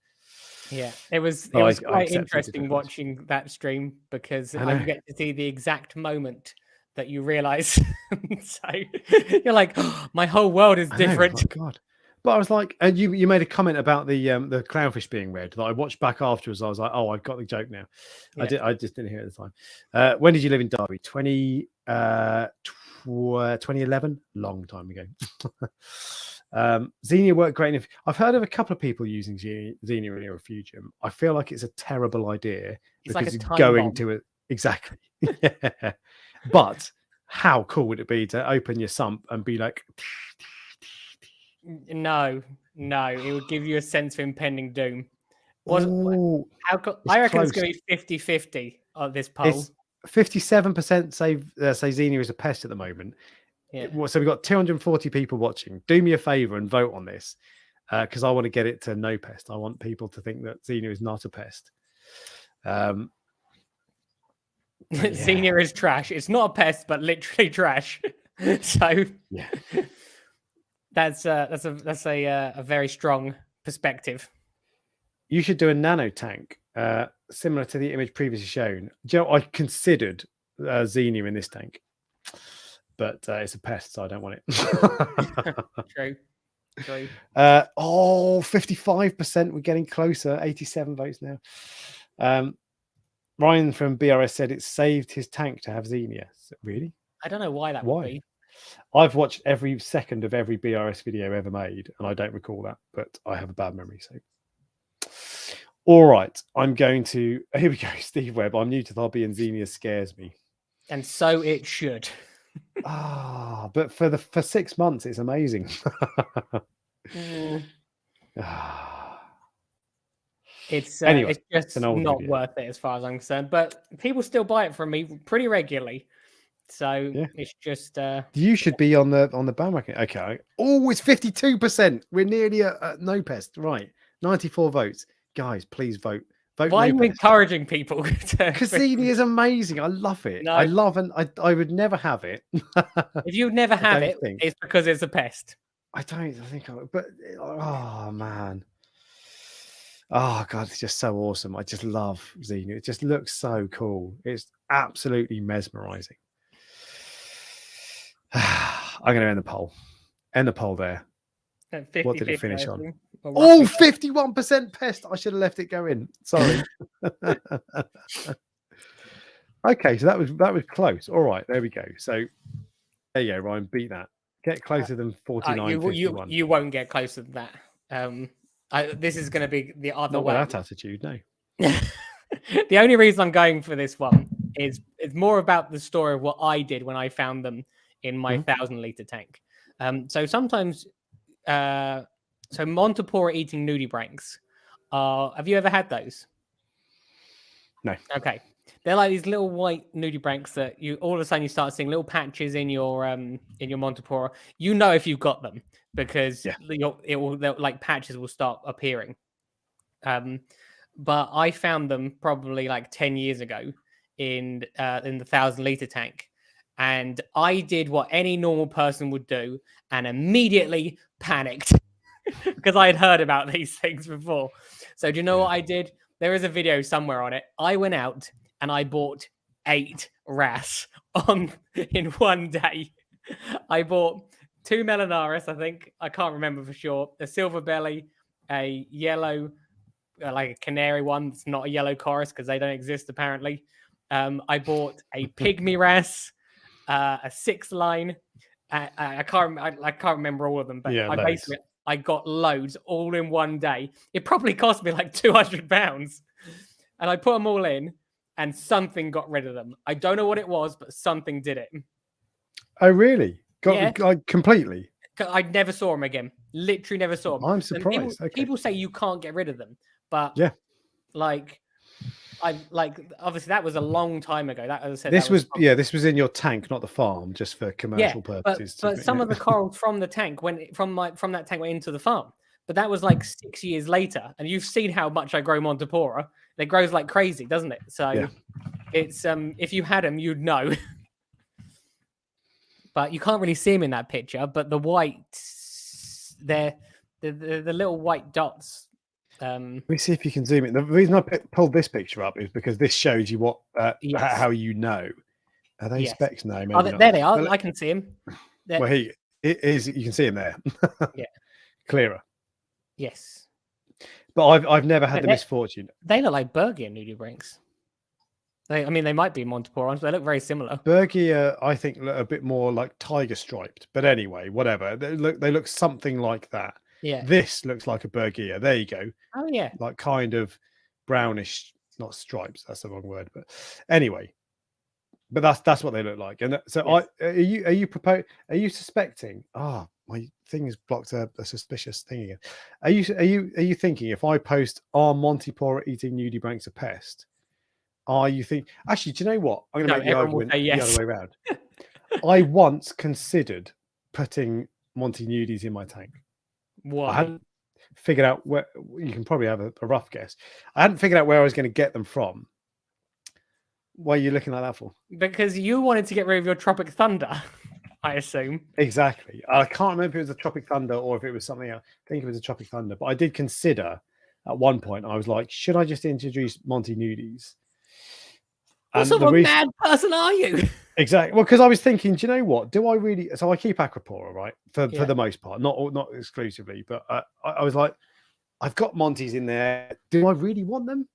B: Yeah, it was quite interesting watching that stream because you get to see the exact moment that you realize. So you're like, oh, my whole world is different.
A: Oh, God. But I was like, and you made a comment about the clownfish being red that I watched back afterwards. I was like, oh, I've got the joke now. Yeah. I just didn't hear it at the time. When did you live in Derby? 2011, long time ago. Xenia worked great. I've heard of a couple of people using Xenia in a refugium. I feel like it's a terrible idea because it's going to it exactly. Yeah. But how cool would it be to open your sump and be like?
B: No, it would give you a sense of impending doom. I reckon it's going to be 50-50 on this poll.
A: 57% say Xenia is a pest at the moment. Yeah. So we've got 240 people watching. Do me a favor and vote on this because I want to get it to no pest. I want people to think that Xenia is not a pest.
B: Xenia is trash. It's not a pest, but literally trash. So
A: yeah,
B: that's a very strong perspective.
A: You should do a nano tank similar to the image previously shown. Do you know, I considered Xenia in this tank. But it's a pest, so I don't want it.
B: True.
A: 55%. We're getting closer. 87 votes now. Ryan from BRS said it saved his tank to have Xenia. Really?
B: I don't know why that would be.
A: I've watched every second of every BRS video ever made, and I don't recall that, but I have a bad memory. So, all right, I'm going to. Here we go, Steve Webb. I'm new to the hobby, and Xenia scares me.
B: And so it should.
A: But for 6 months it's amazing.
B: It's
A: anyway,
B: it's just not worth it as far as I'm concerned. But people still buy it from me pretty regularly, so it's just.
A: You should be on the bandwagon. Okay. Oh, it's 52%. We're nearly at no pest. Right, 94 votes, guys. Please vote.
B: Why are you encouraging people?
A: Because Xenia is amazing. I love it. No. I love and I would never have it.
B: If you never have it, it's because it's a pest.
A: I don't think I would, but oh man. Oh God, it's just so awesome. I just love Xenia. It just looks so cool. It's absolutely mesmerizing. I'm going to end the poll. End the poll there. 50, what did it finish on? Oh, 51% pest. I should have left it go in. Sorry. Okay, so that was close. All right, there we go. So there you go, Ryan. Beat that. Get closer than 49.
B: You won't get closer than that. This is going to be the other
A: Not with
B: way.
A: that attitude, no.
B: The only reason I'm going for this one is it's more about the story of what I did when I found them in my 1,000-liter tank. So sometimes, so Montipora eating nudibranchs. Have you ever had those?
A: No.
B: Okay. They're like these little white nudibranchs that you all of a sudden you start seeing little patches in your Montipora. You know if you've got them because like patches will start appearing. But I found them probably like 10 years ago in the 1,000-liter tank, and I did what any normal person would do and immediately panicked because I had heard about these things before. So do you know what I did? There is a video somewhere on it. I went out and I bought 8 wrasse in one day. I bought 2 Melanaris, I think. I can't remember for sure. A silver belly, a yellow, like a canary one. That's not a yellow chorus because they don't exist apparently. I bought a pygmy wrasse, a 6-line. I can't remember all of them, but I got loads all in one day. It probably cost me like £200, and I put them all in, and something got rid of them. I don't know what it was, but something did it.
A: Oh, really? Completely?
B: I never saw them again. Literally never saw them.
A: I'm surprised.
B: People say you can't get rid of them, but obviously that was a long time ago. That, as I said,
A: this was in your tank, not the farm, just for commercial purposes.
B: But some of the corals from the tank from that tank went into the farm. But that was like 6 years later, and you've seen how much I grow Montipora. It grows like crazy, doesn't it? So it's if you had them, you'd know. But you can't really see them in that picture. But the white, the little white dots.
A: Let me see if you can zoom in. The reason I pulled this picture up is because this shows you what how you know. Are they specks? No, maybe not.
B: There they are. I can see them.
A: Well, you can see them there.
B: Yeah,
A: clearer.
B: Yes,
A: but I've never had the misfortune.
B: They look like Bergia nudibranchs. They might be Montiporans, but they look very similar.
A: Bergia, I think, look a bit more like tiger striped. But anyway, whatever. They look something like that.
B: Yeah.
A: This looks like a Bergia. There you go.
B: Oh yeah.
A: Like kind of brownish, not stripes. That's the wrong word. But anyway, but that's what they look like. And so yes. Are you suspecting? Oh, my thing has blocked a suspicious thing again. Are you thinking if I post "Are Montipora eating nudibranchs a pest"? Are you think actually? Do you know what? I'm going to make the argument the other way around. I once considered putting Monty nudies in my tank.
B: Why?
A: I hadn't figured out where. You can probably have a rough guess. I hadn't figured out where I was going to get them from. What are you looking like that for?
B: Because you wanted to get rid of your Tropic Thunder, I assume.
A: Exactly. I can't remember if it was a Tropic Thunder or if it was something else. I think it was a Tropic Thunder, but I did consider at one point. I was like, should I just introduce Monty nudies?
B: What sort of mad person are you?
A: Exactly. Well, because I was thinking, do you know what? Do I really? So I keep Aquapora, right? For the most part, not exclusively, but I was like, I've got Monties in there. Do I really want them?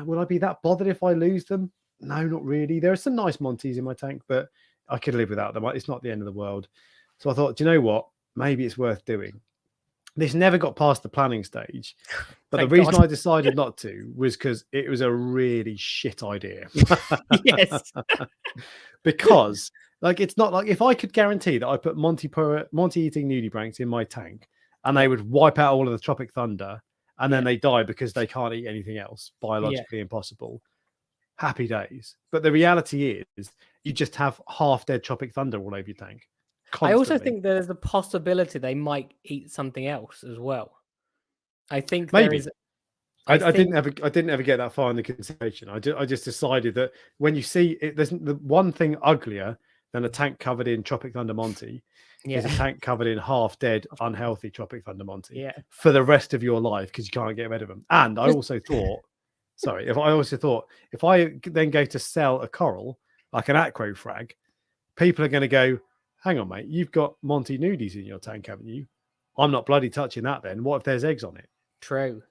A: Will I be that bothered if I lose them? No, not really. There are some nice Monties in my tank, but I could live without them. It's not the end of the world. So I thought, do you know what? Maybe it's worth doing. This never got past the planning stage, but the reason I decided not to was because it was a really shit idea.
B: Yes.
A: Because it's not like if I could guarantee that I put Monty eating nudibranchs in my tank and they would wipe out all of the Tropic Thunder and then they die because they can't eat anything else, biologically impossible. Happy days. But the reality is you just have half dead Tropic Thunder all over your tank. Constantly.
B: I also think there's a possibility they might eat something else as well. I think
A: maybe.
B: There is.
A: I didn't ever get that far in the consideration. I just decided that when you see it, there's the one thing uglier than a tank covered in Tropic Thunder Monty is a tank covered in half dead, unhealthy Tropic Thunder Monty for the rest of your life because you can't get rid of them. And I also thought, if I then go to sell a coral like an aqua frag, people are going to go, hang on, mate, you've got Monty nudies in your tank, haven't you? I'm not bloody touching that then. What if there's eggs on it?
B: True.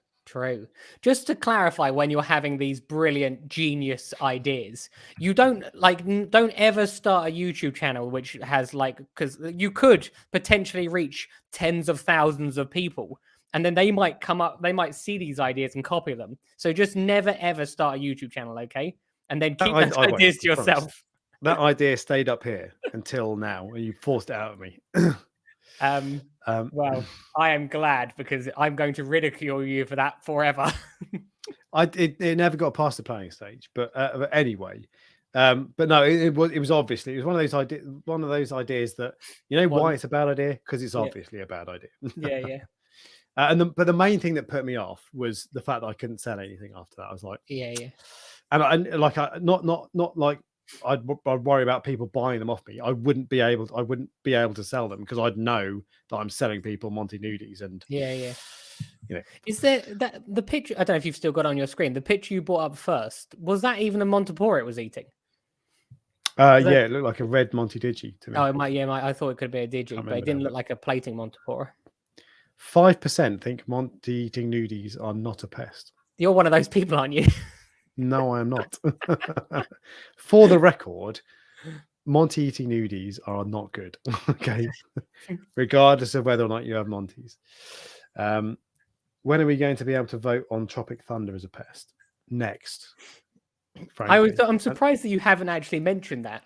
B: Just to clarify, when you're having these brilliant genius ideas, you don't ever start a YouTube channel which has because you could potentially reach tens of thousands of people and then they might come up, they might see these ideas and copy them. So just never ever start a YouTube channel, okay? And then keep those
A: I won't,
B: ideas to
A: I promise.
B: yourself.
A: That idea stayed up here until now, and you forced it out of me.
B: Well, I am glad, because I'm going to ridicule you for that forever.
A: It never got past the planning stage, but anyway, but no, it was obviously, it was one of those ideas that, you know, why it's a bad idea, because it's obviously a bad idea.
B: Yeah.
A: But the main thing that put me off was the fact that I couldn't sell anything after that. I was like,
B: yeah.
A: And like, not like I'd worry about people buying them off me. I wouldn't be able to sell them, because I'd know that I'm selling people Monty Nudies. And
B: yeah.
A: You know,
B: is there that the picture? I don't know if you've still got on your screen the picture you brought up first. Was that even a Montipora it was eating?
A: yeah, it looked like a red Monty Digi to me.
B: Oh, it might. Yeah, I thought it could be a Digi, but it didn't look like a plating Montipora.
A: 5% think Monty eating nudies are not a pest.
B: You're one of those people, aren't you?
A: No, I am not. For the record, Monty eating nudies are not good. Okay, regardless of whether or not you have Monties. When are we going to be able to vote on Tropic Thunder as a pest? Next.
B: I'm surprised that you haven't actually mentioned that,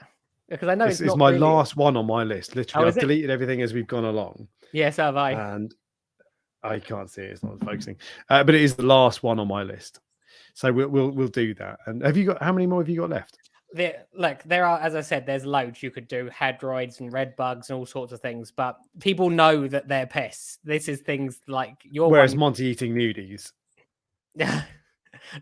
B: because I know
A: it's my last one on my list. Literally, I've deleted everything as we've gone along.
B: Yes, so have I.
A: And I can't see it. It's not focusing, but it is the last one on my list. So we'll do that. And how many more have you got left?
B: There are, as I said, there's loads you could do, hadroids and red bugs and all sorts of things, but people know that they're pests. This is things like
A: whereas Monty eating nudies.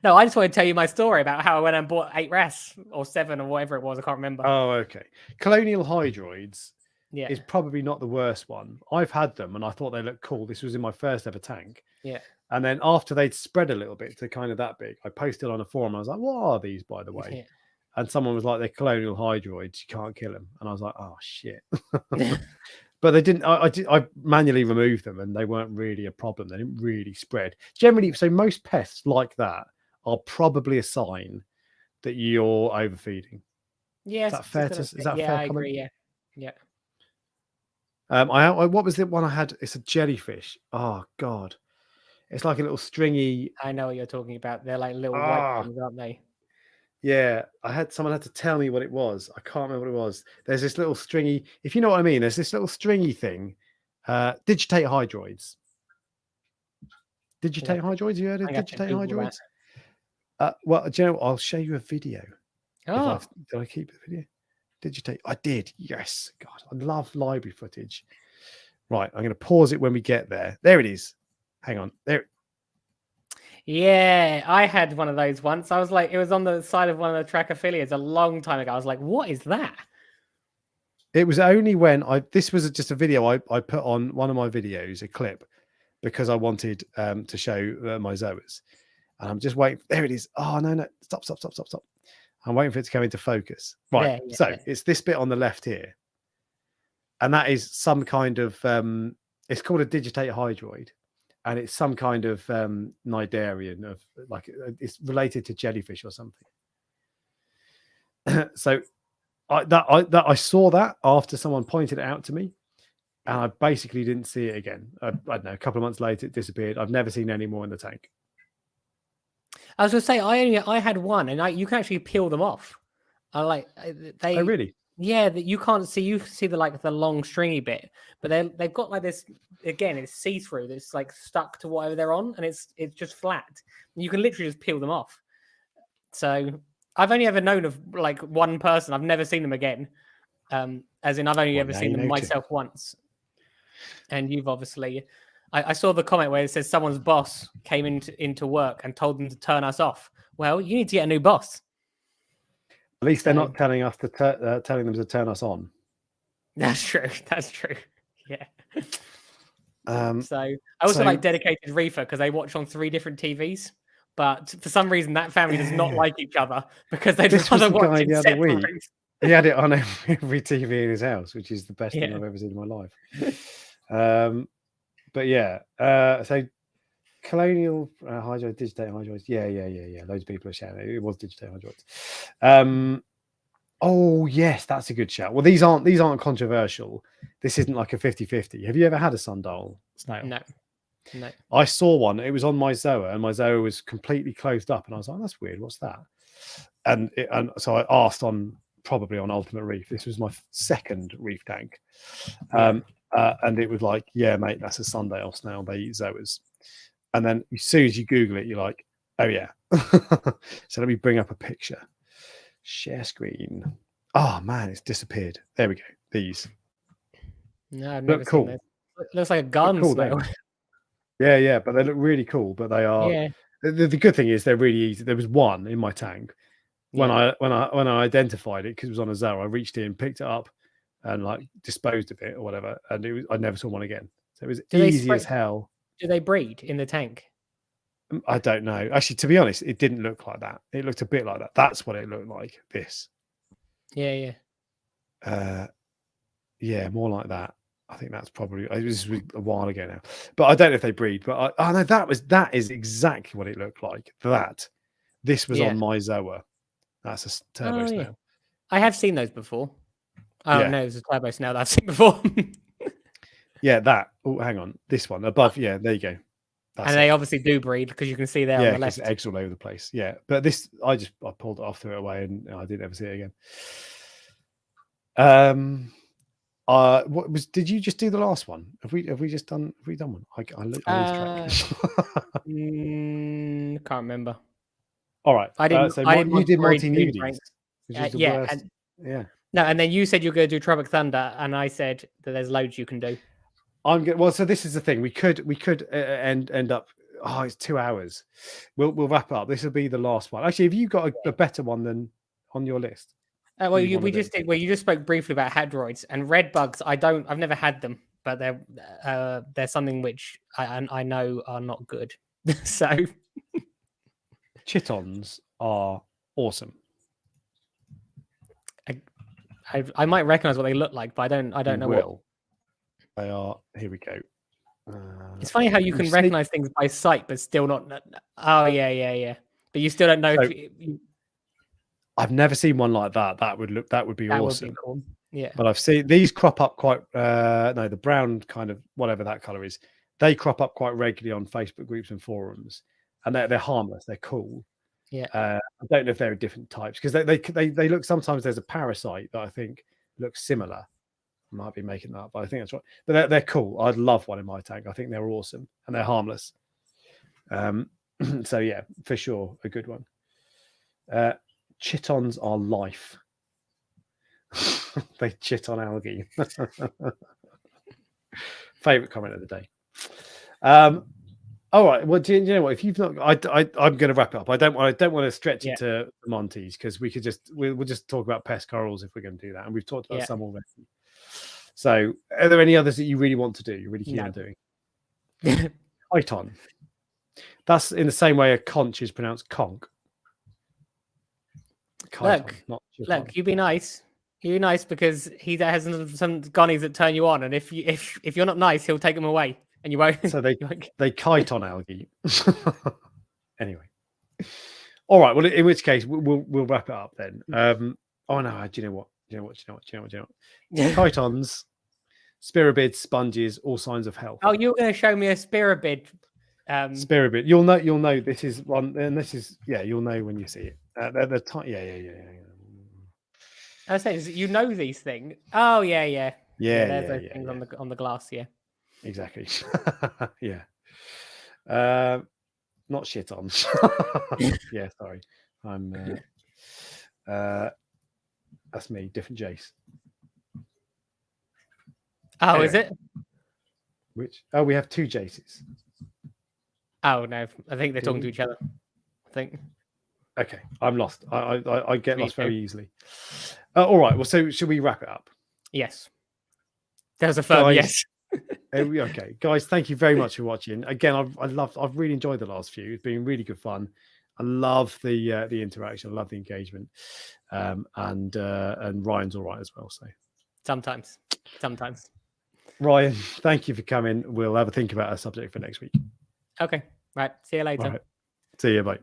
B: No, I just want to tell you my story about how I went and bought 8 wrasse or 7 or whatever it was. I can't remember.
A: Oh, okay. Colonial hydroids is probably not the worst one. I've had them and I thought they looked cool. This was in my first ever tank.
B: Yeah.
A: And then after they'd spread a little bit to kind of that big, I posted on a forum. I was like, what are these, by the way? Yeah. And someone was like, they're colonial hydroids. You can't kill them. And I was like, oh, shit. But they didn't. I manually removed them and they weren't really a problem. They didn't really spread. Generally, so most pests like that are probably a sign that you're overfeeding.
B: Yes.
A: Is that fair? Is that fair?
B: I agree. Yeah.
A: What was the one I had? It's a jellyfish. Oh, God. It's like a little stringy.
B: I know what you're talking about. They're like little white things, aren't they?
A: Yeah, someone had to tell me what it was. I can't remember what it was. There's this little stringy, if you know what I mean, there's this little stringy thing. Digitate hydroids. Digitate hydroids? You heard of digitate hydroids? Well, do you know what? I'll show you a video.
B: Oh.
A: Did I keep the video? Digitate. I did. Yes. God, I love library footage. Right. I'm going to pause it when we get there. There it is. Hang on. There.
B: Yeah, I had one of those once. I was like, it was on the side of one of the track affiliates a long time ago. I was like, what is that?
A: It was only when this was just a video I put on one of my videos, a clip, because I wanted to show my zoas. And I'm just waiting. There it is. Oh, no. Stop. I'm waiting for it to come into focus. Right. It's this bit on the left here. And that is some kind of, it's called a digitate hydroid. And it's some kind of cnidarian of like it's related to jellyfish or something. So I saw that after someone pointed it out to me, and I basically didn't see it again. I don't know. A couple of months later, it disappeared. I've never seen any more in the tank.
B: I was going to say I had one, and you can actually peel them off. Oh,
A: really?
B: Yeah, that you can't see. You see the long stringy bit, but they've got like this. Again, it's see-through. That's like stuck to whatever they're on, and it's just flat. You can literally just peel them off. So I've only ever known of like one person. I've never seen them again. As in, I've only ever seen them myself once. And you've obviously. I saw the comment where it says someone's boss came into work and told them to turn us off. Well, you need to get a new boss.
A: At least they're not telling us to telling them to turn us on.
B: That's true. Yeah. So I also like Dedicated Reefer because they watch on 3 different TVs, but for some reason that family does not like each other because they'd rather watch it separate.
A: He had it on every TV in his house, which is the best thing I've ever seen in my life. But yeah, so colonial hydroid, digitate hydroids. Yeah. Loads of people are shouting. It was digitate hydroids. Oh yes, that's a good shout. Well, these aren't controversial. This isn't like a 50-50. Have you ever had a sundial snail?
B: No. No.
A: I saw one. It was on my Zoa, and my Zoa was completely closed up, and I was like, "That's weird. What's that?" And so I asked probably on Ultimate Reef. This was my second reef tank, and it was like, "Yeah, mate, that's a sundial snail. They eat Zoas." And then as soon as you Google it, you're like, "Oh yeah." So let me bring up a picture. Share screen. Oh man, it's disappeared. There we go. These
B: No, I've never
A: look
B: seen
A: cool.
B: this. It looks like a garden
A: Cool,
B: snail.
A: Yeah, but they look really cool. But they are.
B: Yeah.
A: The good thing is they're really easy. There was one in my tank when I identified it because it was on a Zoa. I reached in, picked it up, and like disposed of it or whatever. And I never saw one again. So it was easy as hell.
B: Do they breed in the tank?
A: I don't know. Actually, to be honest, it didn't look like that. It looked a bit like that. That's what it looked like. This.
B: Yeah.
A: Yeah, more like that. I think that's probably it was a while ago now, but I don't know if they breed. But no, that is exactly what it looked like. This was on my Zoa. That's a turbo snail.
B: Yeah. I have seen those before. Oh
A: Yeah.
B: no, it was a turbo snail that I've seen before.
A: Yeah, that. Oh, hang on, this one above. Yeah, there you go.
B: That's and they obviously do breed because you can see there on the left.
A: Eggs all over the place. Yeah, but this I pulled it off, threw it away, and I didn't ever see it again. What was? Did you just do the last one? Have we done one? I lose track.
B: Can't remember.
A: All right.
B: I didn't.
A: So
B: I didn't
A: you did
B: breed
A: multi-nudies.
B: Yeah. No, and then you said you're going to do Tropic Thunder, and I said that there's loads you can do.
A: I'm good. Well, so this is the thing. We could end up. Oh, it's 2 hours. We'll wrap up. This will be the last one. Actually, have you got a better one than on your list?
B: Well, you just spoke briefly about hadroids and red bugs. I've never had them, but they're something which I know are not good. So
A: chitons are awesome.
B: I might recognize what they look like, but I don't know what
A: they are. Here we go.
B: It's funny how you can recognize things by sight, but still not. Oh yeah. But you still don't know.
A: I've never seen one like that. That would be awesome.
B: Would be cool. Yeah.
A: But I've seen these crop up quite. No, the brown kind of whatever that color is. They crop up quite regularly on Facebook groups and forums, and they're harmless. They're cool.
B: Yeah.
A: I don't know if they're different types because they look. Sometimes there's a parasite that I think looks similar. I might be making that up, but I think that's right. But they're cool. I'd love one in my tank. I think they're awesome and they're harmless. So yeah, for sure, a good one. Chitons are life. They chit on algae. Favorite comment of the day. All right. Well, do you know what? If you've not, I'm going to wrap it up. I don't want to stretch it to Montes because we'll just talk about pest corals if we're going to do that, and we've talked about some already. So, are there any others that you really want to do? You're really keen on doing? Chiton. That's in the same way a conch is pronounced conch.
B: Chiton, look, you be nice. You be nice because he has some gunnies that turn you on, and if you're not nice, he'll take them away. And you won't.
A: So they kite on algae. Anyway, all right. Well, in which case we'll wrap it up then. Oh no, do you know what? Chitons, spirabids, sponges, all signs of health.
B: Oh, you're going to show me a spirabid.
A: Spirabid. You'll know this is one, and this is you'll know when you see it. They're tiny. Yeah.
B: I say you know these things. Oh yeah. There's those things on the glass. Yeah.
A: Exactly. Yeah. Not shit on. Yeah, sorry. I'm that's me, different Jace.
B: Oh, anyway. Is it?
A: Which we have two Jaces.
B: Oh no, I think they're talking to each other. I think.
A: Okay, I'm lost. I get lost very easily. All right, well, so should we wrap it up?
B: Yes. There's a firm yes.
A: Okay, guys, thank you very much for watching. Again, I've really enjoyed the last few. It's been really good fun. I love the interaction. I love the engagement. And Ryan's all right as well. So
B: sometimes.
A: Ryan, thank you for coming. We'll have a think about our subject for next week.
B: Okay. Right. See you later.
A: Right. See you. Bye.